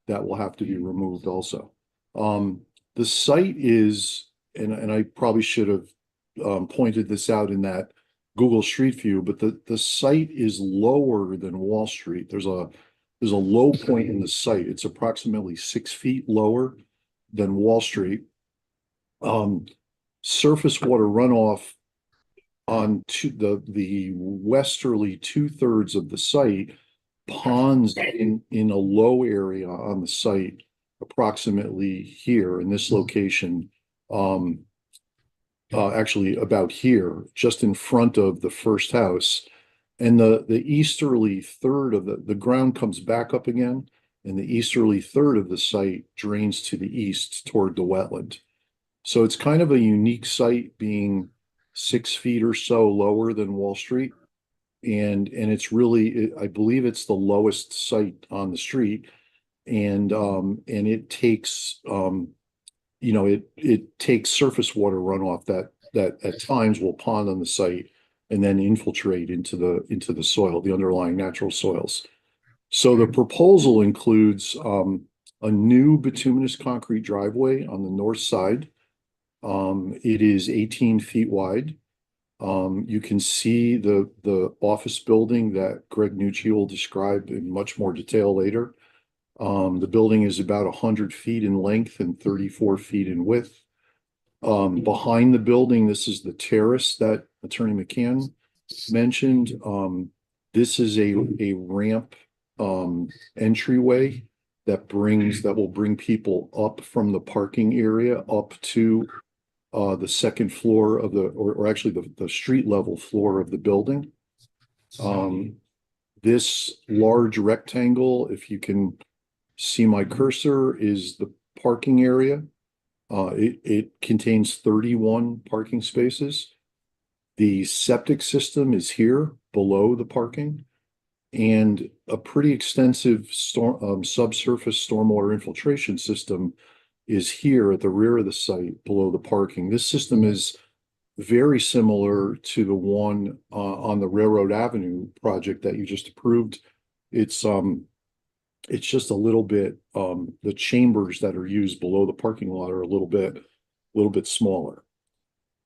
that will have to be removed also. The site is, and I probably should have pointed this out in that Google Street View, but the site is lower than Wall Street. There's a low point in the site. It's approximately 6 feet lower than Wall Street. Surface water runoff on the westerly 2/3 of the site ponds in a low area on the site, approximately here in this location. Actually about here, just in front of the first house. And the easterly third of the ground comes back up again, and the easterly third of the site drains to the east toward the wetland. So it's kind of a unique site, being 6 feet or so lower than Wall Street. And it's really, I believe it's the lowest site on the street. And it takes, it takes surface water runoff that at times will pond on the site and then infiltrate into the soil, the underlying natural soils. So the proposal includes a new bituminous concrete driveway on the north side. It is 18 feet wide. You can see the office building that Greg Nucci will describe in much more detail later. The building is about 100 feet in length and 34 feet in width. Behind the building, this is the terrace that Attorney McCann mentioned. This is a ramp entryway that will bring people up from the parking area up to the second floor of or actually the street level floor of the building. This large rectangle, if you can see my cursor, is the parking area. It contains 31 parking spaces. The septic system is here below the parking, and a pretty extensive subsurface stormwater infiltration system is here at the rear of the site below the parking. This system is very similar to the one on the Railroad Avenue project that you just approved. It's just a little bit, the chambers that are used below the parking lot are a little bit smaller.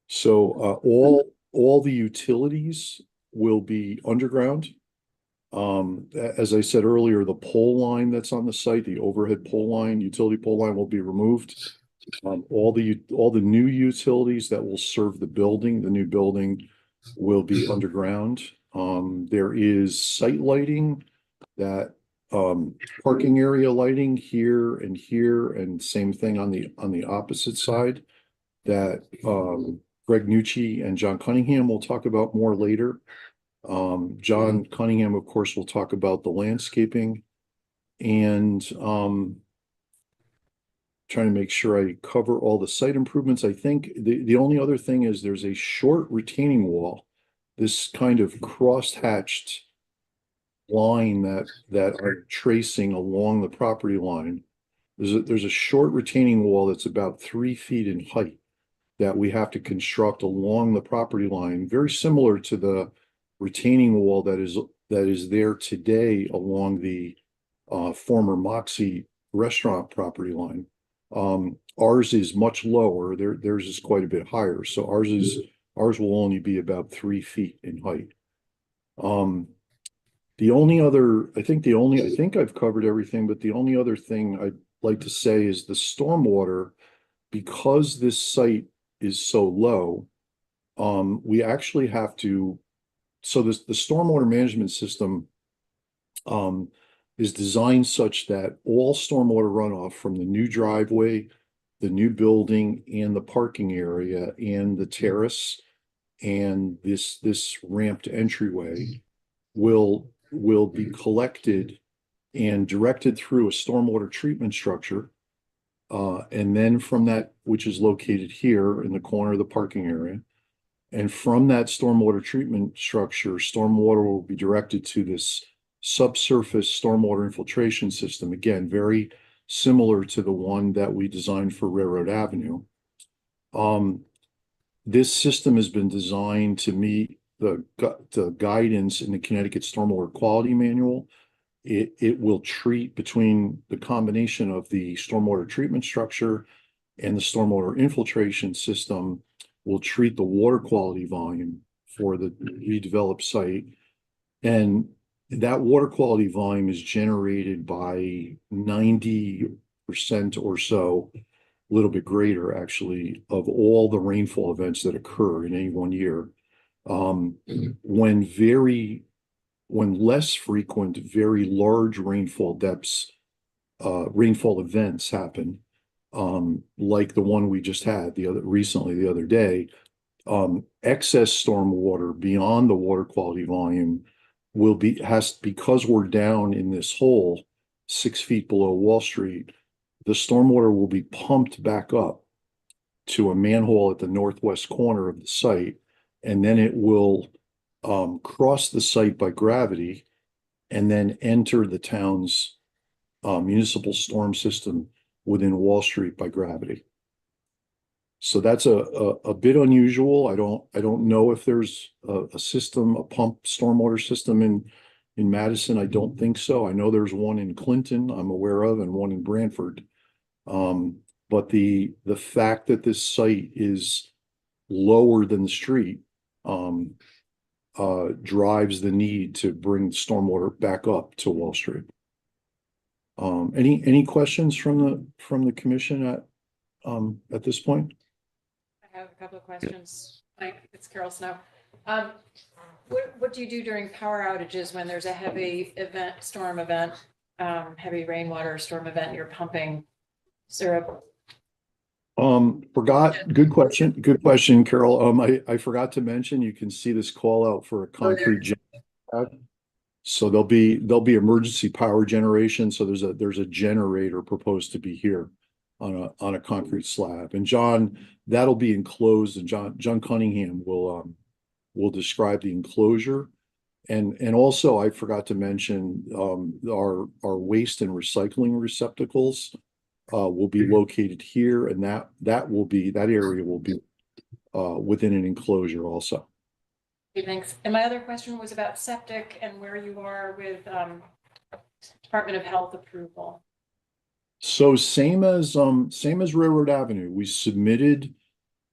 So all the utilities will be underground. As I said earlier, the pole line that's on the site, the overhead pole line, utility pole line, will be removed. All the new utilities that will serve the new building will be underground. There is site lighting, that parking area lighting here, and same thing on the opposite side that Greg Nucci and John Cunningham will talk about more later. John Cunningham, of course, will talk about the landscaping, and trying to make sure I cover all the site improvements. I think the only other thing is there's a short retaining wall, this kind of cross-hatched line that are tracing along the property line. There's a short retaining wall that's about 3 feet in height that we have to construct along the property line, very similar to the retaining wall that is there today along the former Moxie restaurant property line. Ours is much lower. Theirs is quite a bit higher. So ours will only be about 3 feet in height. I think I've covered everything, but the only other thing I'd like to say is the stormwater, because this site is so low, we actually have to, so the stormwater management system is designed such that all stormwater runoff from the new driveway, the new building, and the parking area, and the terrace, and this ramped entryway will be collected and directed through a stormwater treatment structure And then from that, which is located here in the corner of the parking area. And from that stormwater treatment structure, stormwater will be directed to this subsurface stormwater infiltration system. Again, very similar to the one that we designed for Railroad Avenue. This system has been designed to meet the guidance in the Connecticut Stormwater Quality Manual. It will treat between the combination of the stormwater treatment structure and the stormwater infiltration system will treat the water quality volume for the redeveloped site. And that water quality volume is generated by 90% or so, a little bit greater actually, of all the rainfall events that occur in any one year. When less frequent, very large rainfall depths, rainfall events happen, like the one we just had the other day, excess storm water beyond the water quality volume because we're down in this hole 6 feet below Wall Street, the stormwater will be pumped back up to a manhole at the northwest corner of the site, and then it will cross the site by gravity and then enter the town's municipal storm system within Wall Street by gravity. So that's a bit unusual. I don't know if there's a system, a pump stormwater system in Madison. I don't think so. I know there's one in Clinton I'm aware of, and one in Branford. But the fact that this site is lower than the street drives the need to bring stormwater back up to Wall Street. Any questions from the commission at this point? I have a couple of questions. Mike, it's Carol Snow. What do you do during power outages when there's a heavy storm event, heavy rainwater storm event, and you're pumping syrup? Good question, Carol. I forgot to mention, you can see this call out for a concrete generator. So there'll be emergency power generation. So there's a generator proposed to be here on a concrete slab. And John, that'll be enclosed, and John Cunningham will describe the enclosure. And also I forgot to mention our waste and recycling receptacles will be located here, and that area will be within an enclosure also. Okay, thanks. And my other question was about septic and where you are with Department of Health approval. So same as Railroad Avenue, we submitted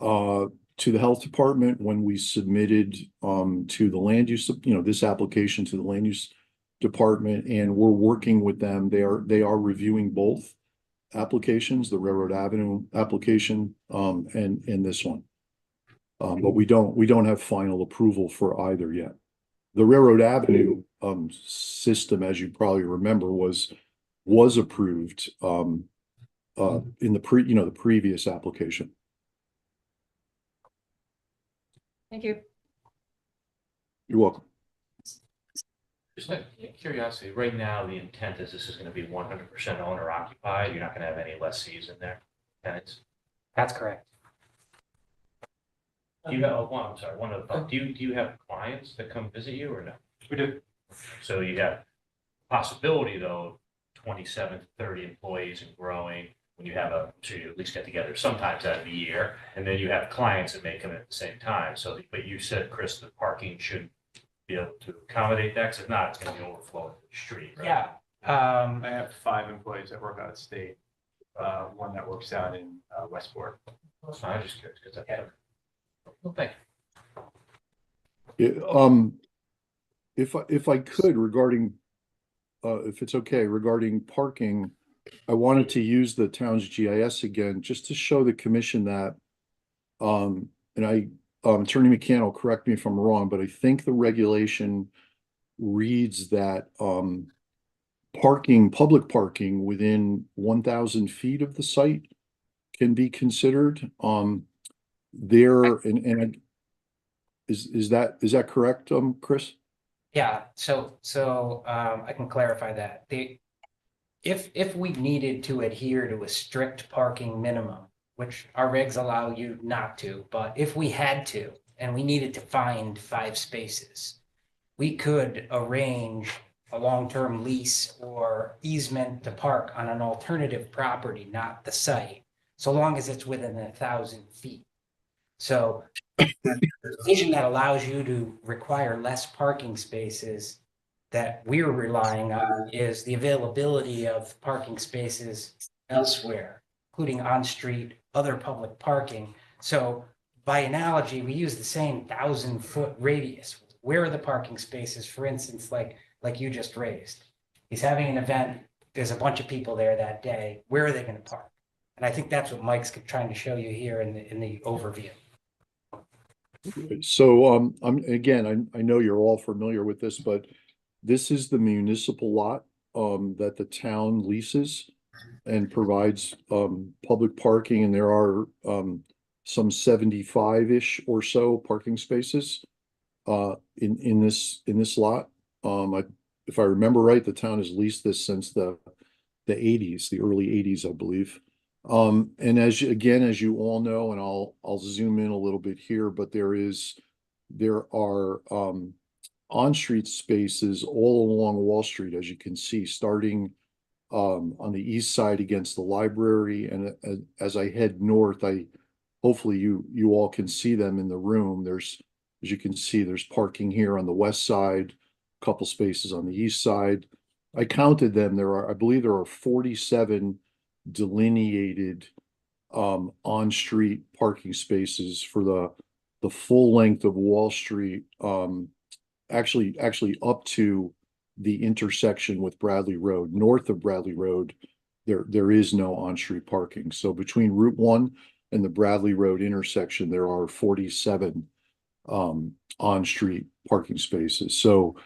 to the health department when we submitted to the land use, this application to the land use department, and we're working with them. They are reviewing both applications, the Railroad Avenue application and this one. But we don't have final approval for either yet. The Railroad Avenue system, as you probably remember, was approved in the previous application. Thank you. You're welcome. Just out of curiosity, right now, the intent is this is going to be 100% owner occupied. You're not going to have any lessees in there, tenants? That's correct. Do you have one? I'm sorry. One of the, do you have clients that come visit you or no? We do. So you have possibility though, 27 to 30 employees and growing. When you have so you at least get together sometimes out of the year, and then you have clients that may come at the same time. So, but you said, Chris, the parking should be able to accommodate that. Because if not, it's going to be overflowing the street, right? Yeah. I have 5 employees that work out of state. One that works out in Westport. I'm just curious because well, thank you. If I could, regarding if it's okay, regarding parking, I wanted to use the town's GIS again just to show the commission that and Attorney McCann will correct me if I'm wrong, but I think the regulation reads that public parking within 1,000 feet of the site can be considered. Is that correct, Chris? Yeah, so I can clarify that. if we needed to adhere to a strict parking minimum, which our regs allow you not to, but if we had to, and we needed to find 5 spaces, we could arrange a long-term lease or easement to park on an alternative property, not the site, so long as it's within 1,000 feet. So the decision that allows you to require less parking spaces that we're relying on is the availability of parking spaces elsewhere, including on-street, other public parking. So by analogy, we use the same 1,000-foot radius. Where are the parking spaces, for instance, like you just raised? He's having an event, there's a bunch of people there that day, where are they gonna park? And I think that's what Mike's trying to show you here in the overview. So, I know you're all familiar with this, but this is the municipal lot, that the town leases and provides, public parking, and there are, some 75-ish or so parking spaces, in this lot. If I remember right, the town has leased this since the eighties, the early eighties, I believe. And as you all know, and I'll zoom in a little bit here, but there are on-street spaces all along Wall Street, as you can see, starting on the east side against the library, and as I head north, hopefully you all can see them in the room. As you can see, there's parking here on the west side, a couple spaces on the east side. I counted them. I believe there are 47 delineated on-street parking spaces for the full length of Wall Street, actually up to the intersection with Bradley Road. North of Bradley Road, there is no on-street parking. So between Route 1 and the Bradley Road intersection, there are 47 on-street parking spaces. So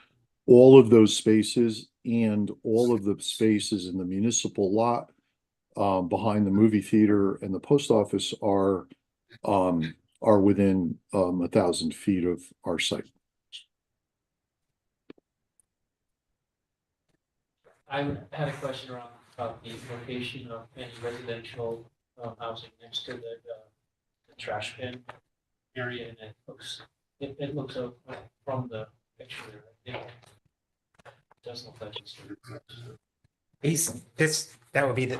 all of those spaces and all of the spaces in the municipal lot behind the movie theater and the post office are within 1,000 feet of our site. I had a question about the location of any residential housing next to the trash bin area, and it looks from the picture there, it doesn't look like it's. That would be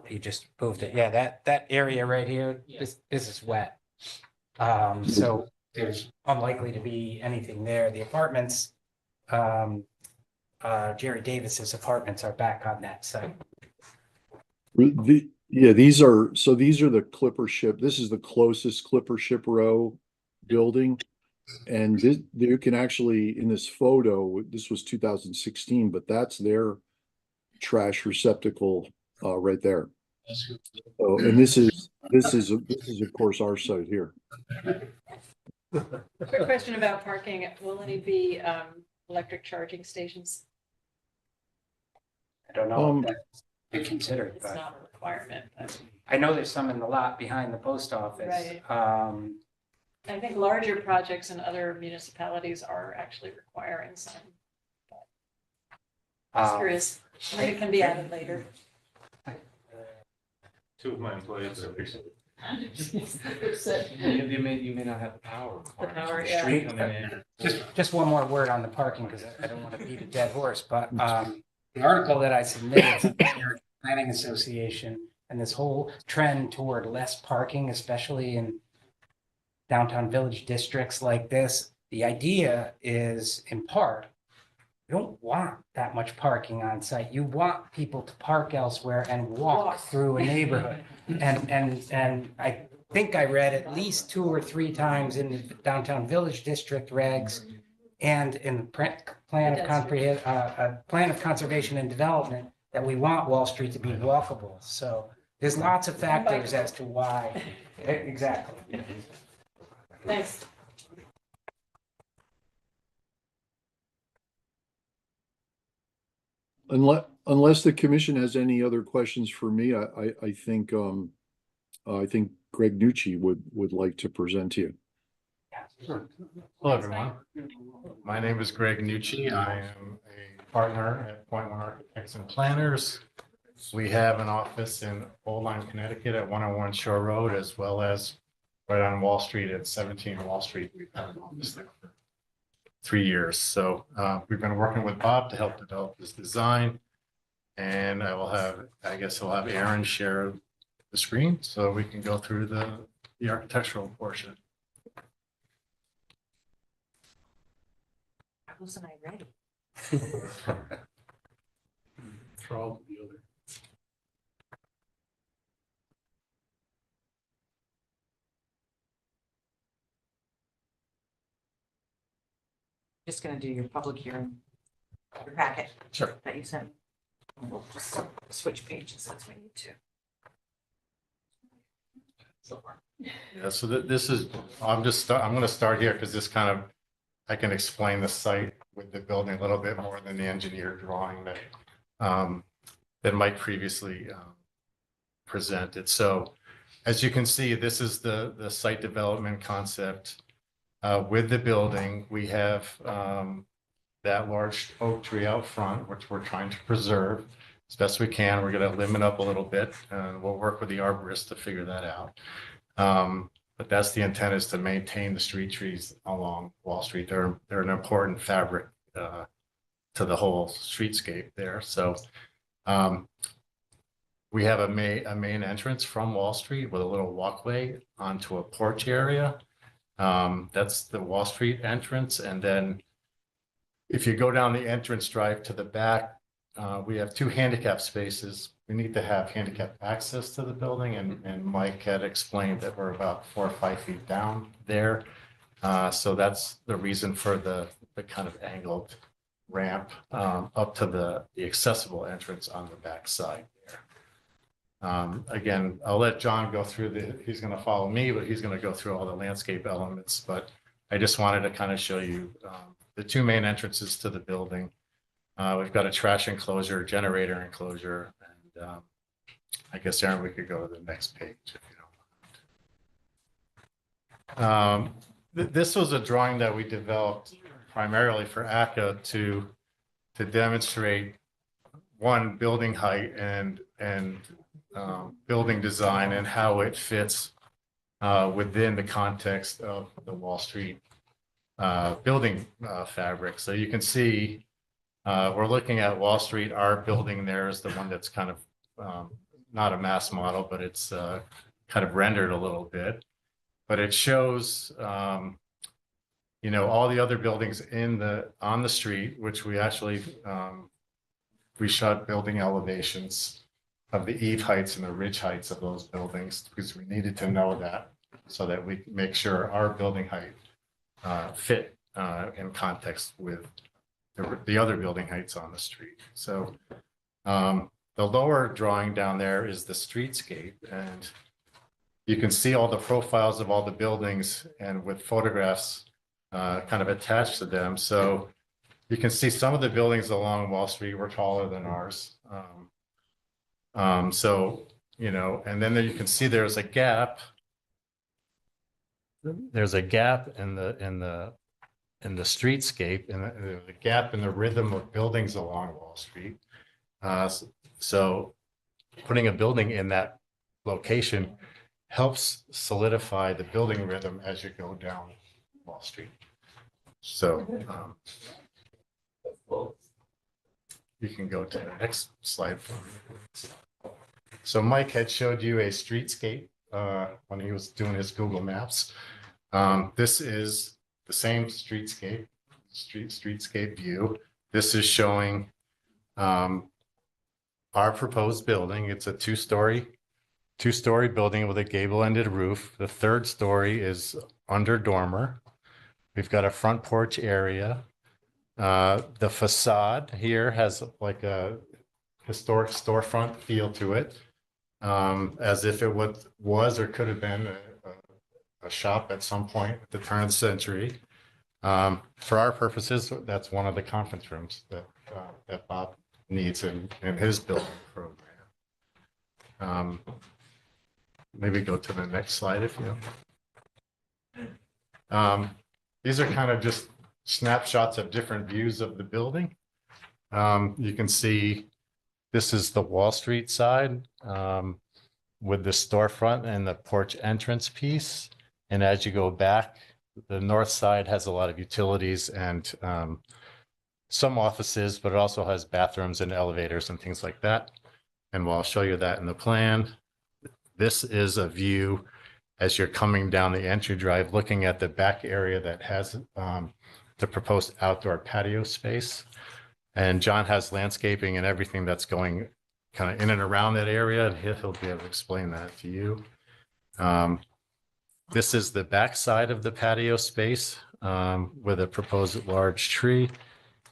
you just moved it. Yeah, that area right here, this is wet. So there's unlikely to be anything there. The apartments, Jerry Davis's apartments are back on that site. These are the Clipper Ship. This is the closest Clipper Ship Row building. And you can actually, in this photo, this was 2016, but that's their trash receptacle right there. So, and this is of course our site here. Quick question about parking. Will any be electric charging stations? I don't know if that's been considered, It's but not a requirement, but I know there's some in the lot behind the post office. Right. I think larger projects in other municipalities are actually requiring some. Just curious, maybe it can be added later. Two of my employees are. You may not have the power. The power, yeah. Street coming in. Just one more word on the parking, because I don't want to beat a dead horse, but the article that I submitted to the Area Planning Association and this whole trend toward less parking, especially in downtown village districts like this, the idea is in part, you don't want that much parking on site. You want people to park elsewhere and walk through a neighborhood. And I think I read at least 2 or 3 times in the downtown village district regs and in the plan of conservation and development that we want Wall Street to be walkable. So there's lots of factors as to why. Exactly. Thanks. Unless the commission has any other questions for me, I think Greg Nucci would like to present to you. Hello, everyone. My name is Greg Nucci. I am a partner at Point One Architects and Planners. We have an office in Old Lyme, Connecticut at 101 Shore Road, as well as right on Wall Street at 17 Wall Street. We've had an office there for 3 years. So we've been working with Bob to help develop this design. And I guess I'll have Aaron share the screen so we can go through the architectural portion. Wasn't I ready? Troll the other. Just gonna do your public hearing, your packet. Sure. That you sent. We'll just switch pages as we need to. Yeah, so this is, I'm going to start here because this kind of, I can explain the site with the building a little bit more than the engineer drawing that Mike previously presented. So as you can see, this is the site development concept. With the building, we have that large oak tree out front, which we're trying to preserve as best we can. We're going to limit up a little bit, and we'll work with the arborist to figure that out. But that's the intent, is to maintain the street trees along Wall Street. They're an important fabric to the whole streetscape there. So we have a main entrance from Wall Street with a little walkway onto a porch area. That's the Wall Street entrance. And then if you go down the entrance drive to the back, we have 2 handicap spaces. We need to have handicap access to the building, and Mike had explained that we're about 4 or 5 feet down there. So that's the reason for the kind of angled ramp up to the accessible entrance on the back side there. Again, I'll let John go through he's going to follow me, but he's going to go through all the landscape elements. But I just wanted to kind of show you the 2 main entrances to the building. We've got a trash enclosure, generator enclosure, and I guess, Aaron, we could go to the next page if you don't mind. This was a drawing that we developed primarily for ACCA to demonstrate, one, building height and building design and how it fits within the context of the Wall Street building fabric. So you can see we're looking at Wall Street. Our building there is the one that's kind of not a mass model, but it's kind of rendered a little bit. But it shows, you know, all the other buildings on the street, which we actually we shot building elevations of the eave heights and the ridge heights of those buildings, because we needed to know that so that we make sure our building height fit in context with the other building heights on the street. So the lower drawing down there is the streetscape, and you can see all the profiles of all the buildings and with photographs kind of attached to them. So you can see some of the buildings along Wall Street were taller than ours. So, you know, and then there you can see there's a gap. There's a gap in the streetscape, and the gap in the rhythm of buildings along Wall Street. So putting a building in that location helps solidify the building rhythm as you go down Wall Street. So you can go to the next slide for me. So Mike had showed you a streetscape when he was doing his Google Maps. This is the same streetscape view. This is showing our proposed building. It's a two-story building with a gable-ended roof. The third story is under dormer. We've got a front porch area. The facade here has like a historic storefront feel to it, as if it was or could have been a shop at some point at the turn of the century. For our purposes, that's one of the conference rooms that Bob needs in his building program. Maybe go to the next slide if you know. These are kind of just snapshots of different views of the building. You can see This is the Wall Street side with the storefront and the porch entrance piece. And as you go back, the north side has a lot of utilities and some offices, but it also has bathrooms and elevators and things like that. And I'll show you that in the plan. This is a view as you're coming down the entry drive, looking at the back area that has the proposed outdoor patio space. And John has landscaping and everything that's going kind of in and around that area. And he'll be able to explain that to you. This is the back side of the patio space with a proposed large tree.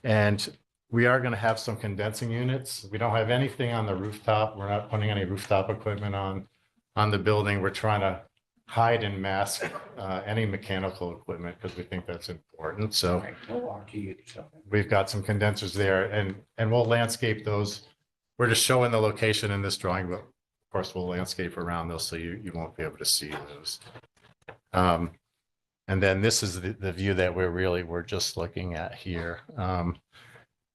And we are going to have some condensing units. We don't have anything on the rooftop. We're not putting any rooftop equipment on the building. We're trying to hide and mask any mechanical equipment because we think that's important. So we've got some condensers there and we'll landscape those. We're just showing the location in this drawing, but of course we'll landscape around those so you won't be able to see those. And then this is the view that we're just looking at here.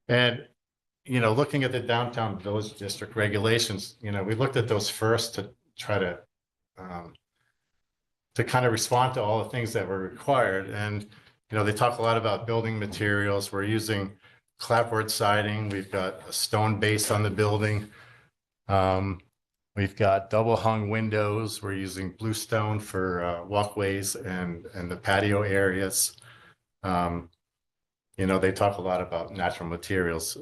And, you know, looking at the downtown village district regulations, you know, we looked at those first to try to kind of respond to all the things that were required. And, you know, they talk a lot about building materials. We're using clapboard siding. We've got a stone base on the building. We've got double hung windows. We're using bluestone for walkways and the patio areas. You know, they talk a lot about natural materials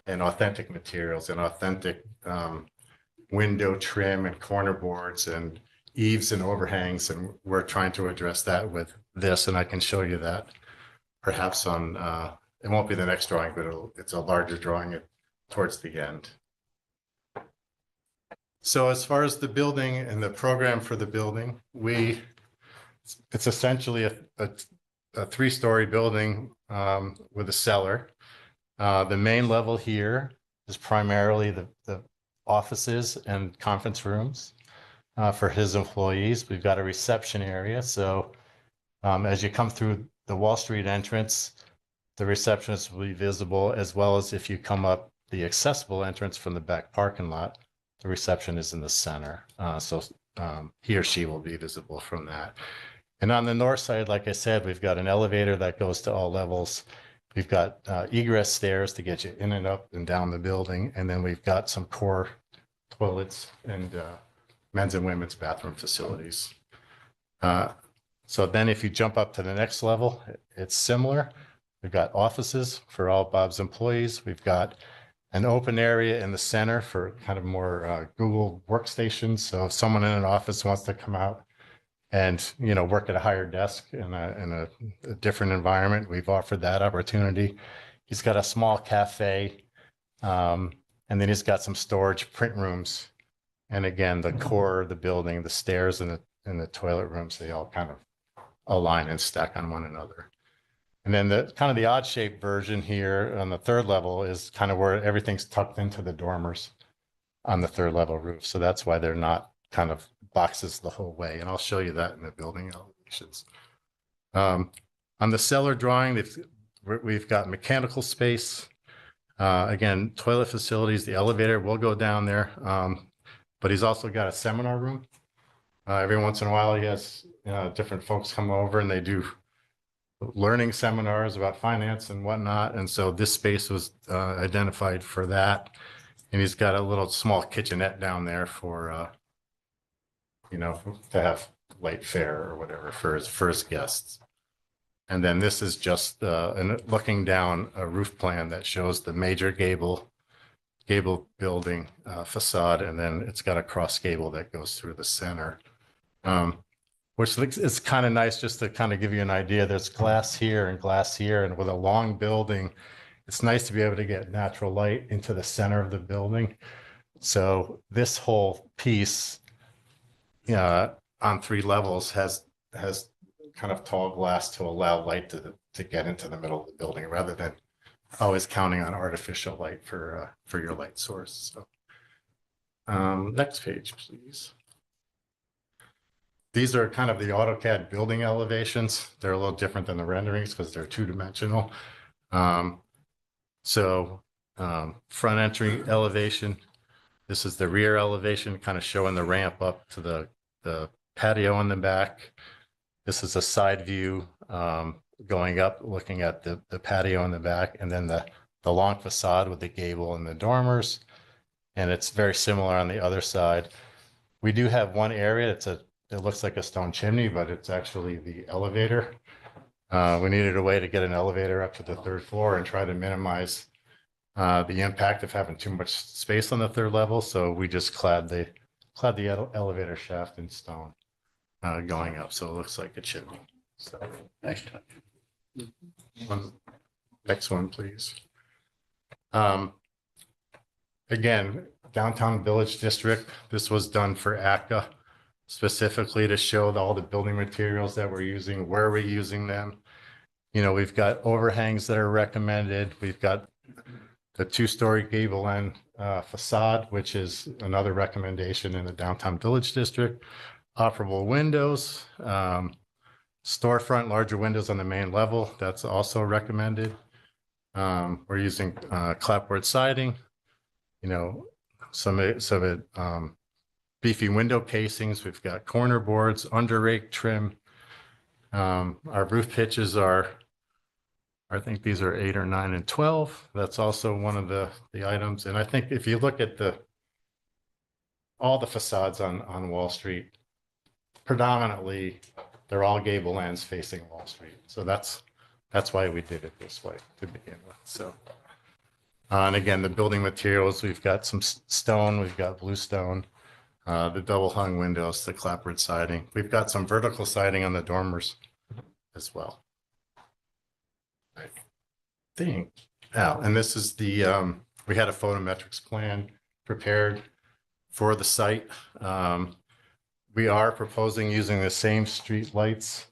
and authentic materials and authentic window trim and corner boards and eaves and overhangs. And we're trying to address that with this. And I can show you that perhaps on, it won't be the next drawing, but it's a larger drawing towards the end. So as far as the building and the program for the building, it's essentially a three-story building with a cellar. The main level here is primarily the offices and conference rooms for his employees. We've got a reception area. So as you come through the Wall Street entrance, the receptionist will be visible, as well as if you come up the accessible entrance from the back parking lot, the reception is in the center. So he or she will be visible from that. And on the north side, like I said, we've got an elevator that goes to all levels. We've got egress stairs to get you in and up and down the building. And then we've got some core toilets and men's and women's bathroom facilities. So then if you jump up to the next level, it's similar. We've got offices for all Bob's employees. We've got an open area in the center for kind of more Google workstations. So if someone in an office wants to come out and, you know, work at a higher desk in a different environment, we've offered that opportunity. He's got a small cafe, and then he's got some storage print rooms. And again, the core of the building, the stairs and the toilet rooms, they all kind of align and stack on one another. And then the kind of the odd shaped version here on the third level is kind of where everything's tucked into the dormers on the third level roof. So that's why they're not kind of boxes the whole way. And I'll show you that in the building elevations. On the cellar drawing, we've got mechanical space. Again, toilet facilities, the elevator will go down there. But he's also got a seminar room. Every once in a while, he has different folks come over and they do learning seminars about finance and whatnot. And so this space was identified for that. And he's got a little small kitchenette down there for, you know, to have light fare or whatever for his guests. And then this is just looking down a roof plan that shows the major gable building facade. And then it's got a cross gable that goes through the center. Which is kind of nice just to kind of give you an idea. There's glass here, and with a long building, it's nice to be able to get natural light into the center of the building. So this whole piece on 3 levels has kind of tall glass to allow light to get into the middle of the building rather than always counting on artificial light for your light source. So next page, please. These are kind of the AutoCAD building elevations. They're a little different than the renderings because they're 2-dimensional. So front entry elevation. This is the rear elevation, kind of showing the ramp up to the patio in the back. This is a side view going up, looking at the patio in the back, and then the long facade with the gable and the dormers. And it's very similar on the other side. We do have one area, it looks like a stone chimney, but it's actually the elevator. We needed a way to get an elevator up to the third floor and try to minimize the impact of having too much space on the third level. So we just clad the elevator shaft in stone going up. So it looks like it should be. So Nice touch. Next one, please. Again, downtown village district, this was done for ACA specifically to show all the building materials that we're using, where we're using them. You know, we've got overhangs that are recommended. We've got the 2-story gable end facade, which is another recommendation in the downtown village district. Operable windows, storefront, larger windows on the main level. That's also recommended. We're using clapboard siding, you know, some beefy window casings. We've got corner boards, under rake trim. Our roof pitches are, I think these are 8 or 9 and 12. That's also one of the items. And I think if you look at all the facades on Wall Street, predominantly they're all gable ends facing Wall Street. So that's why we did it this way to begin with. So, and again, the building materials, we've got some stone, we've got bluestone, the double hung windows, the clapboard siding. We've got some vertical siding on the dormers as well. I think, and this is the, we had a photometrics plan prepared for the site. We are proposing using the same street lights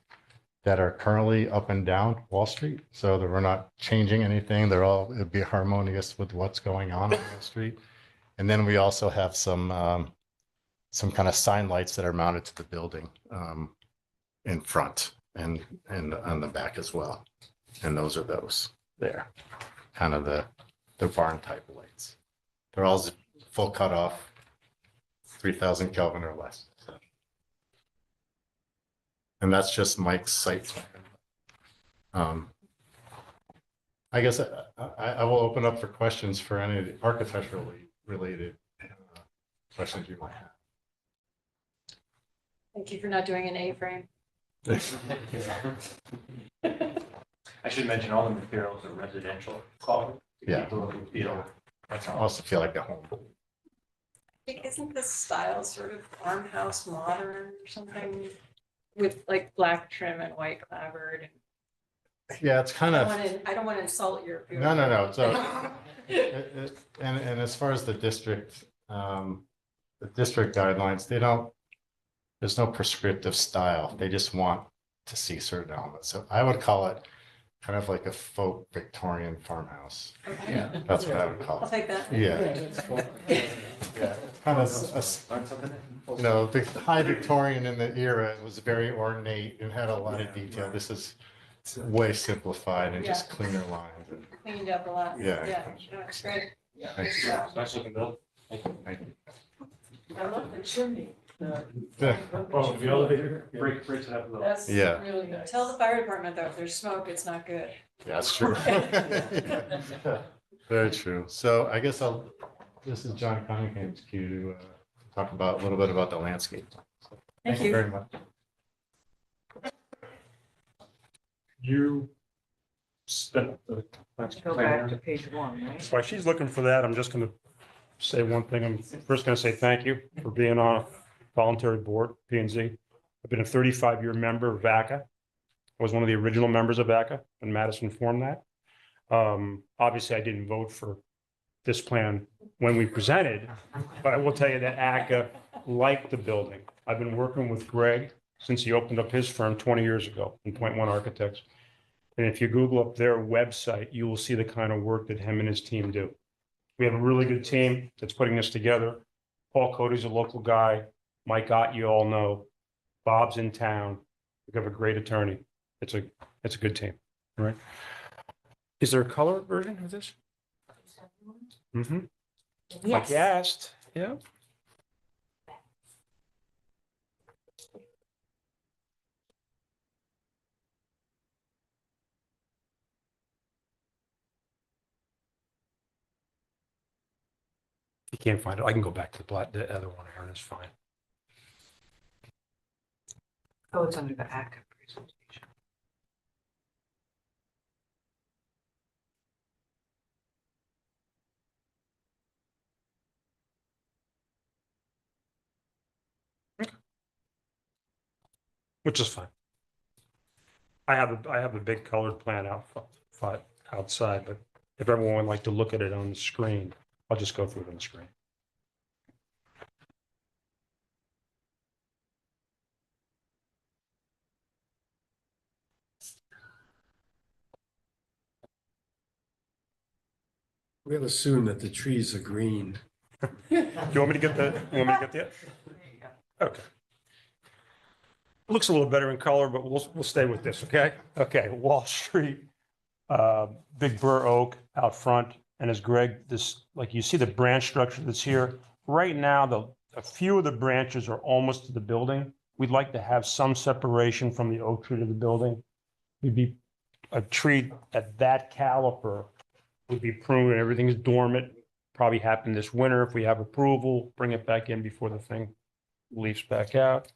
that are currently up and down Wall Street, so that we're not changing anything. It'd be harmonious with what's going on Wall Street. And then we also have some kind of sign lights that are mounted to the building in front and on the back as well. And those are those there, kind of the barn type lights. They're all full cutoff, 3,000 Kelvin or less. So. And that's just Mike's site plan. I guess I will open up for questions for any of the architecturally related questions you might have. Thank you for not doing an A-frame. I should mention all the materials are residential quality. Yeah. The look and feel. That's I all. also feel like a home. Isn't this style sort of farmhouse modern or something with like black trim and white clapboard? Yeah, it's kind of. I don't want to insult your. No. So, and as far as the district guidelines, there's no prescriptive style. They just want to see certain elements. So I would call it kind of like a folk Victorian farmhouse. Okay. Yeah, that's what I would call it. I'll take that. Yeah. Yeah, kind of, the high Victorian in the era was very ornate and had a lot of detail. This is way simplified and just cleaner lines. Cleaned up a lot. Yeah. No, it's great. Thank you. Nice looking build. Thank you. I love the chimney. Oh, the elevator breaks it up a little. That's Yeah. really nice. Tell the fire department though, if there's smoke, it's not good. Yeah, that's true. Very true. So I guess this is John Cunningham's cue to talk about a little bit about the landscape. So, thank you very much. You spent the. Go back to page 1, right? While she's looking for that, I'm just going to say one thing. I'm first going to say thank you for being on a voluntary board, P&Z. I've been a 35-year member of VACA. I was one of the original members of VACA, and Madison formed that. Obviously, I didn't vote for this plan when we presented, but I will tell you that ACA liked the building. I've been working with Greg since he opened up his firm 20 years ago in Point One Architects. And if you Google up their website, you will see the kind of work that him and his team do. We have a really good team that's putting this together. Paul Cody's a local guy. Mike Ott, you all know. Bob's in town. We have a great attorney. It's a good team, right? Is there a color version of this? Mm-hmm. Like you asked, yeah. If you can't find it, I can go back to the other one, Aaron, it's fine. Oh, it's under the ACA presentation. Which is fine. I have a big colored plan outside, but if everyone would like to look at it on the screen, I'll just go through it on the screen. We'll assume that the trees are green. Do you want me to get the? Okay. It looks a little better in color, but we'll stay with this, okay? Okay, Wall Street, big bur oak out front, and as Greg, like you see the branch structure that's here. Right now, a few of the branches are almost to the building. We'd like to have some separation from the oak tree to the building. A tree at that caliper would be pruned and everything's dormant. Probably happen this winter if we have approval, bring it back in before the thing leaves back out.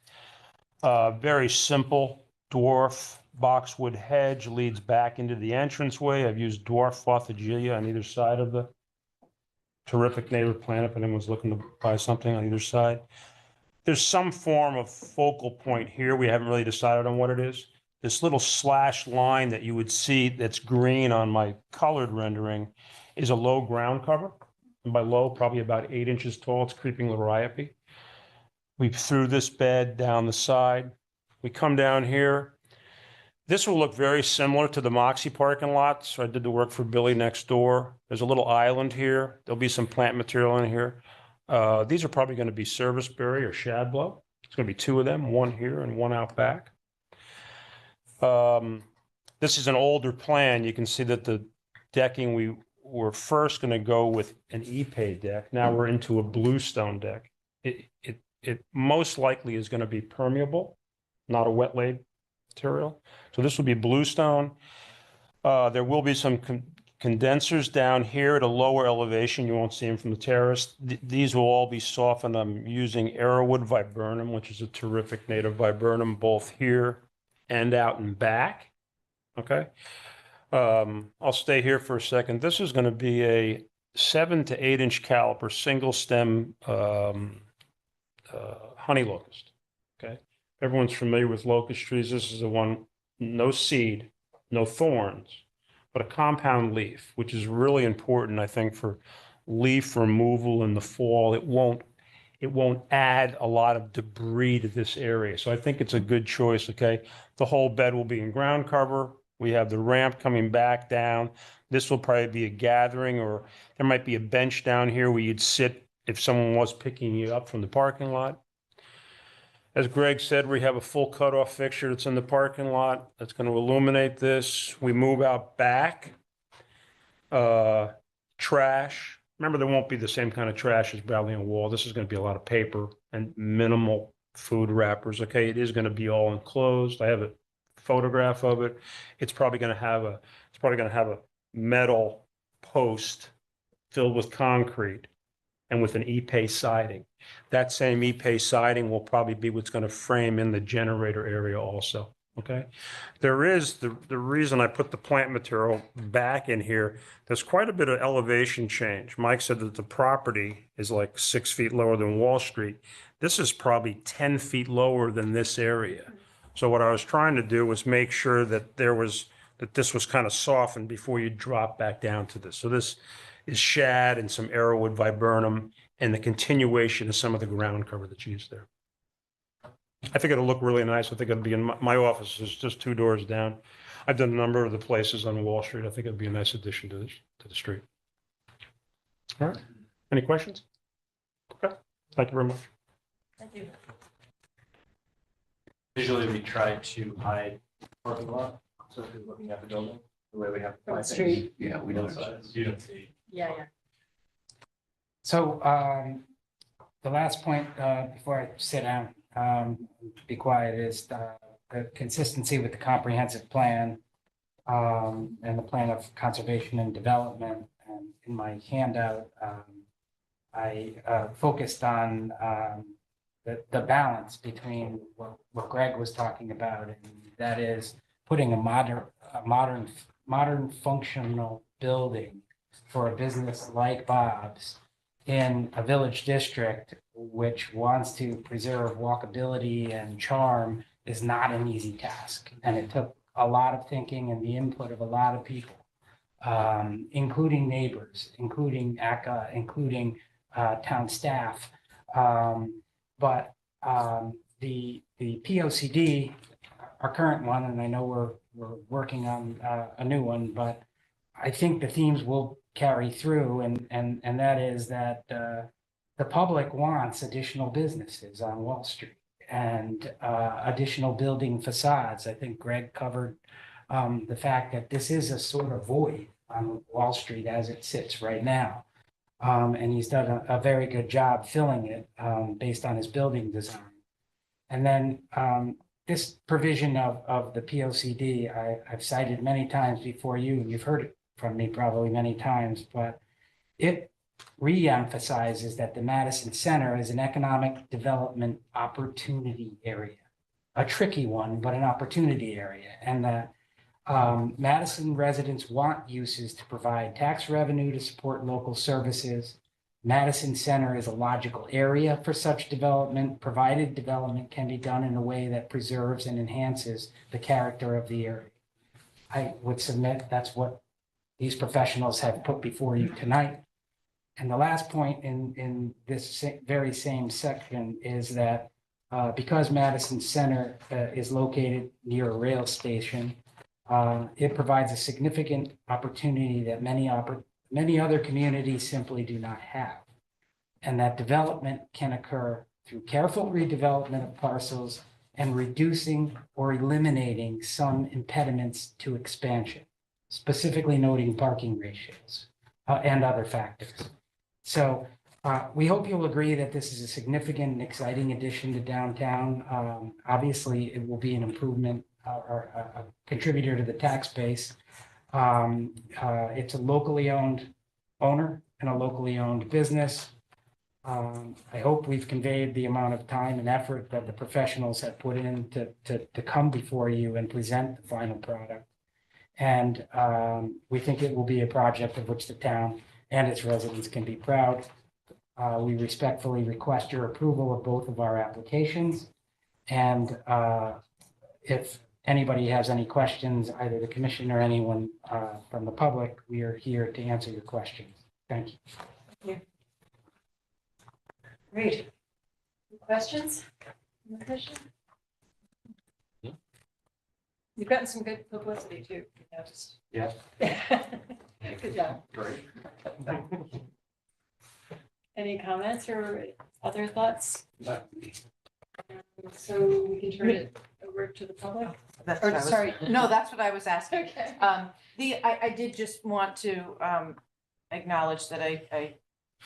Very simple dwarf boxwood hedge leads back into the entranceway. I've used dwarf Fothagilia on either side of the terrific native plant if anyone's looking to buy something on either side. There's some form of focal point here. We haven't really decided on what it is. This little slash line that you would see that's green on my colored rendering is a low ground cover. And by low, probably about 8 inches tall. It's creeping liriope. We threw this bed down the side. We come down here. This will look very similar to the Moxie parking lot. So I did the work for Billy next door. There's a little island here. There'll be some plant material in here. These are probably going to be serviceberry or shadblow. It's going to be 2 of them, one here and one out back. This is an older plan. You can see that the decking, we were first going to go with an Ipe deck. Now we're into a bluestone deck. It most likely is going to be permeable, not a wet laid material. So this will be bluestone. There will be some condensers down here at a lower elevation. You won't see them from the terrace. These will all be softened. I'm using Arrowwood viburnum, which is a terrific native viburnum, both here and out and back. Okay. I'll stay here for a second. This is going to be a 7 to 8 inch caliper, single stem honey locust. Okay. Everyone's familiar with locust trees. This is the one, no seed, no thorns, but a compound leaf, which is really important, I think, for leaf removal in the fall. It won't add a lot of debris to this area. So I think it's a good choice, okay? The whole bed will be in ground cover. We have the ramp coming back down. This will probably be a gathering, or there might be a bench down here where you'd sit if someone was picking you up from the parking lot. As Greg said, we have a full cutoff fixture that's in the parking lot that's going to illuminate this. We move out back. Trash. Remember, there won't be the same kind of trash as Bradley and Wall. This is going to be a lot of paper and minimal food wrappers. Okay, it is going to be all enclosed. I have a photograph of it. It's probably going to have a metal post filled with concrete and with an Ipe siding. That same Ipe siding will probably be what's going to frame in the generator area also. Okay. There is the reason I put the plant material back in here. There's quite a bit of elevation change. Mike said that the property is like 6 feet lower than Wall Street. This is probably 10 feet lower than this area. So what I was trying to do was make sure that this was kind of softened before you drop back down to this. So this is shad and some Arrowwood viburnum and the continuation of some of the ground cover that's used there. I think it'll look really nice. I think it'll be in my office is just 2 doors down. I've done a number of the places on Wall Street. I think it'd be a nice addition to the street. All right. Any questions? Okay. Thank you very much. Thank you. Visually, we try to hide parking lot, so if you're looking at the building, the way we have. From the street. Yeah, we don't. You don't see. Yeah, yeah. So the last point before I sit down, be quiet, is the consistency with the comprehensive plan and the plan of conservation and development. And in my handout, I focused on the balance between what Greg was talking about, and that is putting a modern functional building for a business like Bob's in a village district which wants to preserve walkability and charm is not an easy task. And it took a lot of thinking and the input of a lot of people, including neighbors, including ACA, including town staff. But the POCD, our current one, and I know we're working on a new one, but I think the themes will carry through, and that is that the public wants additional businesses on Wall Street and additional building facades. I think Greg covered the fact that this is a sort of void on Wall Street as it sits right now. And he's done a very good job filling it based on his building design. And then this provision of the POCD, I've cited many times before you, and you've heard it from me probably many times, but it re-emphasizes that the Madison Center is an economic development opportunity area, a tricky one, but an opportunity area. And that Madison residents want uses to provide tax revenue to support local services. Madison Center is a logical area for such development, provided development can be done in a way that preserves and enhances the character of the area. I would submit that's what these professionals have put before you tonight. And the last point in this very same section is that because Madison Center is located near a rail station, it provides a significant opportunity that many other communities simply do not have. And that development can occur through careful redevelopment of parcels and reducing or eliminating some impediments to expansion, specifically noting parking ratios and other factors. So we hope you'll agree that this is a significant and exciting addition to downtown. Obviously, it will be an improvement or a contributor to the tax base. It's a locally owned owner and a locally owned business. I hope we've conveyed the amount of time and effort that the professionals have put in to come before you and present the final product. And we think it will be a project of which the town and its residents can be proud. We respectfully request your approval of both of our applications. And if anybody has any questions, either the commission or anyone from the public, we are here to answer your questions. Thank you. Thank you. Great. Any questions? Any questions? You've gotten some good publicity too. I noticed. Yeah. Good job. Great. Any comments or other thoughts? So we can turn it over to the public? That's Or, what I was- sorry. No, that's what I was asking. Okay. I did just want to acknowledge that I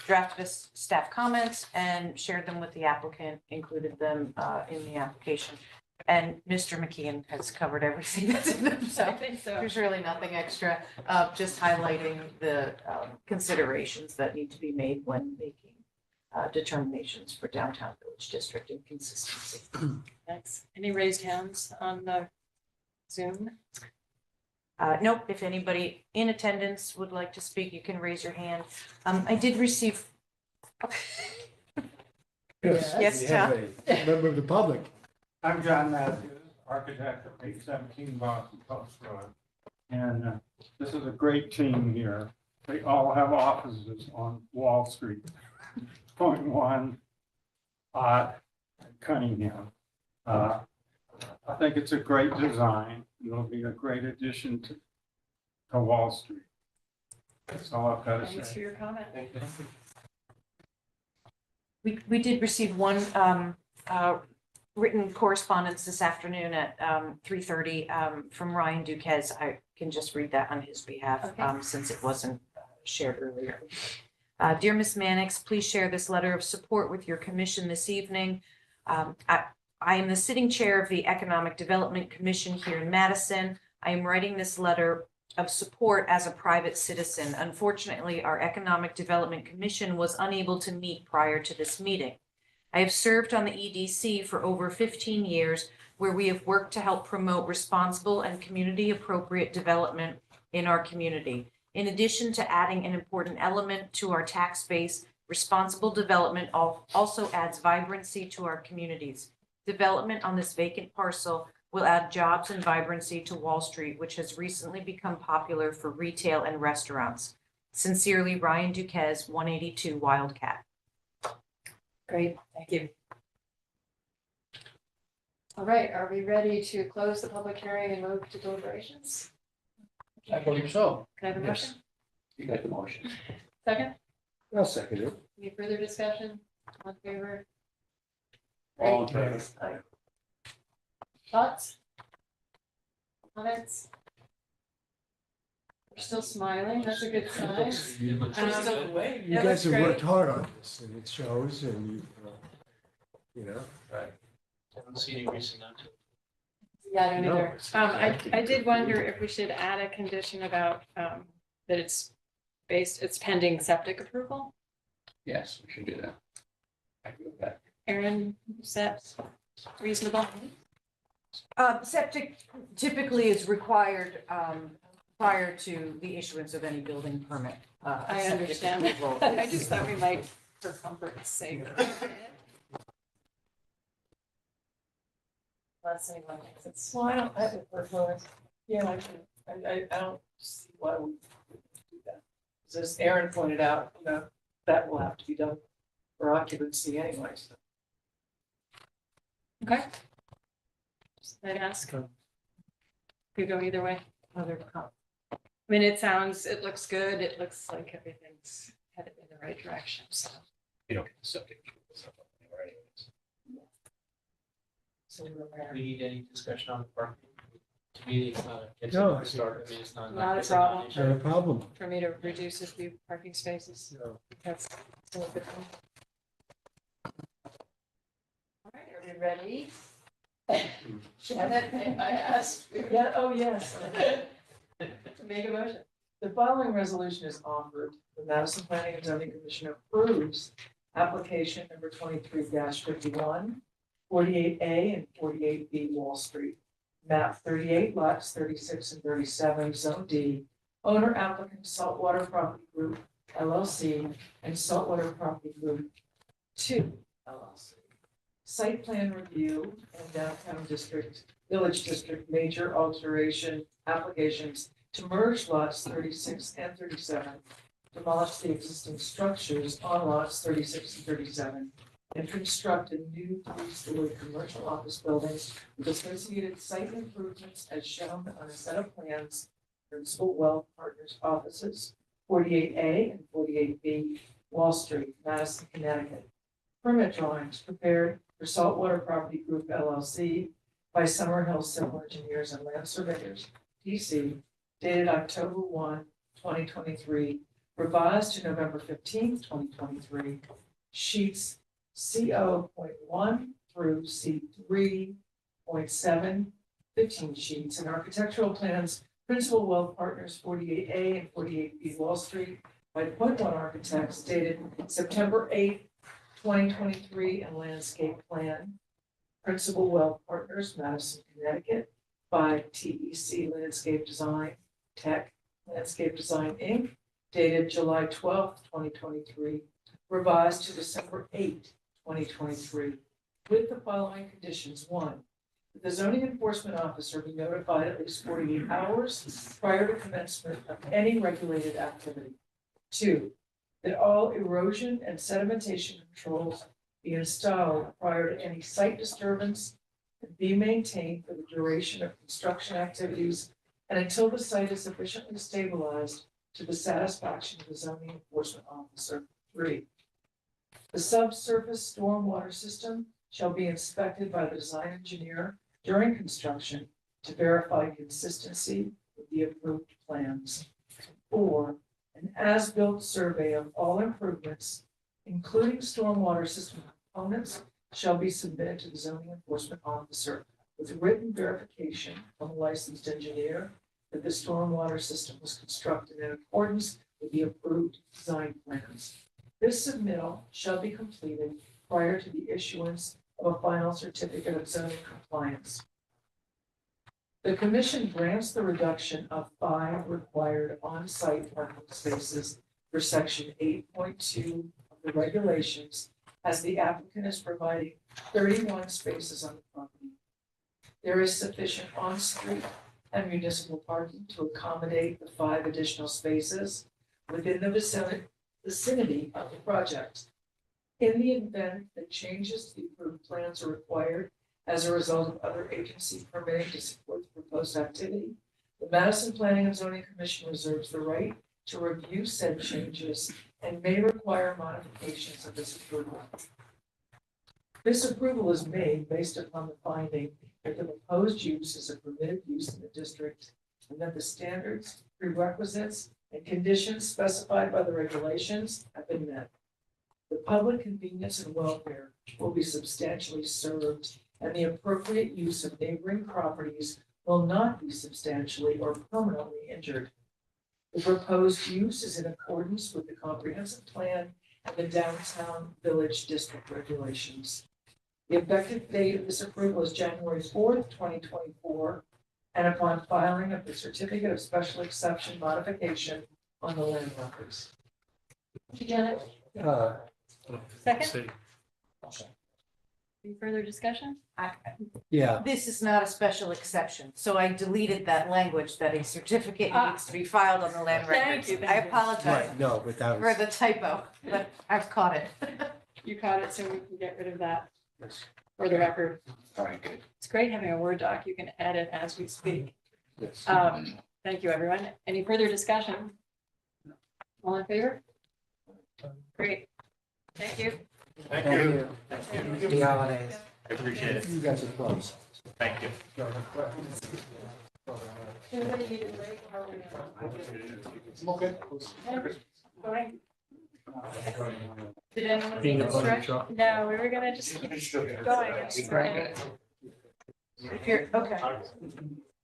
drafted staff comments and shared them with the applicant, included them in the application. And Mr. McKeon has covered everything that's in them, I so think so. there's really nothing extra. Just highlighting the considerations that need to be made when making determinations for downtown village district and consistency. Thanks. Any raised hands on the Zoom? Nope, if anybody in attendance would like to speak, you can raise your hand. I did receive. Yes, We have John. a member of the public. I'm John Matthews, architect of 817 Boston Post Road. And this is a great team here. They all have offices on Wall Street. Point one, Cunningham. I think it's a great design. It'll be a great addition to Wall Street. That's all I've got to Thanks for say. your comment. We did receive one written correspondence this afternoon at 3:30 from Ryan Duquesne. I can just read that on his behalf Okay. since it wasn't shared earlier. Dear Ms. Mannix, please share this letter of support with your commission this evening. I am the sitting chair of the Economic Development Commission here in Madison. I am writing this letter of support as a private citizen. Unfortunately, our Economic Development Commission was unable to meet prior to this meeting. I have served on the EDC for over 15 years, where we have worked to help promote responsible and community-appropriate development in our community. In addition to adding an important element to our tax base, responsible development also adds vibrancy to our communities. Development on this vacant parcel will add jobs and vibrancy to Wall Street, which has recently become popular for retail and restaurants. Sincerely, Ryan Duquez, 182 Wildcat. Great, thank you. All right, are we ready to close the public hearing and move to deliberations? I believe so. Can I have a motion? You got the motion. Second, I'll second it. any further discussion? All in favor? All in Great. favor? Aye. Thoughts? Comments? We're still smiling, that's a good sign. You Yeah, guys that's have great. worked hard on this and it shows and you know. Right. Haven't seen any reason not to. Yeah, I don't No, either. it's- I did wonder if we should add a condition about, that it's pending septic approval. Yes, we should do that. I agree with that. Aaron, is that reasonable? Septic typically is required prior to the issuance of any building permit. I septic understand. approval. I just thought we might, for comfort's sake. Unless anyone thinks it's. Well, I don't, I would prefer, yeah, I don't see why we would do that. 'Cause as Aaron pointed out, that will have to be done for occupancy anyways. Okay. Just I'd ask. Could go either way. I mean, it looks good. It looks like everything's headed in the right direction, so. You don't get the subject. So do we need any discussion on the parking? To me, it's not, it's No, a start, I mean, it's not. Not a it's problem. non-issue. Not a problem. For me to reduce a few parking spaces. No. That's still a good one. All right, are we ready? Janet, may I ask? Yeah, oh, yes. To make a motion. The following resolution is offered. The Madison Planning and Zoning Commission approves application number 23-51, 48A and 48B Wall Street, map 38 lots 36 and 37, zone D, owner applicant Saltwater Property Group LLC and Saltwater Property Group 2 LLC. Site plan review and downtown district, village district major alteration applications to merge lots 36 and 37, demolish the existing structures on lots 36 and 37, and construct a new three-story commercial office building with associated site improvements as shown on a set of plans, Principal Wealth Partners offices, 48A and 48B Wall Street, Madison, Connecticut. Permit drawings prepared for Saltwater Property Group LLC by Summerhill Civil Engineers and Land Surveyors, DC, dated October 1, 2023, revised to November 15, 2023, sheets CO.1 through C3.7, 15 sheets, and architectural plans, Principal Wealth Partners 48A and 48B Wall Street by Point One Architects dated September 8, 2023, and landscape plan, Principal Wealth Partners, Madison, Connecticut, by TEC Landscape Design, Tech Landscape Design, Inc., dated July 12, 2023, revised to December 8, 2023, with the following conditions. 1, that the zoning enforcement officer be notified at least 48 hours prior to commencement of any regulated activity. 2, that all erosion and sedimentation controls be installed prior to any site disturbance and be maintained for the duration of construction activities and until the site is sufficiently stabilized to the satisfaction of the zoning enforcement officer. 3, the subsurface stormwater system shall be inspected by the design engineer during construction to verify consistency with the approved plans. 4, an as-built survey of all improvements, including stormwater system components, shall be submitted to the zoning enforcement officer with written verification from a licensed engineer that the stormwater system was constructed in accordance with the approved design plans. This submittal shall be completed prior to the issuance of a final certificate of zoning compliance. The commission grants the reduction of 5 required on-site parking spaces for section 8.2 of the regulations, as the applicant is providing 31 spaces on the property. There is sufficient on-street and municipal parking to accommodate the 5 additional spaces within the vicinity of the project. In the event that changes to the approved plans are required as a result of other agency permitting to support the proposed activity, the Madison Planning and Zoning Commission reserves the right to review said changes and may require modifications of this approval. This approval is made based upon the finding that the proposed use is a permitted use in the district and that the standards, prerequisites, and conditions specified by the regulations have been met. The public convenience and welfare will be substantially served, and the appropriate use of neighboring properties will not be substantially or permanently injured. The proposed use is in accordance with the comprehensive plan and the downtown village district regulations. The effective date of this approval is January 4th, 2024, and upon filing of the certificate of special exception modification on the land records. Janet, second? See. Any further discussion? Yeah. This is not a special exception, so I deleted that language that a certificate needs to be filed on the land Thank records. you, I thank you. apologize Right, no, but that for was, the typo, but I've caught it. You caught it, so we can get rid of that for the record. Very good. It's great having a Word doc. You can edit as we speak. yes. Thank you, everyone. Any further discussion? All in favor? Great. Thank you. Thank you. Happy holidays. I appreciate it. You guys are close. Thank you. Anybody need a break? How are we Okay. going? Did anyone Peanut need a butter stretch? chocolate. No, we were gonna just keep going. It's okay. If you're, okay. How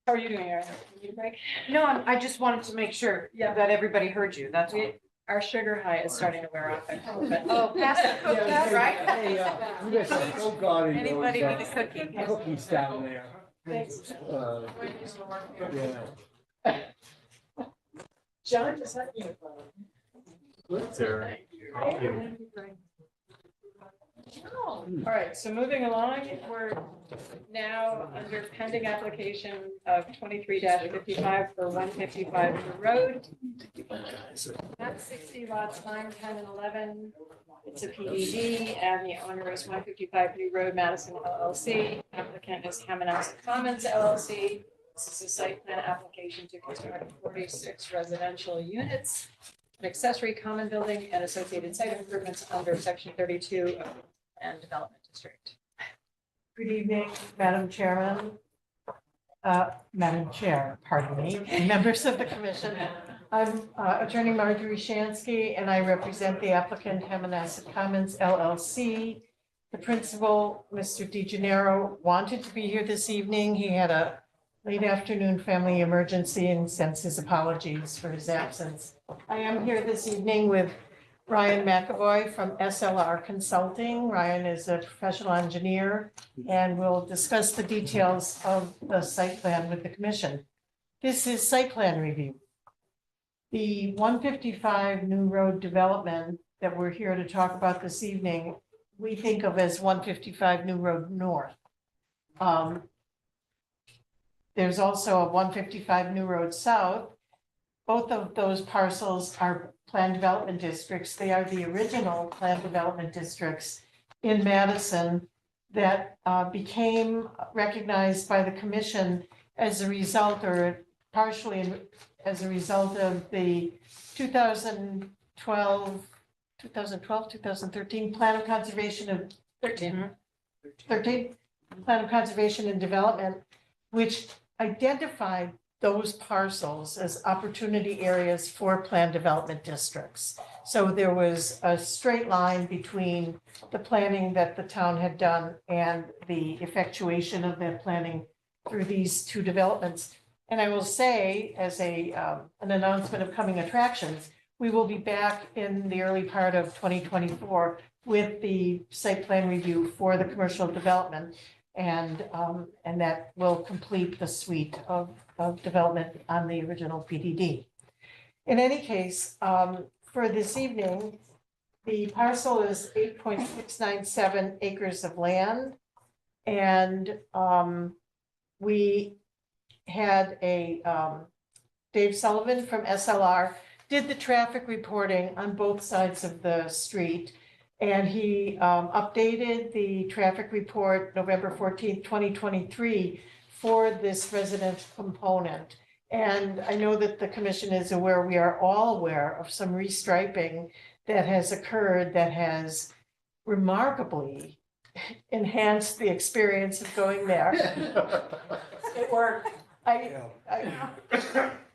are you doing, Erin? You need a break? No, I just wanted to make sure Yeah. that everybody heard you, that's all. Our sugar high is starting to wear off. Oh, pass the cookies, right? Hey, you guys are so gaudy. Anybody need a cookie? Cookies down there. Thanks. Yeah. John, does that mean? All right, so moving along, we're now under pending application of 23-55 for 155 New Road. That's 60 lots 9, 10, and 11. It's a PDD, and the owner is 155 New Road, Madison LLC. Applicant is Hamanas Commons LLC. This is a site plan application to construct 46 residential units, an accessory common building, and associated site improvements under section 32 of the Land Development District. Good evening, Madam Chairman. Madam Chair, pardon me, members of the commission. I'm Attorney Marjorie Shansky, and I represent the applicant Hamanas Commons LLC. The principal, Mr. DeGennaro, wanted to be here this evening. He had a late afternoon family emergency and sends his apologies for his absence. I am here this evening with Ryan McAvoy from SLR Consulting. Ryan is a professional engineer and will discuss the details of the site plan with the commission. This is site plan review. The 155 New Road development that we're here to talk about this evening, we think of as 155 New Road North. There's also a 155 New Road South. Both of those parcels are planned development districts. They are the original planned development districts in Madison that became recognized by the commission as a result, or partially as a result of the 2013 Plan of Conservation of 13 Plan of Conservation and Development, which identified those parcels as opportunity areas for planned development districts. So there was a straight line between the planning that the town had done and the effectuation of that planning through these two developments. And I will say, as an announcement of coming attractions, we will be back in the early part of 2024 with the site plan review for the commercial development. And that will complete the suite of development on the original PDD. In any case, for this evening, the parcel is 8.697 acres of land. And we had Dave Sullivan from SLR did the traffic reporting on both sides of the street. And he updated the traffic report November 14th, 2023 for this residential component. And I know that the commission is aware, we are all aware of some restriping that has occurred that has remarkably enhanced the experience of going there. It worked.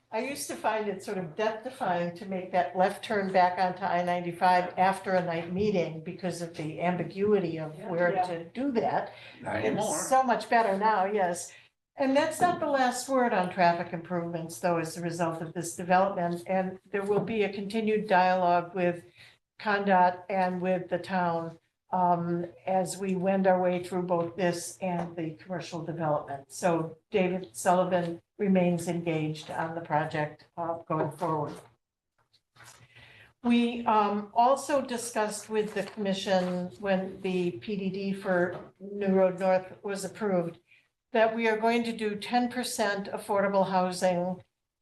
I used to find it sort of death-defying to make that left turn back onto I-95 after a night meeting because of the ambiguity of where to do that. Not anymore. It's so much better now, yes. And that's not the last word on traffic improvements, though, as a result of this development. And there will be a continued dialogue with ConnDOT and with the town as we wend our way through both this and the commercial development. So David Sullivan remains engaged on the project going forward. We also discussed with the commission when the PDD for New Road North was approved that we are going to do 10% affordable housing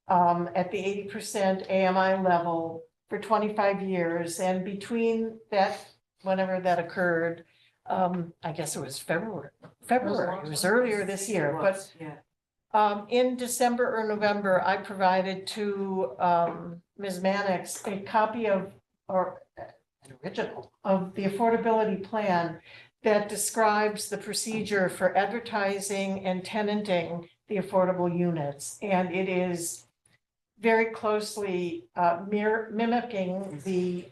at the 80% AMI level for 25 years. And between that, whenever that occurred, I guess it was February, it was earlier this year, but in December or November, I provided to Ms. Mannix a copy of, or an original of the affordability plan that describes the procedure for advertising and tenanting the affordable units. And it is very closely mimicking the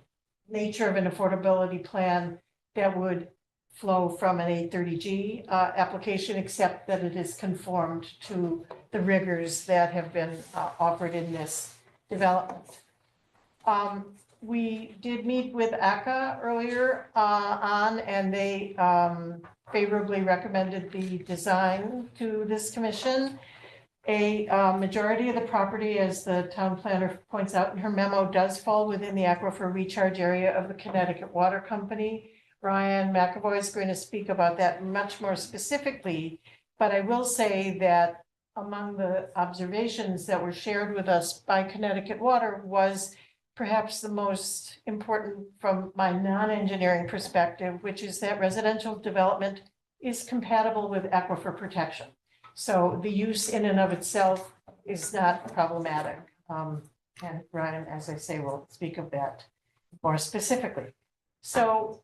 nature of an affordability plan that would flow from an 830G application, except that it is conformed to the rigors that have been offered in this development. We did meet with ACA earlier on, and they favorably recommended the design to this commission. A majority of the property, as the town planner points out in her memo, does fall within the aquifer recharge area of the Connecticut Water Company. Ryan McAvoy is going to speak about that much more specifically, but I will say that among the observations that were shared with us by Connecticut Water was perhaps the most important from my non-engineering perspective, which is that residential development is compatible with aquifer protection. So the use in and of itself is not problematic. And Ryan, as I say, will speak of that more specifically. So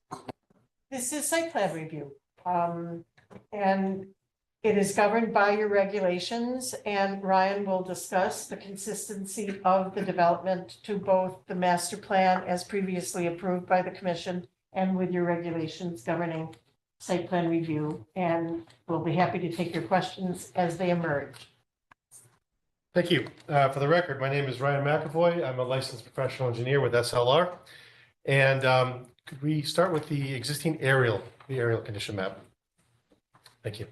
this is site plan review. And it is governed by your regulations, and Ryan will discuss the consistency of the development to both the master plan as previously approved by the commission and with your regulations governing site plan review, and we'll be happy to take your questions as they emerge. Thank you. For the record, my name is Ryan McAvoy. I'm a licensed professional engineer with SLR. And could we start with the existing the aerial condition map? Thank you.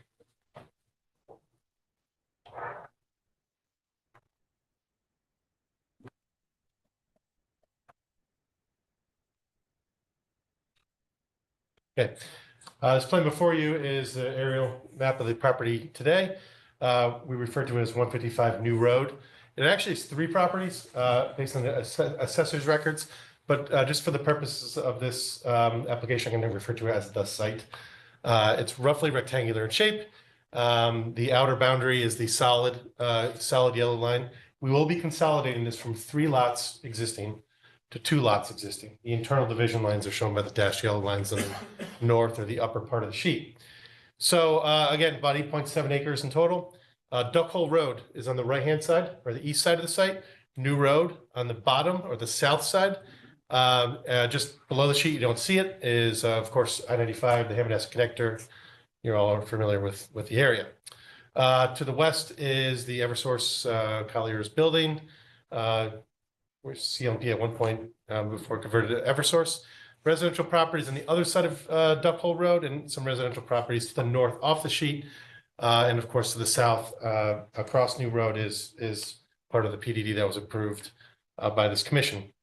Okay. This plan before you is the aerial map of the property today. We refer to it as 155 New Road. It actually is 3 properties based on the assessor's records, but just for the purposes of this application, I'm going to refer to it as the site. It's roughly rectangular in shape. The outer boundary is the solid yellow line. We will be consolidating this from 3 lots existing to 2 lots existing. The internal division lines are shown by the dashed yellow lines on the north or the upper part of the sheet. So again, about 8.7 acres in total. Duck Hole Road is on the right-hand side or the east side of the site. New Road on the bottom or the south side. Just below the sheet, you don't see it, is of course I-95, the Hammond connector. You all are familiar with the area. To the west is the Eversource Colliers building. Where CLP at one point before converted to Eversource. Residential properties on the other side of Duck Hole Road and some residential properties to the north off the sheet. And of course, to the south, across New Road is part of the PDD that was approved by this commission.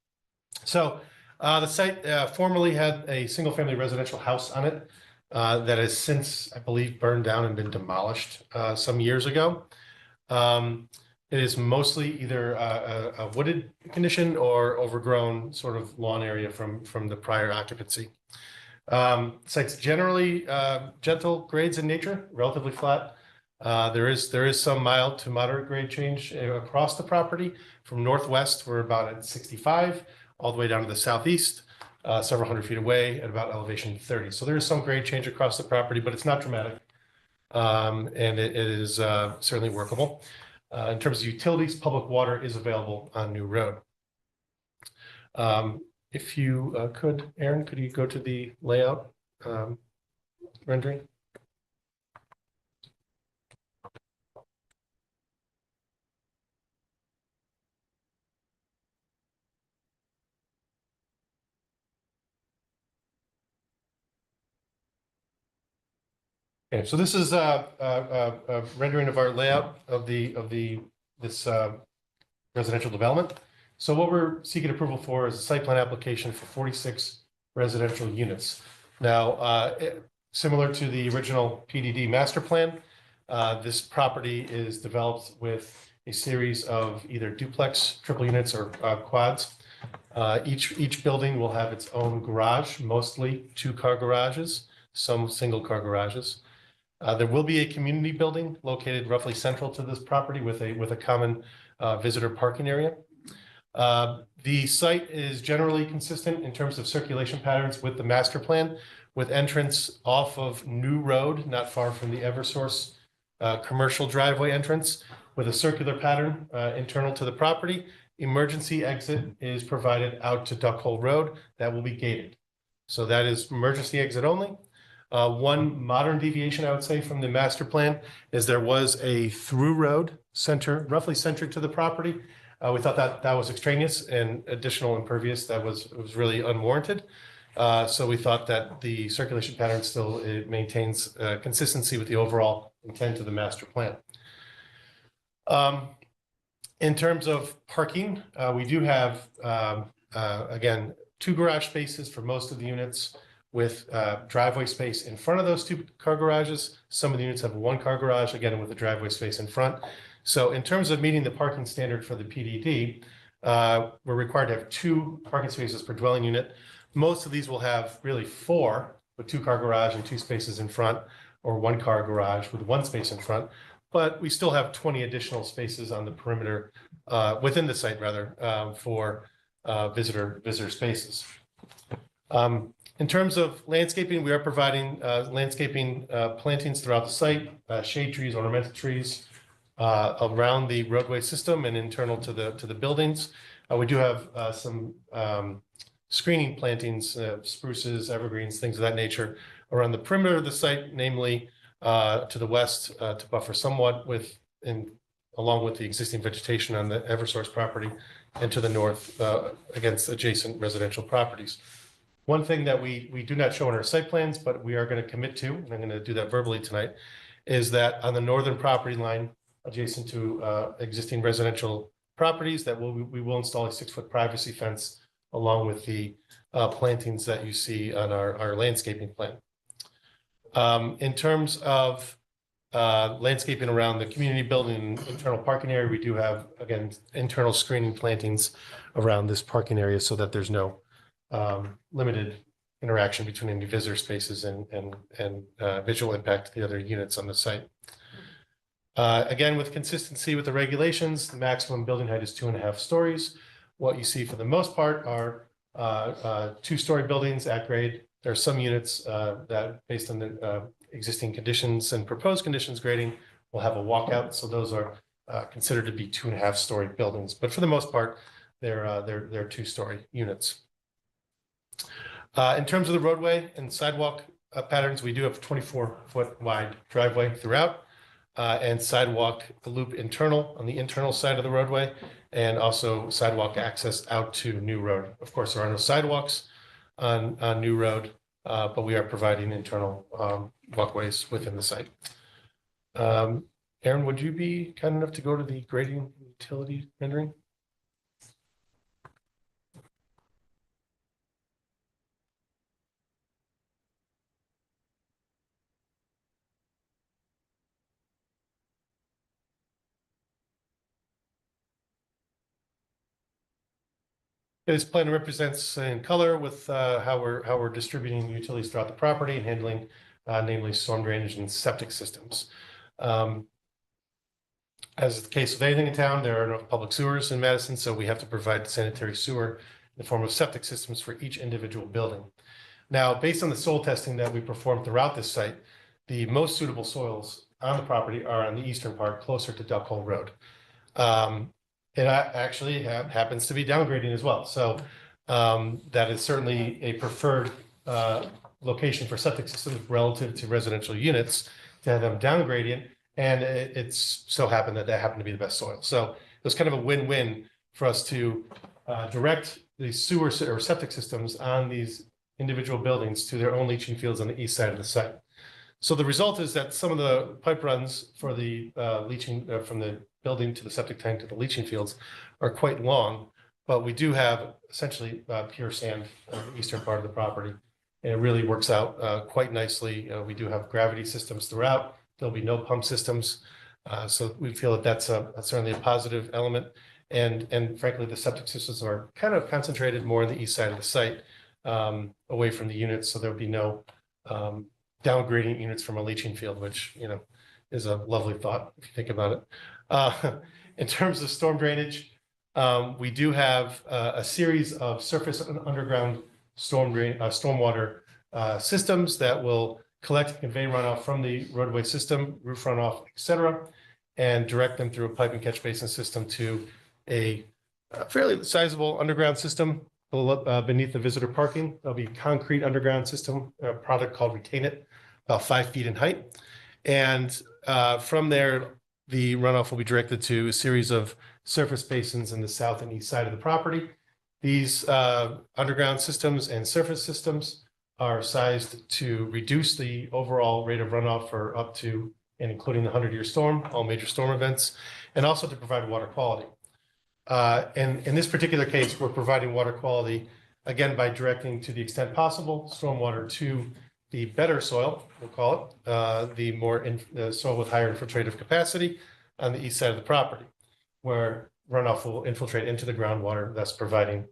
So the site formerly had a single-family residential house on it that has since, I believe, burned down and been demolished some years ago. It is mostly either a wooded condition or overgrown sort of lawn area from the prior occupancy. Site's generally gentle grades in nature, relatively flat. There is some mild to moderate grade change across the property. From northwest, we're about at 65, all the way down to the southeast, several hundred feet away at about elevation 30. So there is some grade change across the property, but it's not dramatic. And it is certainly workable. In terms of utilities, public water is available on New Road. If you could, Aaron, could you go to the layout rendering? Okay, so this is a rendering of our layout of this residential development. So what we're seeking approval for is a site plan application for 46 residential units. Now, similar to the original PDD master plan, this property is developed with a series of either duplex, triple units, or quads. Each building will have its own garage, mostly two-car garages, some single-car garages. There will be a community building located roughly central to this property with a common visitor parking area. The site is generally consistent in terms of circulation patterns with the master plan, with entrance off of New Road, not far from the Eversource commercial driveway entrance, with a circular pattern internal to the property. Emergency exit is provided out to Duck Hole Road. That will be gated. So that is emergency exit only. One modern deviation, I would say, from the master plan is there was a through road roughly centered to the property. We thought that was extraneous and additional impervious that was really unwarranted. So we thought that the circulation pattern still maintains consistency with the overall intent of the master plan. In terms of parking, we do have, again, 2 garage spaces for most of the units, with driveway space in front of those 2-car garages. Some of the units have a 1-car garage, again, with a driveway space in front. So in terms of meeting the parking standard for the PDD, we're required to have 2 parking spaces per dwelling unit. Most of these will have really 4, with 2-car garage and 2 spaces in front, or 1-car garage with 1 space in front. But we still have 20 additional spaces on the perimeter, within the site rather, for visitor spaces. In terms of landscaping, we are providing landscaping plantings throughout the site, shade trees, ornamental trees around the roadway system and internal to the buildings. We do have some screening plantings, spruces, evergreens, things of that nature around the perimeter of the site, namely to the west to buffer somewhat along with the existing vegetation on the Eversource property, and to the north against adjacent residential properties. One thing that we do not show in our site plans, but we are going to commit to, and I'm going to do that verbally tonight, is that on the northern property line adjacent to existing residential properties, that we will install a 6-foot privacy fence along with the plantings that you see on our landscaping plan. In terms of landscaping around the community building and internal parking area, we do have, again, internal screening plantings around this parking area so that there's no limited interaction between any visitor spaces and visual impact to the other units on the site. Again, with consistency with the regulations, the maximum building height is 2.5 stories. What you see for the most part are 2-story buildings at grade. There are some units that, based on the existing conditions and proposed conditions grading, will have a walkout. So those are considered to be 2.5-story buildings, but for the most part, they're 2-story units. In terms of the roadway and sidewalk patterns, we do have 24-foot wide driveway throughout, and sidewalk loop internal on the internal side of the roadway, and also sidewalk access out to New Road. Of course, there are no sidewalks on New Road, but we are providing internal walkways within the site. Aaron, would you be kind enough to go to the grading utility rendering? This plan represents in color with how we're distributing utilities throughout the property and handling, namely storm drainage and septic systems. As is the case with anything in town, there are no public sewers in Madison, so we have to provide sanitary sewer in the form of septic systems for each individual building. Now, based on the soil testing that we performed throughout this site, the most suitable soils on the property are on the eastern part, closer to Duck Hole Road. It actually happens to be downgrading as well. So that is certainly a preferred location for septic systems relative to residential units to have them down gradient. And it's so happened that happened to be the best soil. So it was kind of a win-win for us to direct the sewer or septic systems on these individual buildings to their own leaching fields on the east side of the site. So the result is that some of the pipe runs for the leaching from the building to the septic tank to the leaching fields are quite long, but we do have essentially pure sand on the eastern part of the property. And it really works out quite nicely. We do have gravity systems throughout. There'll be no pump systems. So we feel that that's certainly a positive element. And frankly, the septic systems are kind of concentrated more on the east side of the site, away from the units. So there'll be no downgrading units from a leaching field, which, you know, is a lovely thought if you think about it. In terms of storm drainage, we do have a series of surface and underground stormwater systems that will collect and convey runoff from the roadway system, roof runoff, et cetera, and direct them through a pipe and catch basin system to a fairly sizable underground system beneath the visitor parking. There'll be a concrete underground system, a product called Retain It, about 5 feet in height. And from there, the runoff will be directed to a series of surface basins in the south and east side of the property. These underground systems and surface systems are sized to reduce the overall rate of runoff for up to and including the 100-year storm, all major storm events, and also to provide water quality. And in this particular case, we're providing water quality, again, by directing to the extent possible, stormwater to the better soil, we'll call it, the soil with higher infiltrative capacity on the east side of the property, where runoff will infiltrate into the groundwater, thus providing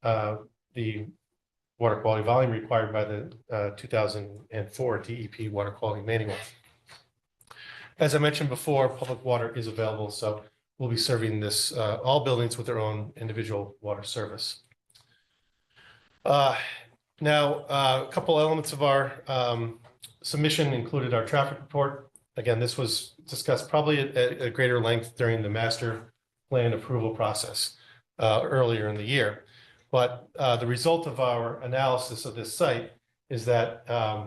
the water quality volume required by the 2004 DEP Water Quality Manual. As I mentioned before, public water is available, so we'll be serving this, all buildings with their own individual water service. Now, a couple elements of our submission included our traffic report. Again, this was discussed probably at greater length during the master plan approval process earlier in the year. But the result of our analysis of this site is that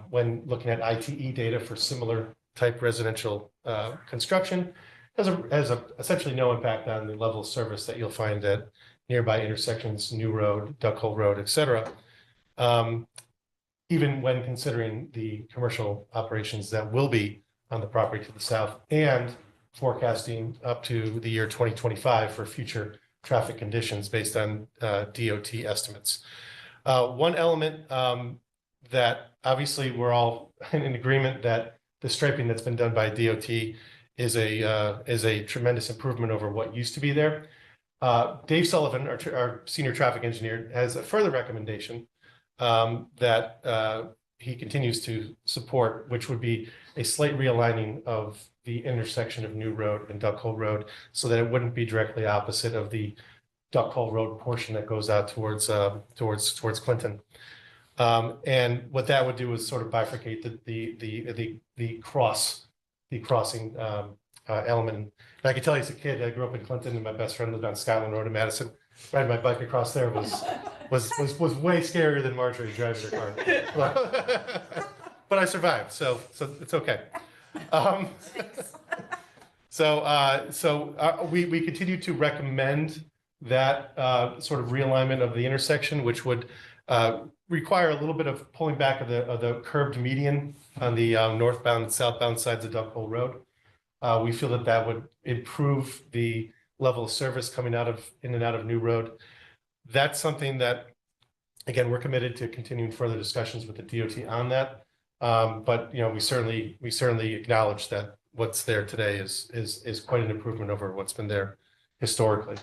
when looking at ITE data for similar type residential construction, has essentially no impact on the level of service that you'll find at nearby intersections, New Road, Duck Hole Road, et cetera. Even when considering the commercial operations that will be on the property to the south and forecasting up to the year 2025 for future traffic conditions based on DOT estimates. One element that obviously we're all in agreement that the striping that's been done by DOT is a tremendous improvement over what used to be there. Dave Sullivan, our senior traffic engineer, has a further recommendation that he continues to support, which would be a slight realigning of the intersection of New Road and Duck Hole Road so that it wouldn't be directly opposite of the Duck Hole Road portion that goes out towards Clinton. And what that would do is sort of bifurcate the crossing element. And I can tell you as a kid, I grew up in Clinton and my best friend lived on Scotland Road in Madison. Riding my bike across there was way scarier than Marjorie driving her car. But I survived, so it's okay. We continue to recommend that sort of realignment of the intersection, which would require a little bit of pulling back of the curved median on the northbound and southbound sides of Duck Hole Road. We feel that that would improve the level of service coming in and out of New Road. That's something that, again, we're committed to continuing further discussions with the DOT on that. But we certainly acknowledge that what's there today is quite an improvement over what's been there historically.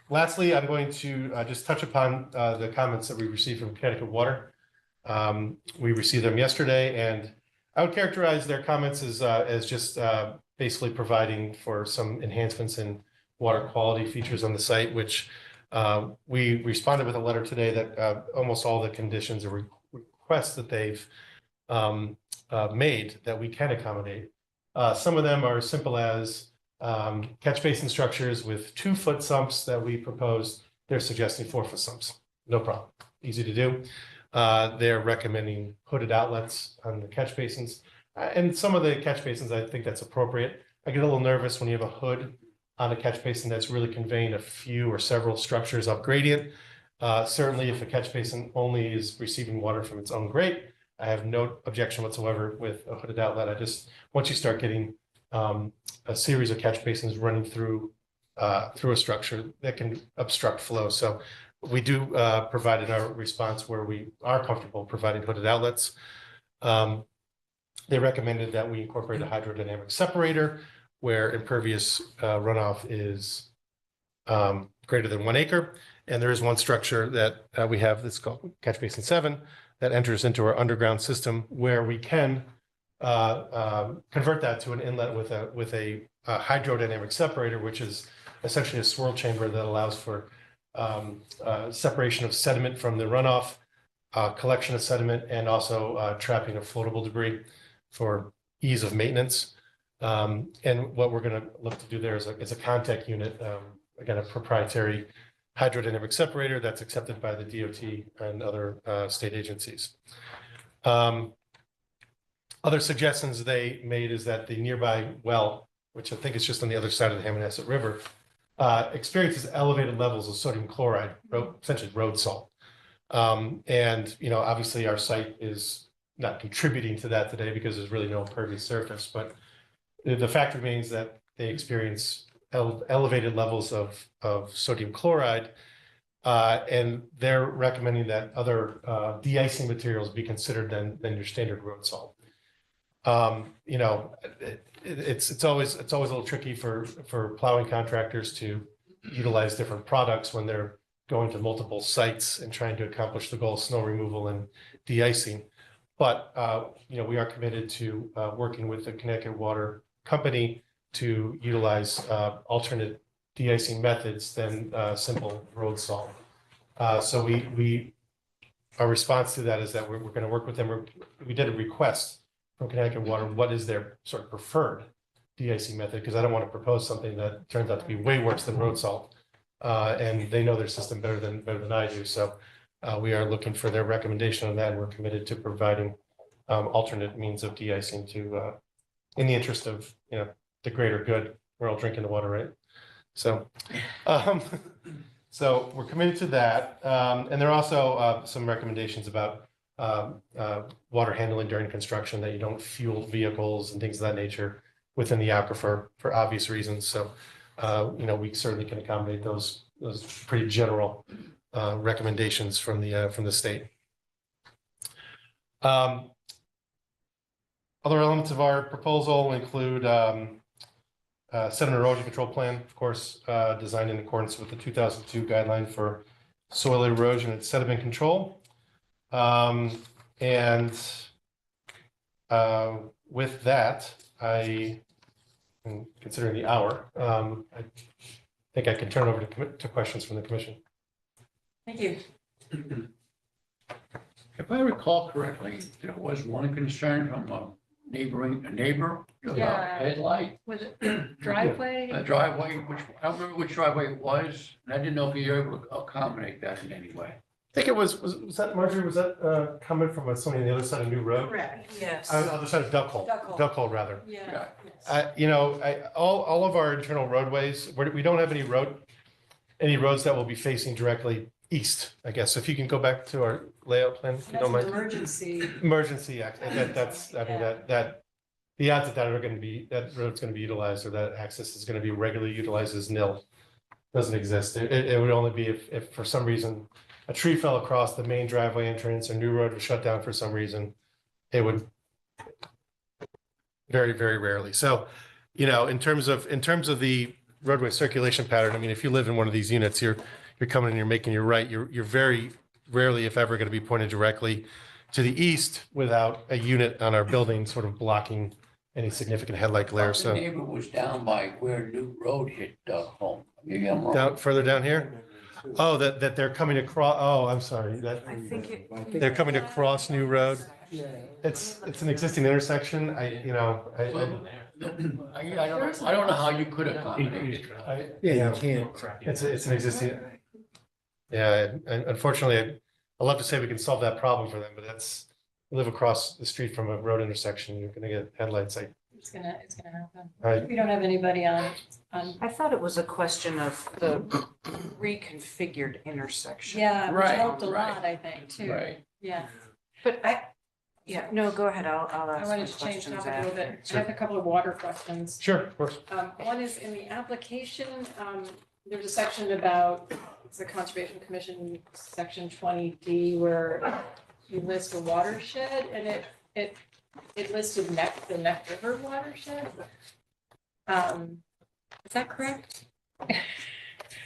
Lastly, I'm going to just touch upon the comments that we received from Connecticut Water. We received them yesterday, and I would characterize their comments as just basically providing for some enhancements in water quality features on the site, which we responded with a letter today that almost all the conditions or requests that they've made that we can accommodate. Some of them are as simple as catch basin structures with 2-foot sumps that we proposed. They're suggesting 4-foot sumps. No problem. Easy to do. They're recommending hooded outlets on the catch basins. And some of the catch basins, I think that's appropriate. I get a little nervous when you have a hood on a catch basin that's really conveying a few or several structures up gradient. Certainly, if a catch basin only is receiving water from its own grate, I have no objection whatsoever with a hooded outlet. Once you start getting a series of catch basins running through a structure, that can obstruct flow. So we do provide in our response where we are comfortable providing hooded outlets. They recommended that we incorporate a hydrodynamic separator where impervious runoff is greater than 1 acre. And there is one structure that we have that's called Catch Basin 7 that enters into our underground system where we can convert that to an inlet with a hydrodynamic separator, which is essentially a swirl chamber that allows for separation of sediment from the runoff, collection of sediment, and also trapping of floatable debris for ease of maintenance. And what we're going to look to do there is a contact unit, again, a proprietary hydrodynamic separator that's accepted by the DOT and other state agencies. Other suggestions they made is that the nearby well, which I think is just on the other side of the Hammonasset River, experiences elevated levels of sodium chloride, essentially road salt. And, obviously our site is not contributing to that today because there's really no impervious surface, but the fact remains that they experience elevated levels of sodium chloride, and they're recommending that other de-icing materials be considered than your standard road salt. It's always a little tricky for plowing contractors to utilize different products when they're going to multiple sites and trying to accomplish the goal of snow removal and de-icing. But we are committed to working with the Connecticut Water Company to utilize alternate de-icing methods than simple road salt. So our response to that is that we're going to work with them. We did a request from Connecticut Water, what is their sort of preferred de-icing method? Because I don't want to propose something that turns out to be way worse than road salt. And they know their system better than I do. So we are looking for their recommendation on that, and we're committed to providing alternate means of de-icing in the interest of the greater good. We're all drinking the water, right? So so we're committed to that. And there are also some recommendations about water handling during construction, that you don't fuel vehicles and things of that nature within the aquifer for obvious reasons. So, we certainly can accommodate those pretty general recommendations from the state. Other elements of our proposal include sediment erosion control plan, of course, designed in accordance with the 2002 guideline for soil erosion and sediment control. With that, considering the hour, I think I can turn over to questions from the commission. Thank you. If I recall correctly, there was one concern from a neighbor, Yeah. headlight, Was it driveway? a driveway, I don't remember which driveway it was, and I didn't know if you were able to accommodate that in any way. I think it was that Marjorie, was that coming from somebody on the other side of New Road? Correct. Yes. On the other side of Duck Hole, Duck Hole rather. Yeah. All of our internal roadways, we don't have any roads that will be facing directly east, I guess. So if you can go back to our layout plan, if you That's don't an mind. emergency. Emergency act, that's, I mean, that, the odds that are gonna be, that road's gonna be utilized or that access is gonna be regularly utilized is nil. Doesn't exist. It would only be if for some reason a tree fell across the main driveway entrance or New Road was shut down for some reason, it would very, very rarely. So, in terms of the roadway circulation pattern, I mean, if you live in one of these units, you're coming and you're making your right, you're very rarely, if ever, going to be pointed directly to the east without a unit on our building sort of blocking any significant headlight glare. The So neighbor was down by where New Road hit home. Maybe I'm wrong. further down here? Oh, that they're coming across, oh, I'm sorry, I think they're coming across New Road. It's an existing intersection. I don't know how you could accommodate it. Yeah, you can't. It's an existing. Yeah, and unfortunately, I'd love to say we can solve that problem for them, but we live across the street from a road intersection. You're gonna get headlights. It's gonna happen. Right. We don't have anybody on. I thought it was a question of the reconfigured intersection. Yeah, which Right, helped a right. lot, I think, too. Right. Yeah. But no, go ahead. I'll I ask wanted my to change questions topic a little after. bit. I have a couple of water questions. Sure, of course. One is in the application, there's a section about, it's the Conservation Commission, section 20D, where you list a watershed, and it listed the Neck River watershed. Is that correct?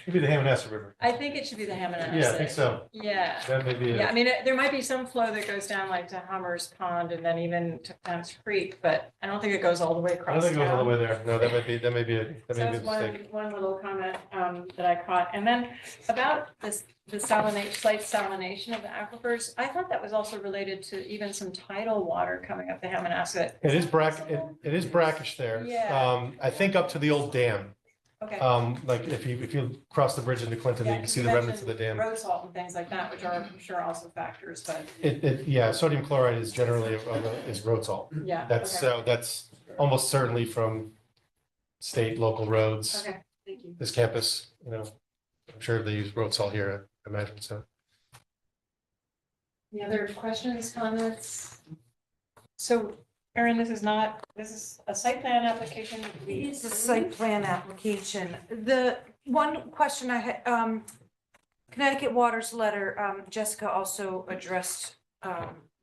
Maybe the Hammonasset River. I think it should be the Hammonasset. Yeah, I think so. Yeah. That may be. Yeah, I mean, there might be some flow that goes down like to Hummers Pond and then even to Thames Creek, but I don't think it goes all the way I don't across think it goes all the town. way there. No, that may be a So that's mistake. one little comment that I caught. And then about the salination, slight salination of the aquifers, I thought that was also related to even some tidal water coming up the Hammonasset. It is it is brackish there. Yeah. I think up to the old dam. Okay. Like if you cross the bridge into Clinton, you Yeah, can 'cause see you the remnants of the mentioned dam. road salt and things like that, which are, I'm sure, also factors, but Yeah, sodium chloride is generally is road salt. yeah. That's almost certainly from state, local roads. Okay, thank you. This campus, I'm sure they use road salt here, I imagine so. Any other questions, comments? So, Erin, this is a site plan application. It is a site plan application. The one question I had, Connecticut Water's letter, Jessica also addressed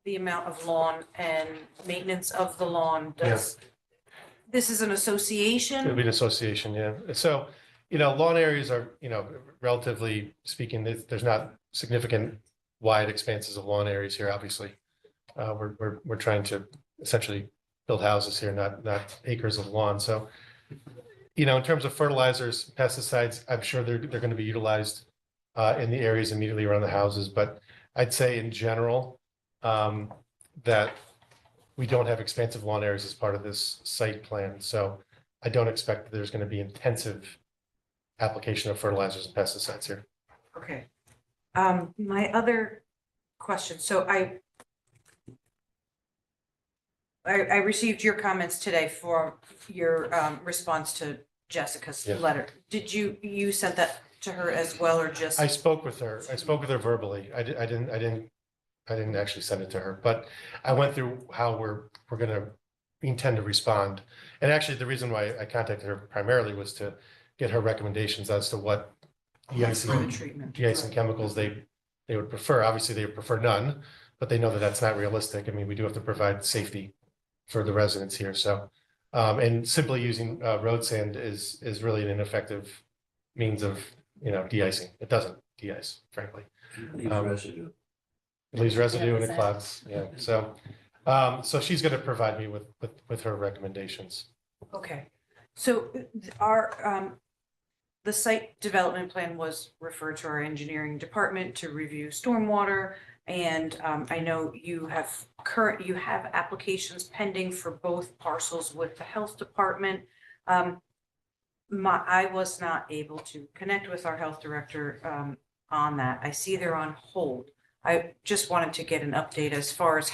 the amount of lawn and maintenance of the lawn. This is an association? It'll be an association, yeah. So, lawn areas are, relatively speaking, there's not significant wide expanses of lawn areas here, obviously. We're trying to essentially build houses here, not acres of lawn. So, in terms of fertilizers, pesticides, I'm sure they're going to be utilized in the areas immediately around the houses. But I'd say in general, that we don't have expansive lawn areas as part of this site plan. So I don't expect that there's going to be intensive application of fertilizers and pesticides here. Okay. My other question, so I received your comments today for your response to Jessica's Yeah. letter. Did you sent that to her as well, or just? I spoke with her verbally. I didn't actually send it to her, but I went through how we intend to respond. And actually, the reason why I contacted her primarily was to get her recommendations as to what de-icing chemicals they would prefer. Obviously, they would prefer none, but they know that that's not realistic. I mean, we do have to provide safety for the residents here. So, and simply using road sand is really an ineffective means of, de-icing. It doesn't de-ice, frankly. Residue. It leaves residue and it clogs, yeah. So she's going to provide me with her recommendations. Okay, so the site development plan was referred to our engineering department to review stormwater And I know you have applications pending for both parcels with the health department. I was not able to connect with our health director on that. I see they're on hold. I just wanted to get an update as far as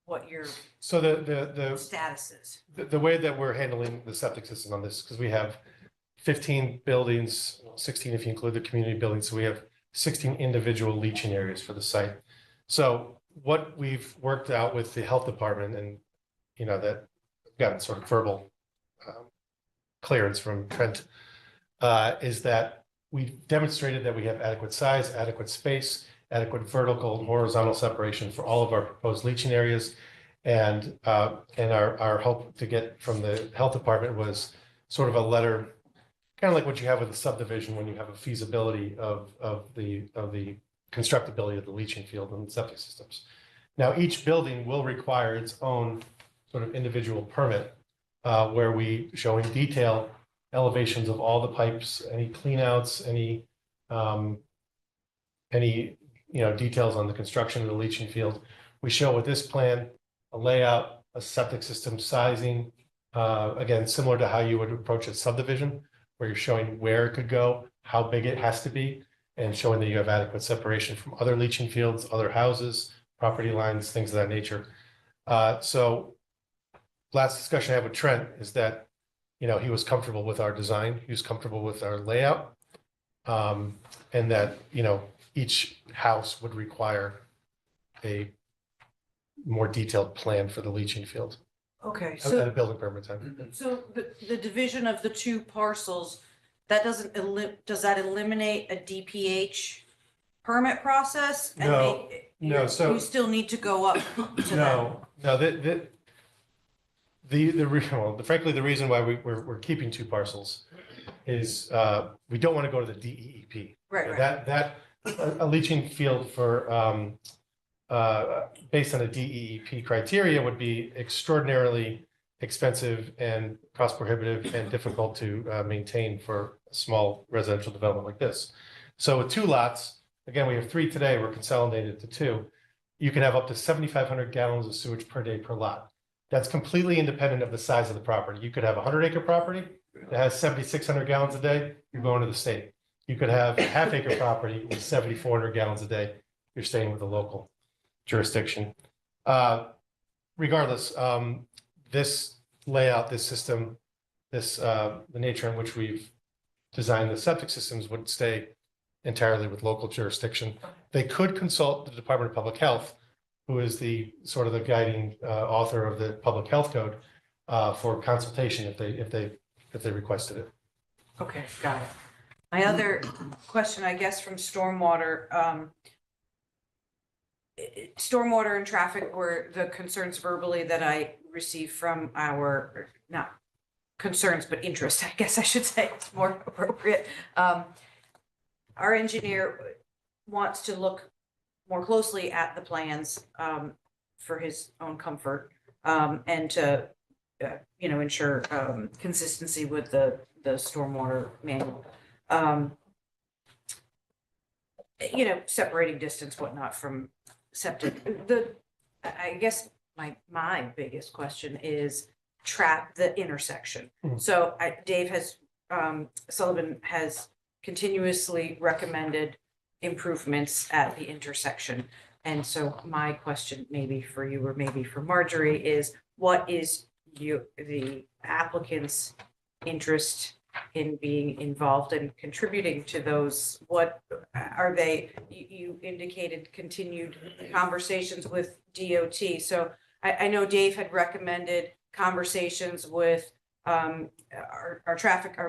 what your So the status is. the way that we're handling the septic system on this, because we have 15 buildings, 16 if you include the community buildings, so we have 16 individual leaching areas for the site. So what we've worked out with the health department, and that got sort of verbal clearance from Trent, is that we've demonstrated that we have adequate size, adequate space, adequate vertical and horizontal separation for all of our proposed leaching areas. And our hope to get from the health department was sort of a letter, kind of like what you have with a subdivision when you have a feasibility of the constructability of the leaching field and septic systems. Now, each building will require its own sort of individual permit, where we show in detail elevations of all the pipes, any cleanouts, any details on the construction of the leaching field. We show with this plan a layout, a septic system sizing, again, similar to how you would approach a subdivision, where you're showing where it could go, how big it has to be, and showing that you have adequate separation from other leaching fields, other houses, property lines, things of that nature. So last discussion I had with Trent is that, he was comfortable with our design, he was comfortable with our layout, and that, each house would require a more detailed plan for the leaching field. Okay, At so a building permit time. So the division of the two parcels, that does that eliminate a DPH permit process? And No, no, so. You still need to go up to that? No, frankly, the reason why we're keeping two parcels is we don't want to go to the DEEP. Right. That a leaching field for based on a DEEP criteria would be extraordinarily expensive and cost prohibitive and difficult to maintain for a small residential development like this. So with two lots, again, we have three today, we're consolidated to two. You can have up to 7,500 gallons of sewage per day per lot. That's completely independent of the size of the property. You could have a 100-acre property that has 7,600 gallons a day, you're going to the state. You could have a half-acre property with 7,400 gallons a day, you're staying with the local jurisdiction. Regardless, this layout, this system, the nature in which we've designed the septic systems would stay entirely with local jurisdiction. They could consult the Department of Public Health, who is the sort of the guiding author of the public health code, for consultation if they requested it. Okay, got it. My other question, I guess, from stormwater, stormwater and traffic were the concerns verbally that I received from our, not concerns, but interest, I guess I should say, it's more appropriate. Our engineer wants to look more closely at the plans for his own comfort, and to, ensure consistency with the stormwater manual. Separating distance, whatnot from septic. I guess my biggest question is the intersection. So Dave Sullivan has continuously recommended improvements at the intersection. And so my question, maybe for you or maybe for Marjorie, is what is the applicant's interest in being involved and contributing to those? What are they? You indicated continued conversations with DOT. So I know Dave had recommended conversations with our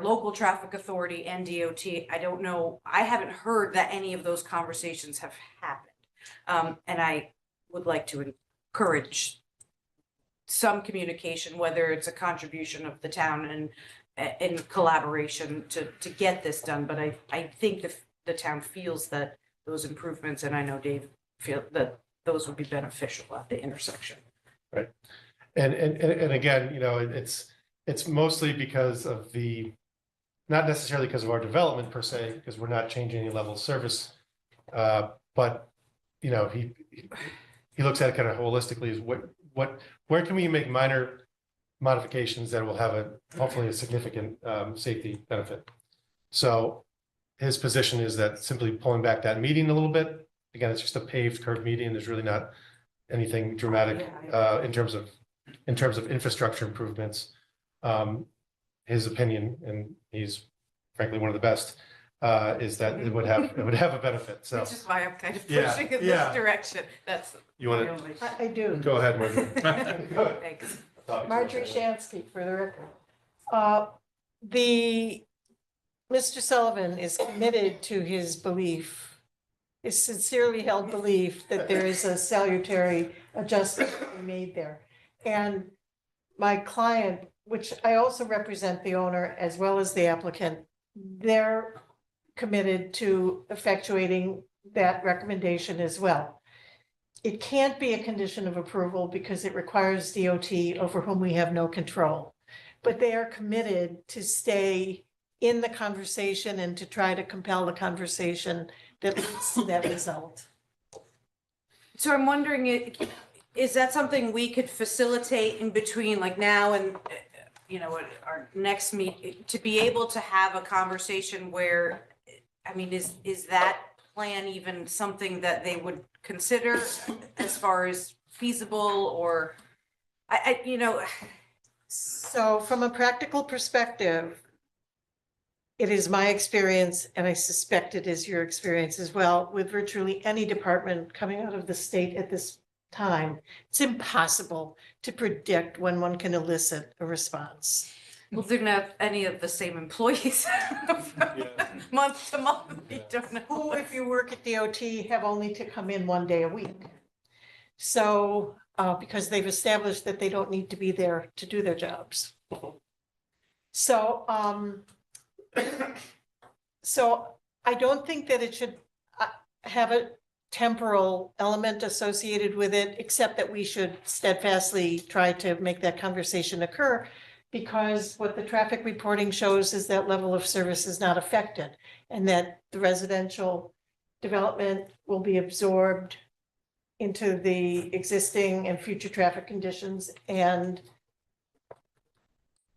local traffic authority and DOT. I don't know. I haven't heard that any of those conversations have happened. And I would like to encourage some communication, whether it's a contribution of the town and in collaboration to get this done. But I think the town feels that those improvements, and I know Dave feel that those would be beneficial at the intersection. Right. And again, it's mostly because of not necessarily because of our development per se, because we're not changing any level of service, but you know, he looks at it kind of holistically is where can we make minor modifications that will have hopefully a significant safety benefit? So his position is that simply pulling back that median a little bit, again, it's just a paved curved median. There's really not anything dramatic in terms of infrastructure improvements. His opinion, and he's frankly one of the best, is that it would have a benefit. So Which is why I'm kind of Yeah, pushing in yeah. this direction. That's. You wanna- my only- I do. go ahead, Marjorie. Thanks. Marjorie Shansky, for the record. Mr. Sullivan is committed to his belief, his sincerely held belief that there is a salutary adjustment to be made there. And my client, which I also represent the owner as well as the applicant, they're committed to effectuating that recommendation as well. It can't be a condition of approval because it requires DOT over whom we have no control. But they are committed to stay in the conversation and to try to compel the conversation that leads to that result. So I'm wondering, is that something we could facilitate in between, like now and, our next meet, to be able to have a conversation where, I mean, is that plan even something that they would consider as far as feasible or, So from a practical perspective, it is my experience, and I suspect it is your experience as well, with virtually any department coming out of the state at this time, it's impossible to predict when one can elicit a response. Well, they're not any of the same employees month to month. We don't know. Who, if you work at DOT, have only to come in one day a week. So, because they've established that they don't need to be there to do their jobs. So, so I don't think that it should have a temporal element associated with it, except that we should steadfastly try to make that conversation occur. Because what the traffic reporting shows is that level of service is not affected, and that the residential development will be absorbed into the existing and future traffic conditions, and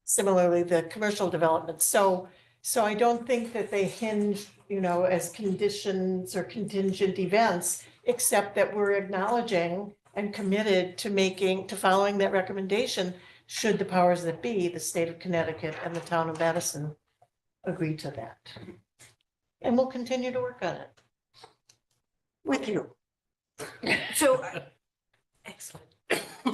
similarly, the commercial development. So I don't think that they hinge, as conditions or contingent events, except that we're acknowledging and committed to following that recommendation, should the powers that be, the state of Connecticut and the town of Madison, agree to that. And we'll continue to work on it with you. So, excellent.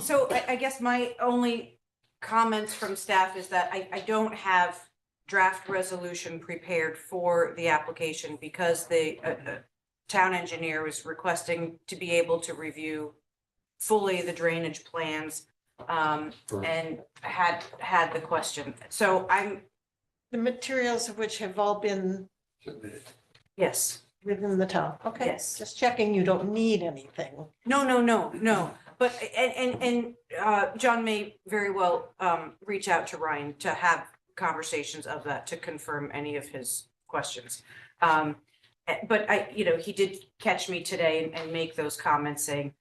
So I guess my only comments from staff is that I don't have draft resolution prepared for the application because the town engineer was requesting to be able to review fully the drainage plans and had the question. So the materials of which have all been yes, within the town. Okay, yes, just checking you don't need anything. No. But, and John may very well reach out to Ryan to have conversations of that to confirm any of his questions. But he did catch me today and make those comments saying,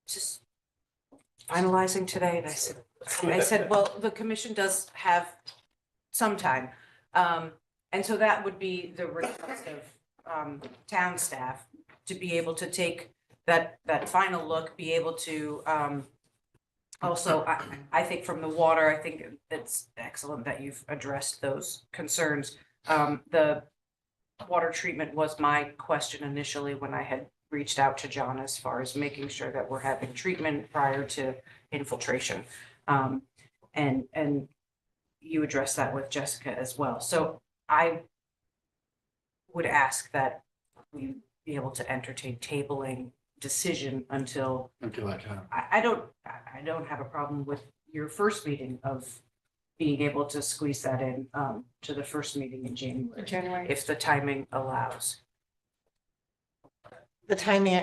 just finalizing today. And I said, well, the commission does have some time. And so that would be the request of town staff to be able to take that final look, be able to also, I think from the water, I think it's excellent that you've addressed those concerns. The water treatment was my question initially when I had reached out to John as far as making sure that we're having treatment prior to infiltration. And you addressed that with Jessica as well. So I would ask that we be able to entertain tabling decision until that time. I don't have a problem with your first meeting of being able to squeeze that in to the first meeting in January. If the timing allows. The timing,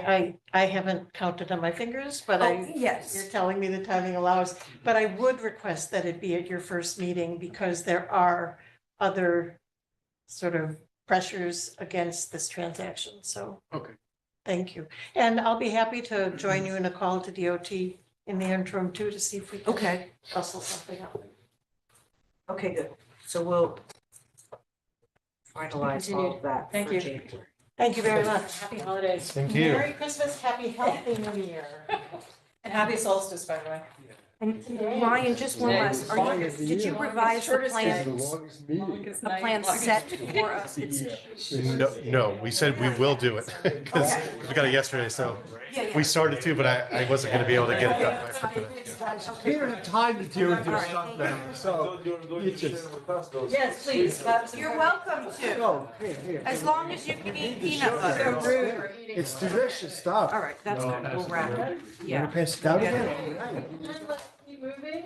I haven't counted on my fingers, but yes, you're telling me the timing allows. But I would request that it be at your first meeting because there are other sort of pressures against this transaction. So Okay. Thank you. And I'll be happy to join you in a call to DOT in the interim too, to see if we can Okay, hustle something out. okay, good. So we'll finalize all of that. Thank for you. January. Thank you very much. Happy holidays. Thank you. Merry Christmas, happy healthy new year. And happy solstice, by the way. And Ryan, just one last, did you revise the plan, the plan set for us? No, we said we will do it because we got it yesterday, so we started to, but I wasn't gonna be able to get it done. We don't have time to deal with your stuff now, so you just. Yes, please. You're welcome to, Oh, here. as long as you can eat peanut So butter. rude. It's delicious stuff. All right, that's good, we'll wrap it. Wanna Yeah. pass it down Yeah. again? Let's keep moving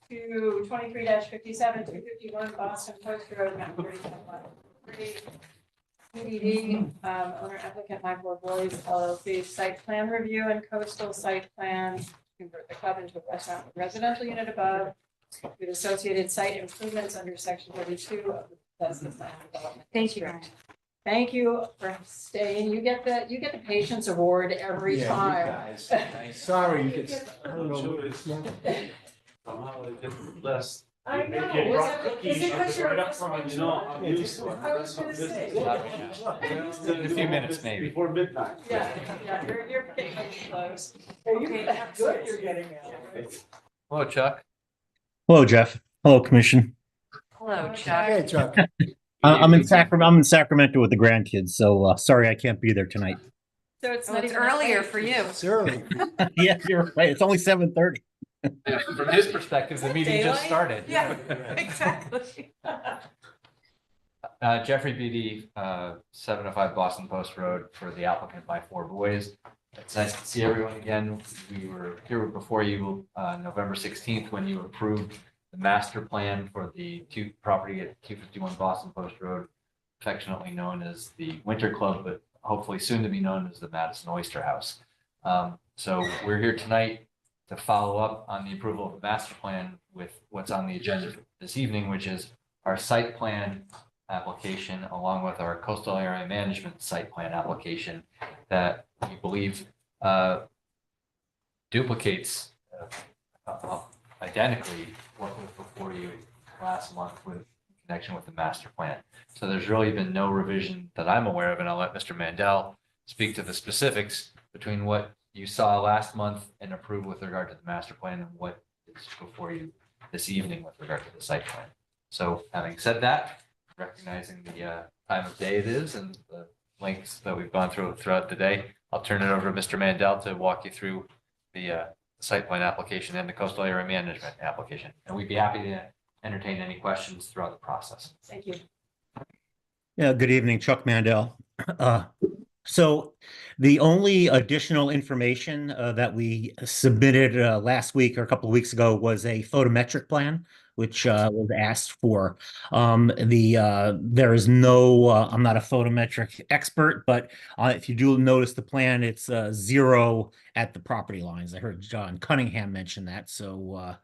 to 23-57, 251 Boston Post Road, map 37. PDD, owner applicant Michael Boys LLC, site plan review and coastal site plan, convert the club into a restaurant with residential unit above, with associated site improvements under section 32 of the Bethesda Land Development Thank you, District. Thank you for staying. You get the Patience Award every time. Sorry, you get, I don't know. what it's not. Somehow it gets less. I know. They brought Is it cookies, because you're right up front, you know, I'm used to it. I was gonna say. In a few minutes, maybe. Before midnight. Yeah, you're getting close. Good, you're getting there. Hello, Chuck. Hello, Jeff. Hello, Commission. Hello, Chuck. Hey, Chuck. I'm in Sacramento with the grandkids, so sorry I can't be there tonight. So it's Oh, not it's even that earlier late. for you. It's early. Yeah, you're right. It's only 7:30. From his perspective, the meeting just Daylight? started. Yeah, exactly. Jeffrey Beatty, 705 Boston Post Road for the applicant by Four Boys. It's nice to see everyone again. We were here before you November 16th when you approved the master plan for the property at 251 Boston Post Road, affectionately known as the Winter Club, but hopefully soon to be known as the Madison Oyster House. So we're here tonight to follow up on the approval of the master plan with what's on the agenda this evening, which is our site plan application along with our coastal area management site plan application that we believe duplicates identically what was before you last month with connection with the master plan. So there's really been no revision that I'm aware of, and I'll let Mr. Mandel speak to the specifics between what you saw last month and approved with regard to the master plan and what is before you this evening with regard to the site plan. So having said that, recognizing the time of day it is and the lengths that we've gone through throughout the day, I'll turn it over to Mr. Mandel to walk you through the site plan application and the coastal area management application. And we'd be happy to entertain any questions throughout the process. Thank you. Yeah, good evening, Chuck Mandel. So the only additional information that we submitted last week or a couple of weeks ago was a photometric plan, which was asked for. There is no, I'm not a photometric expert, but if you do notice the plan, it's 0 at the property lines. I heard John Cunningham mention that. So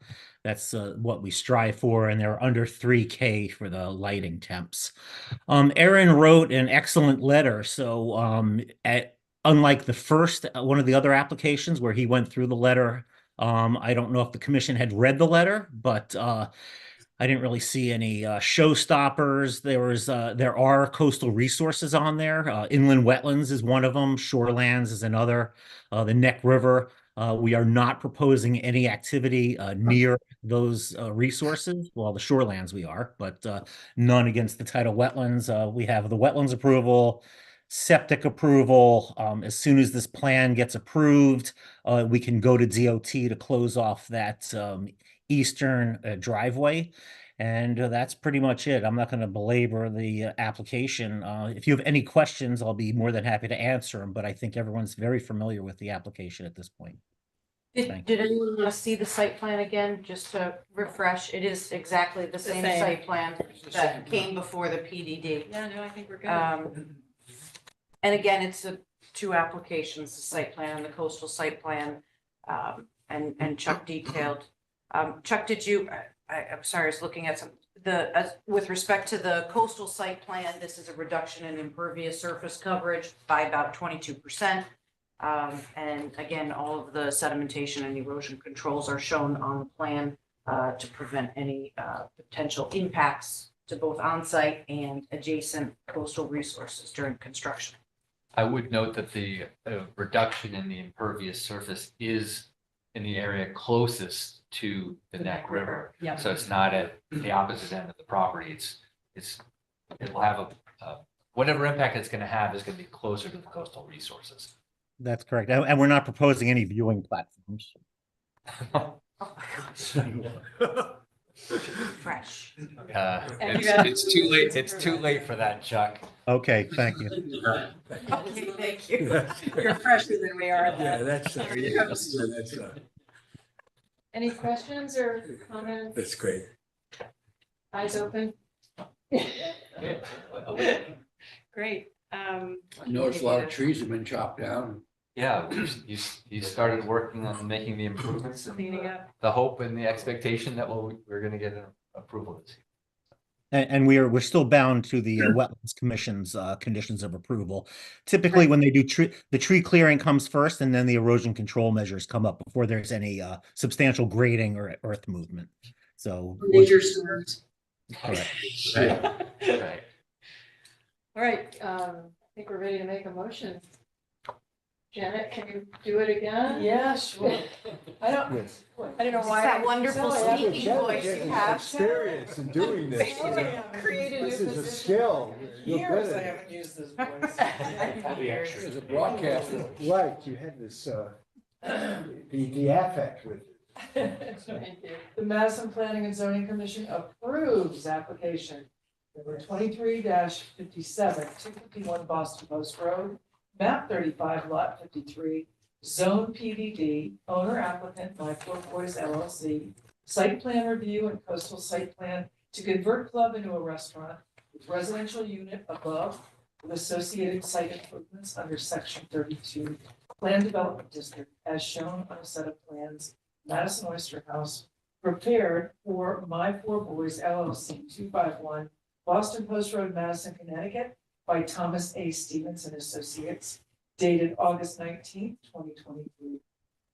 that's what we strive for, and they're under 3K for the lighting temps. Aaron wrote an excellent letter. So unlike the first, one of the other applications where he went through the letter, I don't know if the commission had read the letter, but I didn't really see any showstoppers. There are coastal resources on there. Inland wetlands is one of them. Shorelands is another. The Neck River. We are not proposing any activity near those resources. Well, the shorelands we are, but none against the tidal wetlands. We have the wetlands approval, septic approval. As soon as this plan gets approved, we can go to DOT to close off that eastern driveway. And that's pretty much it. I'm not going to belabor the application. If you have any questions, I'll be more than happy to answer them, but I think everyone's very familiar with the application at this point. Did anyone want to see the site plan again, just to refresh? It is exactly the same site plan that came before the PDD. Yeah, no, I think we're good. And again, it's two applications, the site plan and the coastal site plan, and Chuck detailed. Chuck, I'm sorry, I was looking at with respect to the coastal site plan, this is a reduction in impervious surface coverage by about 22%. And again, all of the sedimentation and erosion controls are shown on the plan to prevent any potential impacts to both on-site and adjacent coastal resources during construction. I would note that the reduction in the impervious surface is in the area closest to the Neck River. Yep. So it's not at the opposite end of the property. It'll have whatever impact it's going to have is going to be closer to the coastal resources. That's correct. And we're not proposing any viewing platforms. Fresh. It's too late. It's too late for that, Chuck. Okay, thank you. Okay, thank you. You're fresher than we are. that's, Any questions or comments? that's great. Eyes open? Great. I noticed a lot of trees have been chopped down. Yeah, you started working on making the improvements. And Cleaning up. the hope and the expectation that we're going to get an approval this year. And we're still bound to the Wetlands Commission's conditions of approval. Typically, when they do the tree clearing comes first, and then the erosion control measures come up before there's any substantial grading or earth movement. So Major storms. correct. Right. All right, I think we're ready to make a motion. Janet, can you do it again? Yeah, sure. I don't know why. That wonderful I speaking voice you have. Experience in doing this. Created This a is a position. skill. You're Years good I at it. haven't used this voice. As a broadcaster. Right, you had this, the affect with it. Thank you. The Madison Planning and Zoning Commission approves application number 23-57, 251 Boston Post Road, map 35, lot 53, zone PDD, owner applicant, My Four Boys LLC, site plan review and coastal site plan to convert club into a restaurant with residential unit above with associated site improvements under section 32, Plan Development District, as shown on a set of plans, Madison Oyster House, prepared for My Four Boys LLC, 251 Boston Post Road, Madison, Connecticut, by Thomas A. Stevens and Associates, dated August 19th, 2023,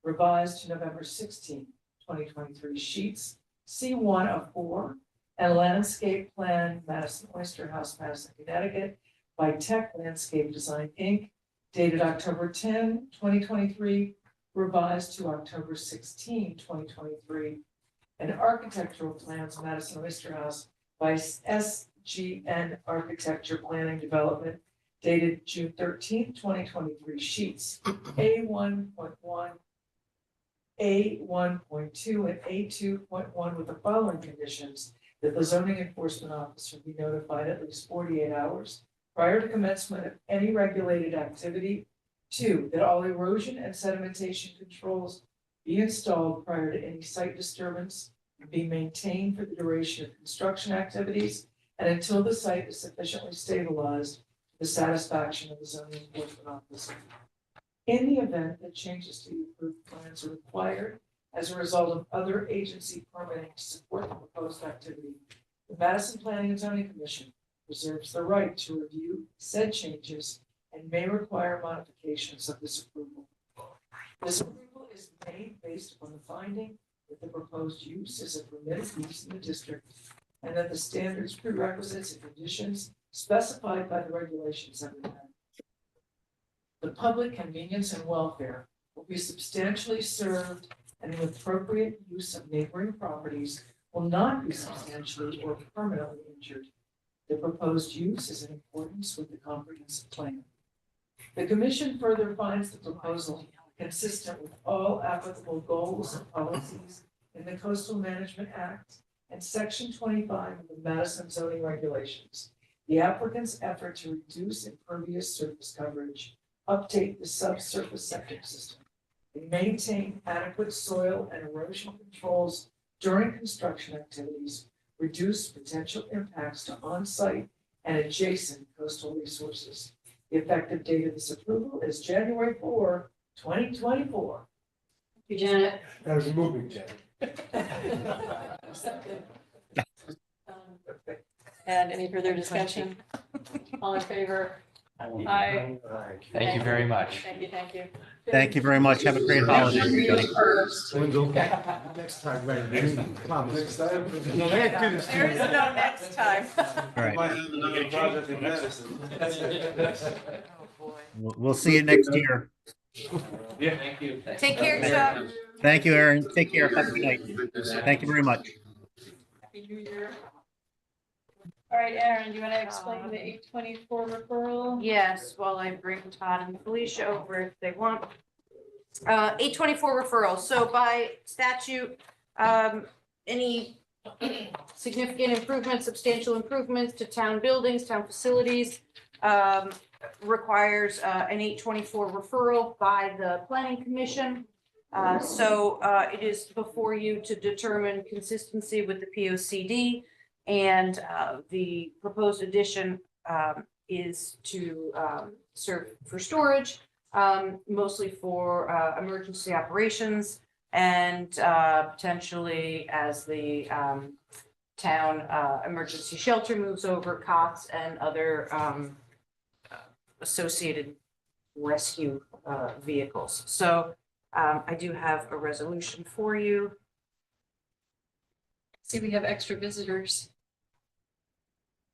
revised to November 16th, 2023, sheets C1 of 4, and landscape plan, Madison Oyster House, Madison, Connecticut, by Tech Landscape Design, Inc., dated October 10, 2023, revised to October 16, 2023, and architectural plans, Madison Oyster House, by SGN Architecture Planning Development, dated June 13, 2023, sheets A1.1, A1.2, and A2.1 with the following conditions: that the zoning enforcement officer be notified at least 48 hours prior to commencement of any regulated activity. 2, that all erosion and sedimentation controls be installed prior to any site disturbance and be maintained for the duration of construction activities and until the site is sufficiently stabilized to the satisfaction of the zoning enforcement officer. In the event that changes to the approved plans are required as a result of other agency permitting to support the proposed activity, the Madison Planning and Zoning Commission reserves the right to review said changes and may require modifications of this approval. This approval is made based upon the finding that the proposed use is a permitted use in the district and that the standards, prerequisites, and conditions specified by the regulations have been met. The public convenience and welfare will be substantially served, and the appropriate use of neighboring properties will not be substantially or permanently injured. The proposed use is in accordance with the comprehensive plan. The commission further finds the proposal consistent with all applicable goals and policies in the Coastal Management Act and Section 25 of the Madison zoning regulations. The applicant's effort to reduce impervious surface coverage, update the subsurface septic system, and maintain adequate soil and erosion controls during construction activities, reduce potential impacts to on-site and adjacent coastal resources. The effective date of this approval is January 4, 2024. Thank you, Janet. That was moving, Janet. Accepted. And any further discussion? All in favor? Aye. Thank you very much. Thank you, thank you. Thank you very much. Have a great holiday, everybody. Next time, right? Promise. There is no next time. All right. We'll see you next year. Yeah, thank you. Take care, Chuck. Thank you, Aaron. Take care. Have a good night. Thank you very much. Happy New Year. All right, Aaron, do you want to explain the 824 referral? Yes, while I bring Todd and Felicia over if they want. 824 referral. So by statute, any significant improvements, substantial improvements to town buildings, town facilities, requires an 824 referral by the planning commission. So it is before you to determine consistency with the POCD, and the proposed addition is to serve for storage, mostly for emergency operations, and potentially as the town emergency shelter moves over, cots and other associated rescue vehicles. So I do have a resolution for you. See, we have extra visitors.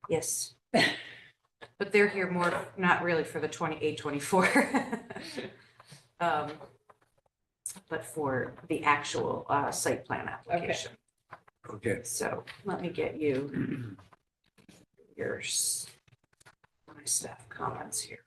Yes. But they're here more, not really for the 2824. But for the actual site plan application. Okay. So let me get you your my staff comments here.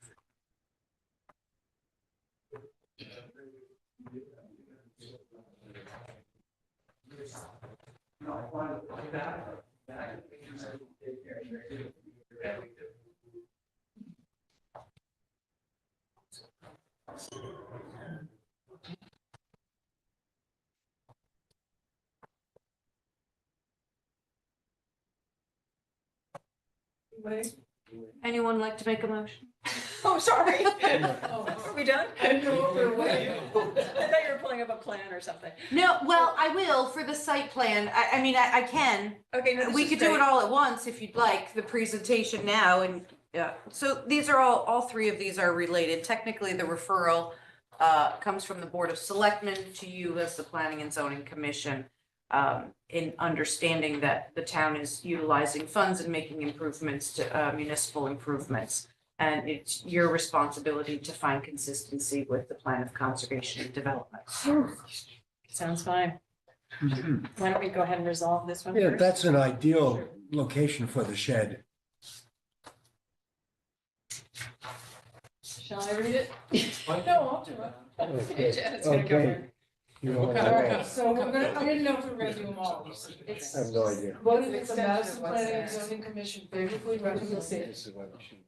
Anyone like to make a motion? Oh, sorry. Are we done? I didn't know what we were waiting. I thought you were pulling up a plan or something. No, well, I will for the site plan. I mean, I can. Okay. no, this We is could do great. it all at once if you'd like, the presentation now, and, yeah. So these are all three of these are related. Technically, the referral comes from the Board of Selectmen to you as the Planning and Zoning Commission, in understanding that the town is utilizing funds and making improvements to municipal improvements. And it's your responsibility to find consistency with the plan of conservation and development. Sounds fine. Why don't we go ahead and resolve this one Yeah, first? that's an ideal location for the shed. Shall I read it? No, I'll do it. Okay, Janet's gonna go Okay. first. You know, Okay, so we're gonna, I didn't know if we were gonna do them all. It's I have no idea. voted that the Madison Planning and Zoning Commission favorably recommends it This is what she-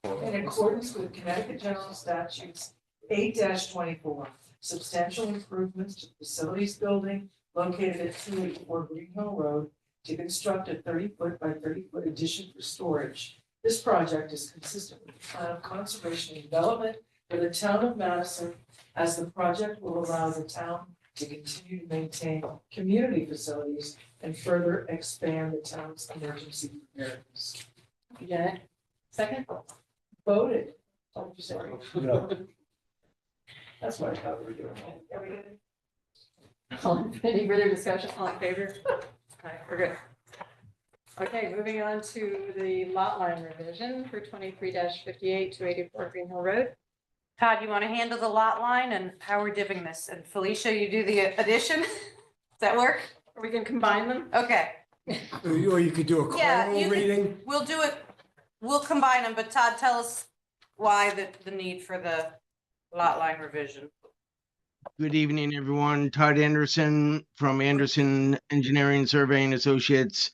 in accordance with Connecticut General Statutes 8-24, substantial improvements to facilities building located at 284 Green Hill Road to construct a 30-foot by 30-foot addition for storage. This project is consistent with the plan of conservation and development for the town of Madison, as the project will allow the town to continue to maintain community facilities and further expand the town's emergency preparedness. Janet, second? Voted. What did you say? No. That's what I thought we were doing. Are we good? Any further discussion? All in favor? Okay, we're good. Okay, moving on to the lot line revision for 23-58 to 84 Green Hill Road. Todd, you want to handle the lot line and how we're divvying this? And Felicia, you do the addition? Does that work? Or we can combine them? Okay. Or you could do a Yeah, choral you could- reading. We'll do it. We'll combine them, but Todd, tell us why the need for the lot line revision. Good evening, everyone. Todd Anderson from Anderson Engineering Surveying Associates,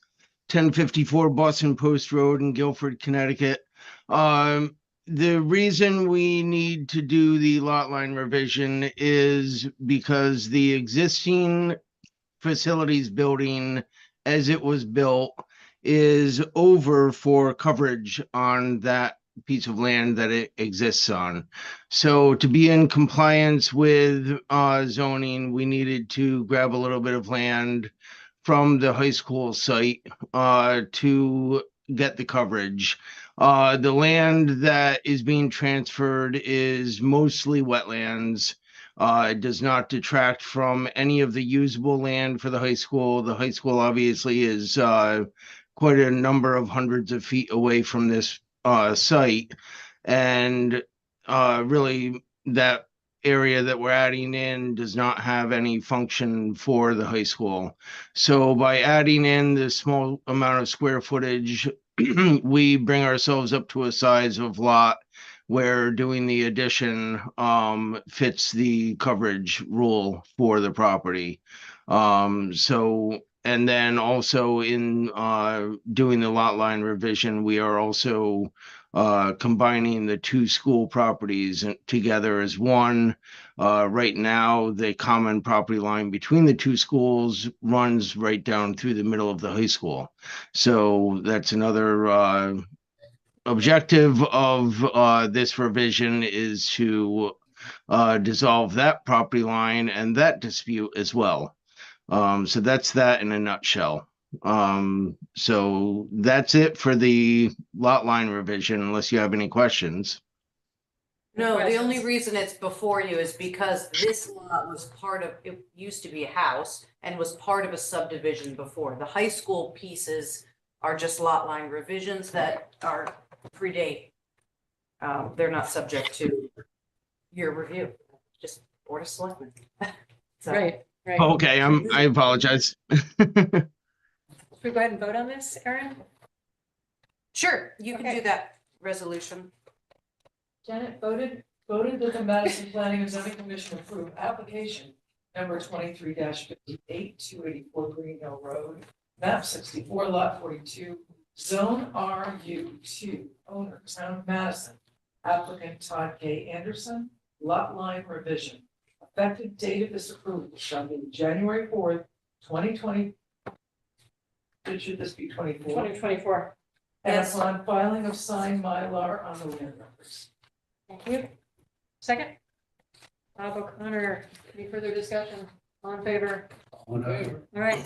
1054 Boston Post Road in Guilford, Connecticut. The reason we need to do the lot line revision is because the existing facilities building, as it was built, is over for coverage on that piece of land that it exists on. So to be in compliance with zoning, we needed to grab a little bit of land from the high school site to get the coverage. The land that is being transferred is mostly wetlands. It does not detract from any of the usable land for the high school. The high school obviously is quite a number of hundreds of feet away from this site. And really, that area that we're adding in does not have any function for the high school. So by adding in this small amount of square footage, we bring ourselves up to a size of lot where doing the addition fits the coverage rule for the property. So, and then also in doing the lot line revision, we are also combining the two school properties together as one. Right now, the common property line between the two schools runs right down through the middle of the high school. So that's another objective of this revision, is to dissolve that property line and that dispute as well. So that's that in a nutshell. So that's it for the lot line revision, unless you have any questions. No, the only reason it's before you is because this lot was part of, it used to be a house and was part of a subdivision before. The high school pieces are just lot line revisions that are predate. They're not subject to your review, just Board of Selectmen. So- Right. Okay, I apologize. Should we go ahead and vote on this, Erin? Sure, you can do that resolution. Janet voted that the Madison Planning and Zoning Commission approve application number 23-58, 284 Green Hill Road, map 64, lot 42, zone RU2, owner Town of Madison, applicant Todd K. Anderson, lot line revision. Effective date of this approval shall be January 4th, 2020. Should this be 24? 2024. And Yes. upon filing of signed Mylar on the land records. Thank you. Second? Bob O'Connor, any further discussion? All in favor? On favor. All right.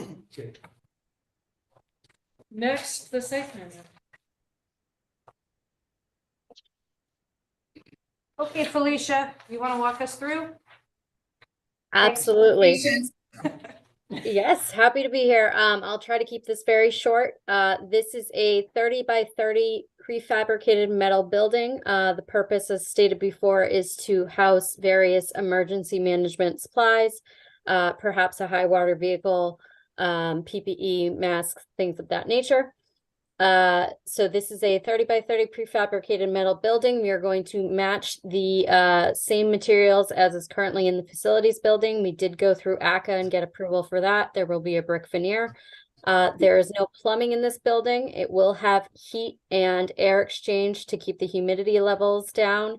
Next, the site plan. Okay, Felicia, you want to walk us through? Absolutely. Yes, happy to be here. I'll try to keep this very short. This is a 30 by 30 prefabricated metal building. The purpose, as stated before, is to house various emergency management supplies, perhaps a high water vehicle, PPE, masks, things of that nature. So this is a 30 by 30 prefabricated metal building. We are going to match the same materials as is currently in the facilities building. We did go through ACA and get approval for that. There will be a brick veneer. There is no plumbing in this building. It will have heat and air exchange to keep the humidity levels down.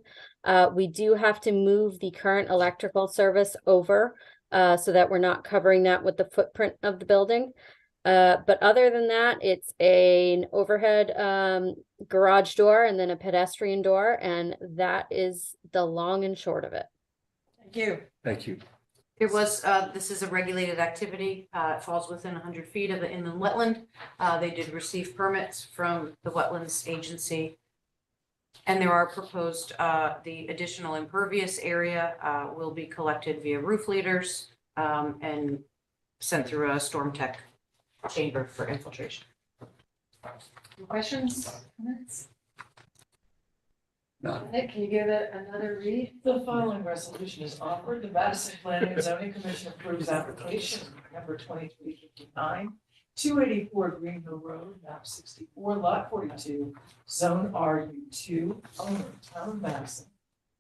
We do have to move the current electrical service over so that we're not covering that with the footprint of the building. But other than that, it's an overhead garage door and then a pedestrian door, and that is the long and short of it. Thank you. Thank you. It was, this is a regulated activity. It falls within 100 feet of the inland wetland. They did receive permits from the Wetlands Agency. And there are proposed, the additional impervious area will be collected via roof leaders and sent through a storm tech chamber for infiltration. Questions? Comments? No. Nick, can you give it another read? The following resolution is offered. The Madison Planning and Zoning Commission approves application number 2359, 284 Green Hill Road, map 64, lot 42, zone RU2, owner Town of Madison,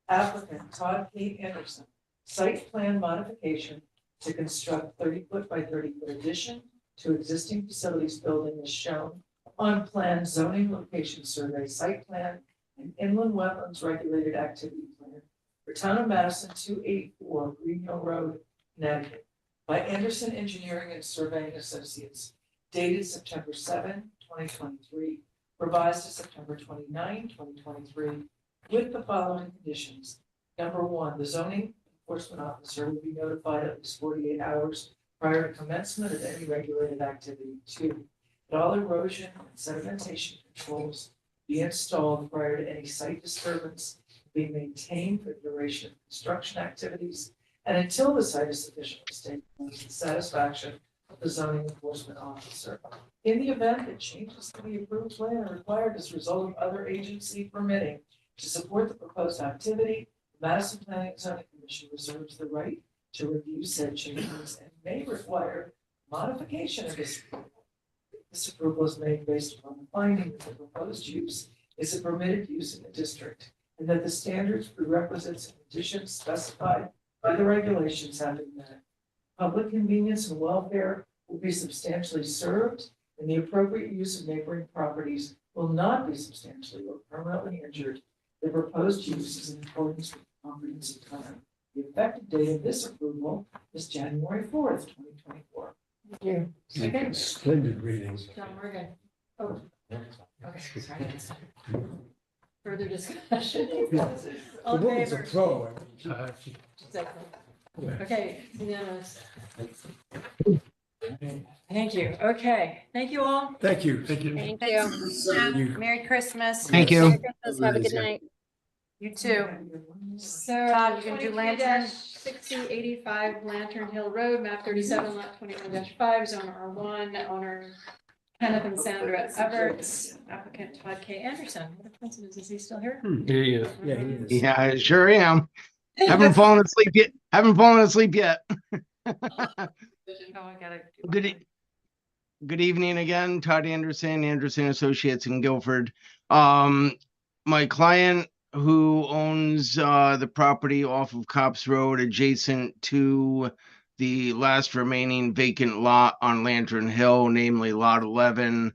applicant Todd K. Anderson, site plan modification to construct 30-foot by 30-foot addition to existing facilities building as shown on plan zoning location survey site plan and inland wetlands regulated activity plan for Town of Madison 284 Green Hill Road, Connecticut by Anderson Engineering and Surveying Associates, dated September 7, 2023, revised to September 29, 2023, with the following conditions. Number one, the zoning enforcement officer will be notified at least 48 hours prior to commencement of any regulated activity. 2, that all erosion and sedimentation controls be installed prior to any site disturbance, be maintained for the duration of construction activities and until the site is sufficiently stable to the satisfaction of the zoning enforcement officer. In the event that changes to the approved plan are required as a result of other agency permitting to support the proposed activity, the Madison Planning and Zoning Commission reserves the right to review said changes and may require modification of this approval. This approval is made based upon the finding that the proposed use is a permitted use in the district and that the standards, prerequisites, and conditions specified by the regulations have been met. Public convenience and welfare will be substantially served, and the appropriate use of neighboring properties will not be substantially or permanently injured. The proposed use is in accordance with the comprehensive plan. The effective date of this approval is January 4th, 2024. Thank you. Second, Splendid readings. John Morgan. Oh, okay, sorry. Further discussion? The All in woman's a favor? pro. Second. Okay, unanimous. Thank you. Okay, thank you all. Thank you. Thank you. Thank you. You. Merry Christmas. Thank you. Merry Christmas. Have a good night. You too. So Todd, you can do lantern. 6085 Lantern Hill Road, map 37, lot 21-5, zone R1, owner Kenneth and Sandra Everts, applicant Todd K. Anderson. What a coincidence, is he still here? Here he is. Yeah, he is. Yeah, I sure am. Haven't fallen asleep yet. Haven't fallen asleep yet. Oh, I gotta do Good evening again, Todd Anderson, Anderson Associates in Guilford. My client who owns the property off of Cops Road adjacent to the last remaining vacant lot on Lantern Hill, namely Lot 11,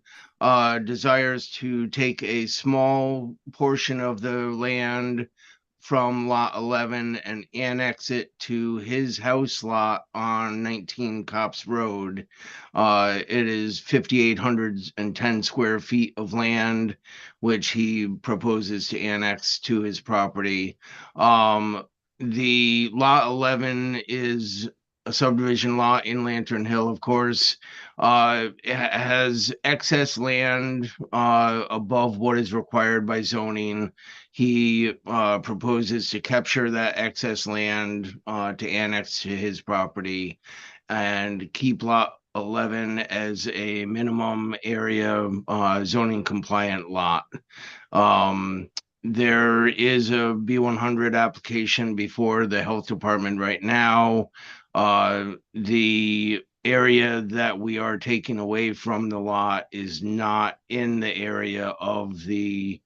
desires to take a small portion of the land from Lot 11 and annex it to his house lot on 19 Cops Road. It is 5,810 square feet of land, which he proposes to annex to his property. The Lot 11 is a subdivision lot in Lantern Hill, of course. It has excess land above what is required by zoning. He proposes to capture that excess land to annex to his property and keep Lot 11 as a minimum area zoning compliant lot. There is a B100 application before the health department right now. The area that we are taking away from the lot is not in the area of the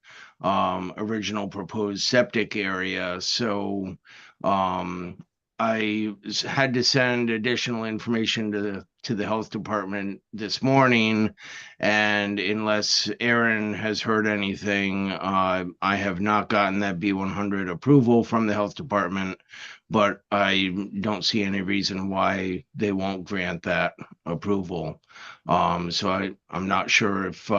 original proposed septic area. So I had to send additional information to the health department this morning, and unless Aaron has heard anything, I have not gotten that B100 approval from the health department, but I don't see any reason why they won't grant that approval. So I'm not sure if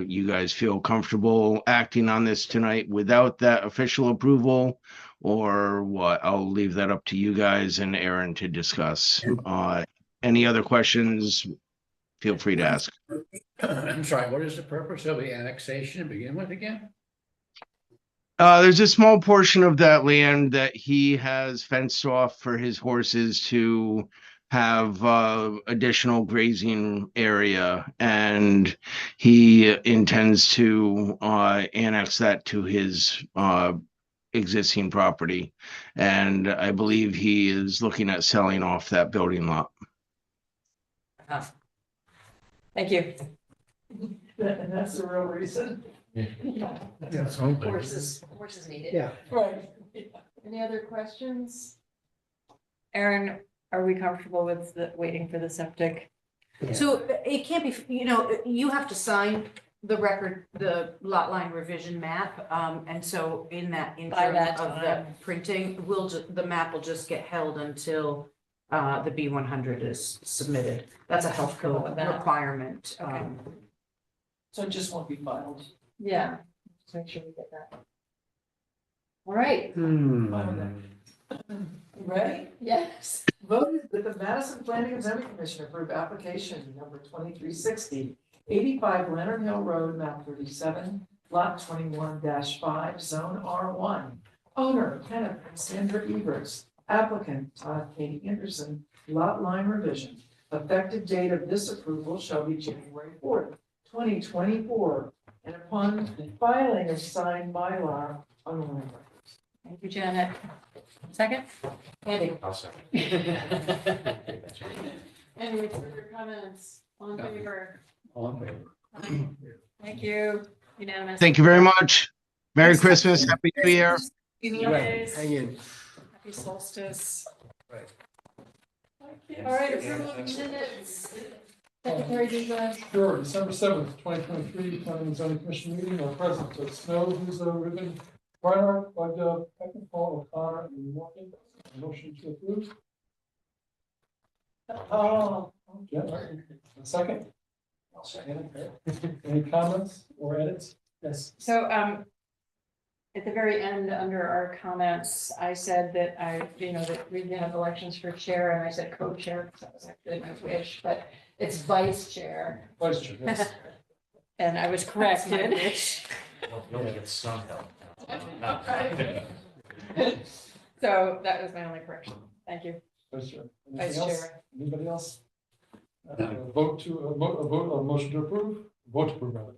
you guys feel comfortable acting on this tonight without that official approval or what. I'll leave that up to you guys and Aaron to discuss. Any other questions? Feel free to ask. I'm sorry, what is the purpose of the annexation to begin with again? There's a small portion of that land that he has fenced off for his horses to have additional grazing area, and he intends to annex that to his existing property. And I believe he is looking at selling off that building lot. Thank you. And that's the real reason. Horses needed. Yeah. Right. Any other questions? Aaron, are we comfortable with waiting for the septic? So it can't be, you have to sign the record, the lot line revision map. And so in that interim that of the printing, the map will just get held until the B100 is submitted. That's a health code requirement. Okay. So it just won't be filed. Yeah, just make sure we get that. All right. Ready? Yes. Voted that the Madison Planning and Zoning Commission approve application number 2360, 85 Leonard Hill Road, map 37, lot 21-5, zone R1. Owner Kenneth and Sandra Evers, applicant Todd K. Anderson, lot line revision. Effective date of this approval shall be January 4th, 2024, and upon filing of signed Mylar on the land records. Thank you, Janet. Second? Andy? I'll second. Any further comments? All in favor? All in favor? Thank you. Unanimous. Thank you very much. Merry Christmas, Happy New Year. Happy Right, hang in. Happy solstice. Right. All right, approval of minutes. Secretary Duga. Sure, December 7th, 2023, Planning and Zoning Commission meeting, our president, Snow, who's a ribbon, Barnard, Bud, Peckin, Paul, O'Connor, and Morgan. Motion to approve. Oh. Yeah, a second. I'll second it. Any comments or edits? Yes. So, at the very end, under our comments, I said that that we have elections for chair, and I said co-chair, because that was actually my wish, but it's vice chair. Vice chair, yes. And I was corrected. You'll get some help. So that was my only correction. Thank you. Vice chair. Vice Anything else? chair. Anybody else? Vote to, a motion to approve, vote to approve, rather.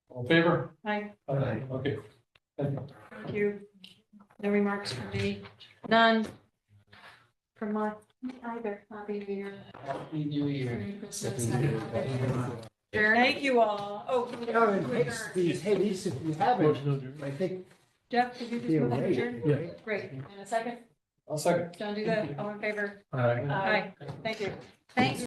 All in favor? Hi, Aye. Okay. Thank you. thank you. No remarks from me. None. From my, either. Happy New Year. Happy New Year. Merry Christmas. Thank you all. Oh, Oh, and these, hey, these, if you haven't, I think Jeff, did you just they're move that right. adjourn? Yeah. Great. And a second? I'll second. John, do that. All in favor? Aye. Aye. Thank you. Thanks.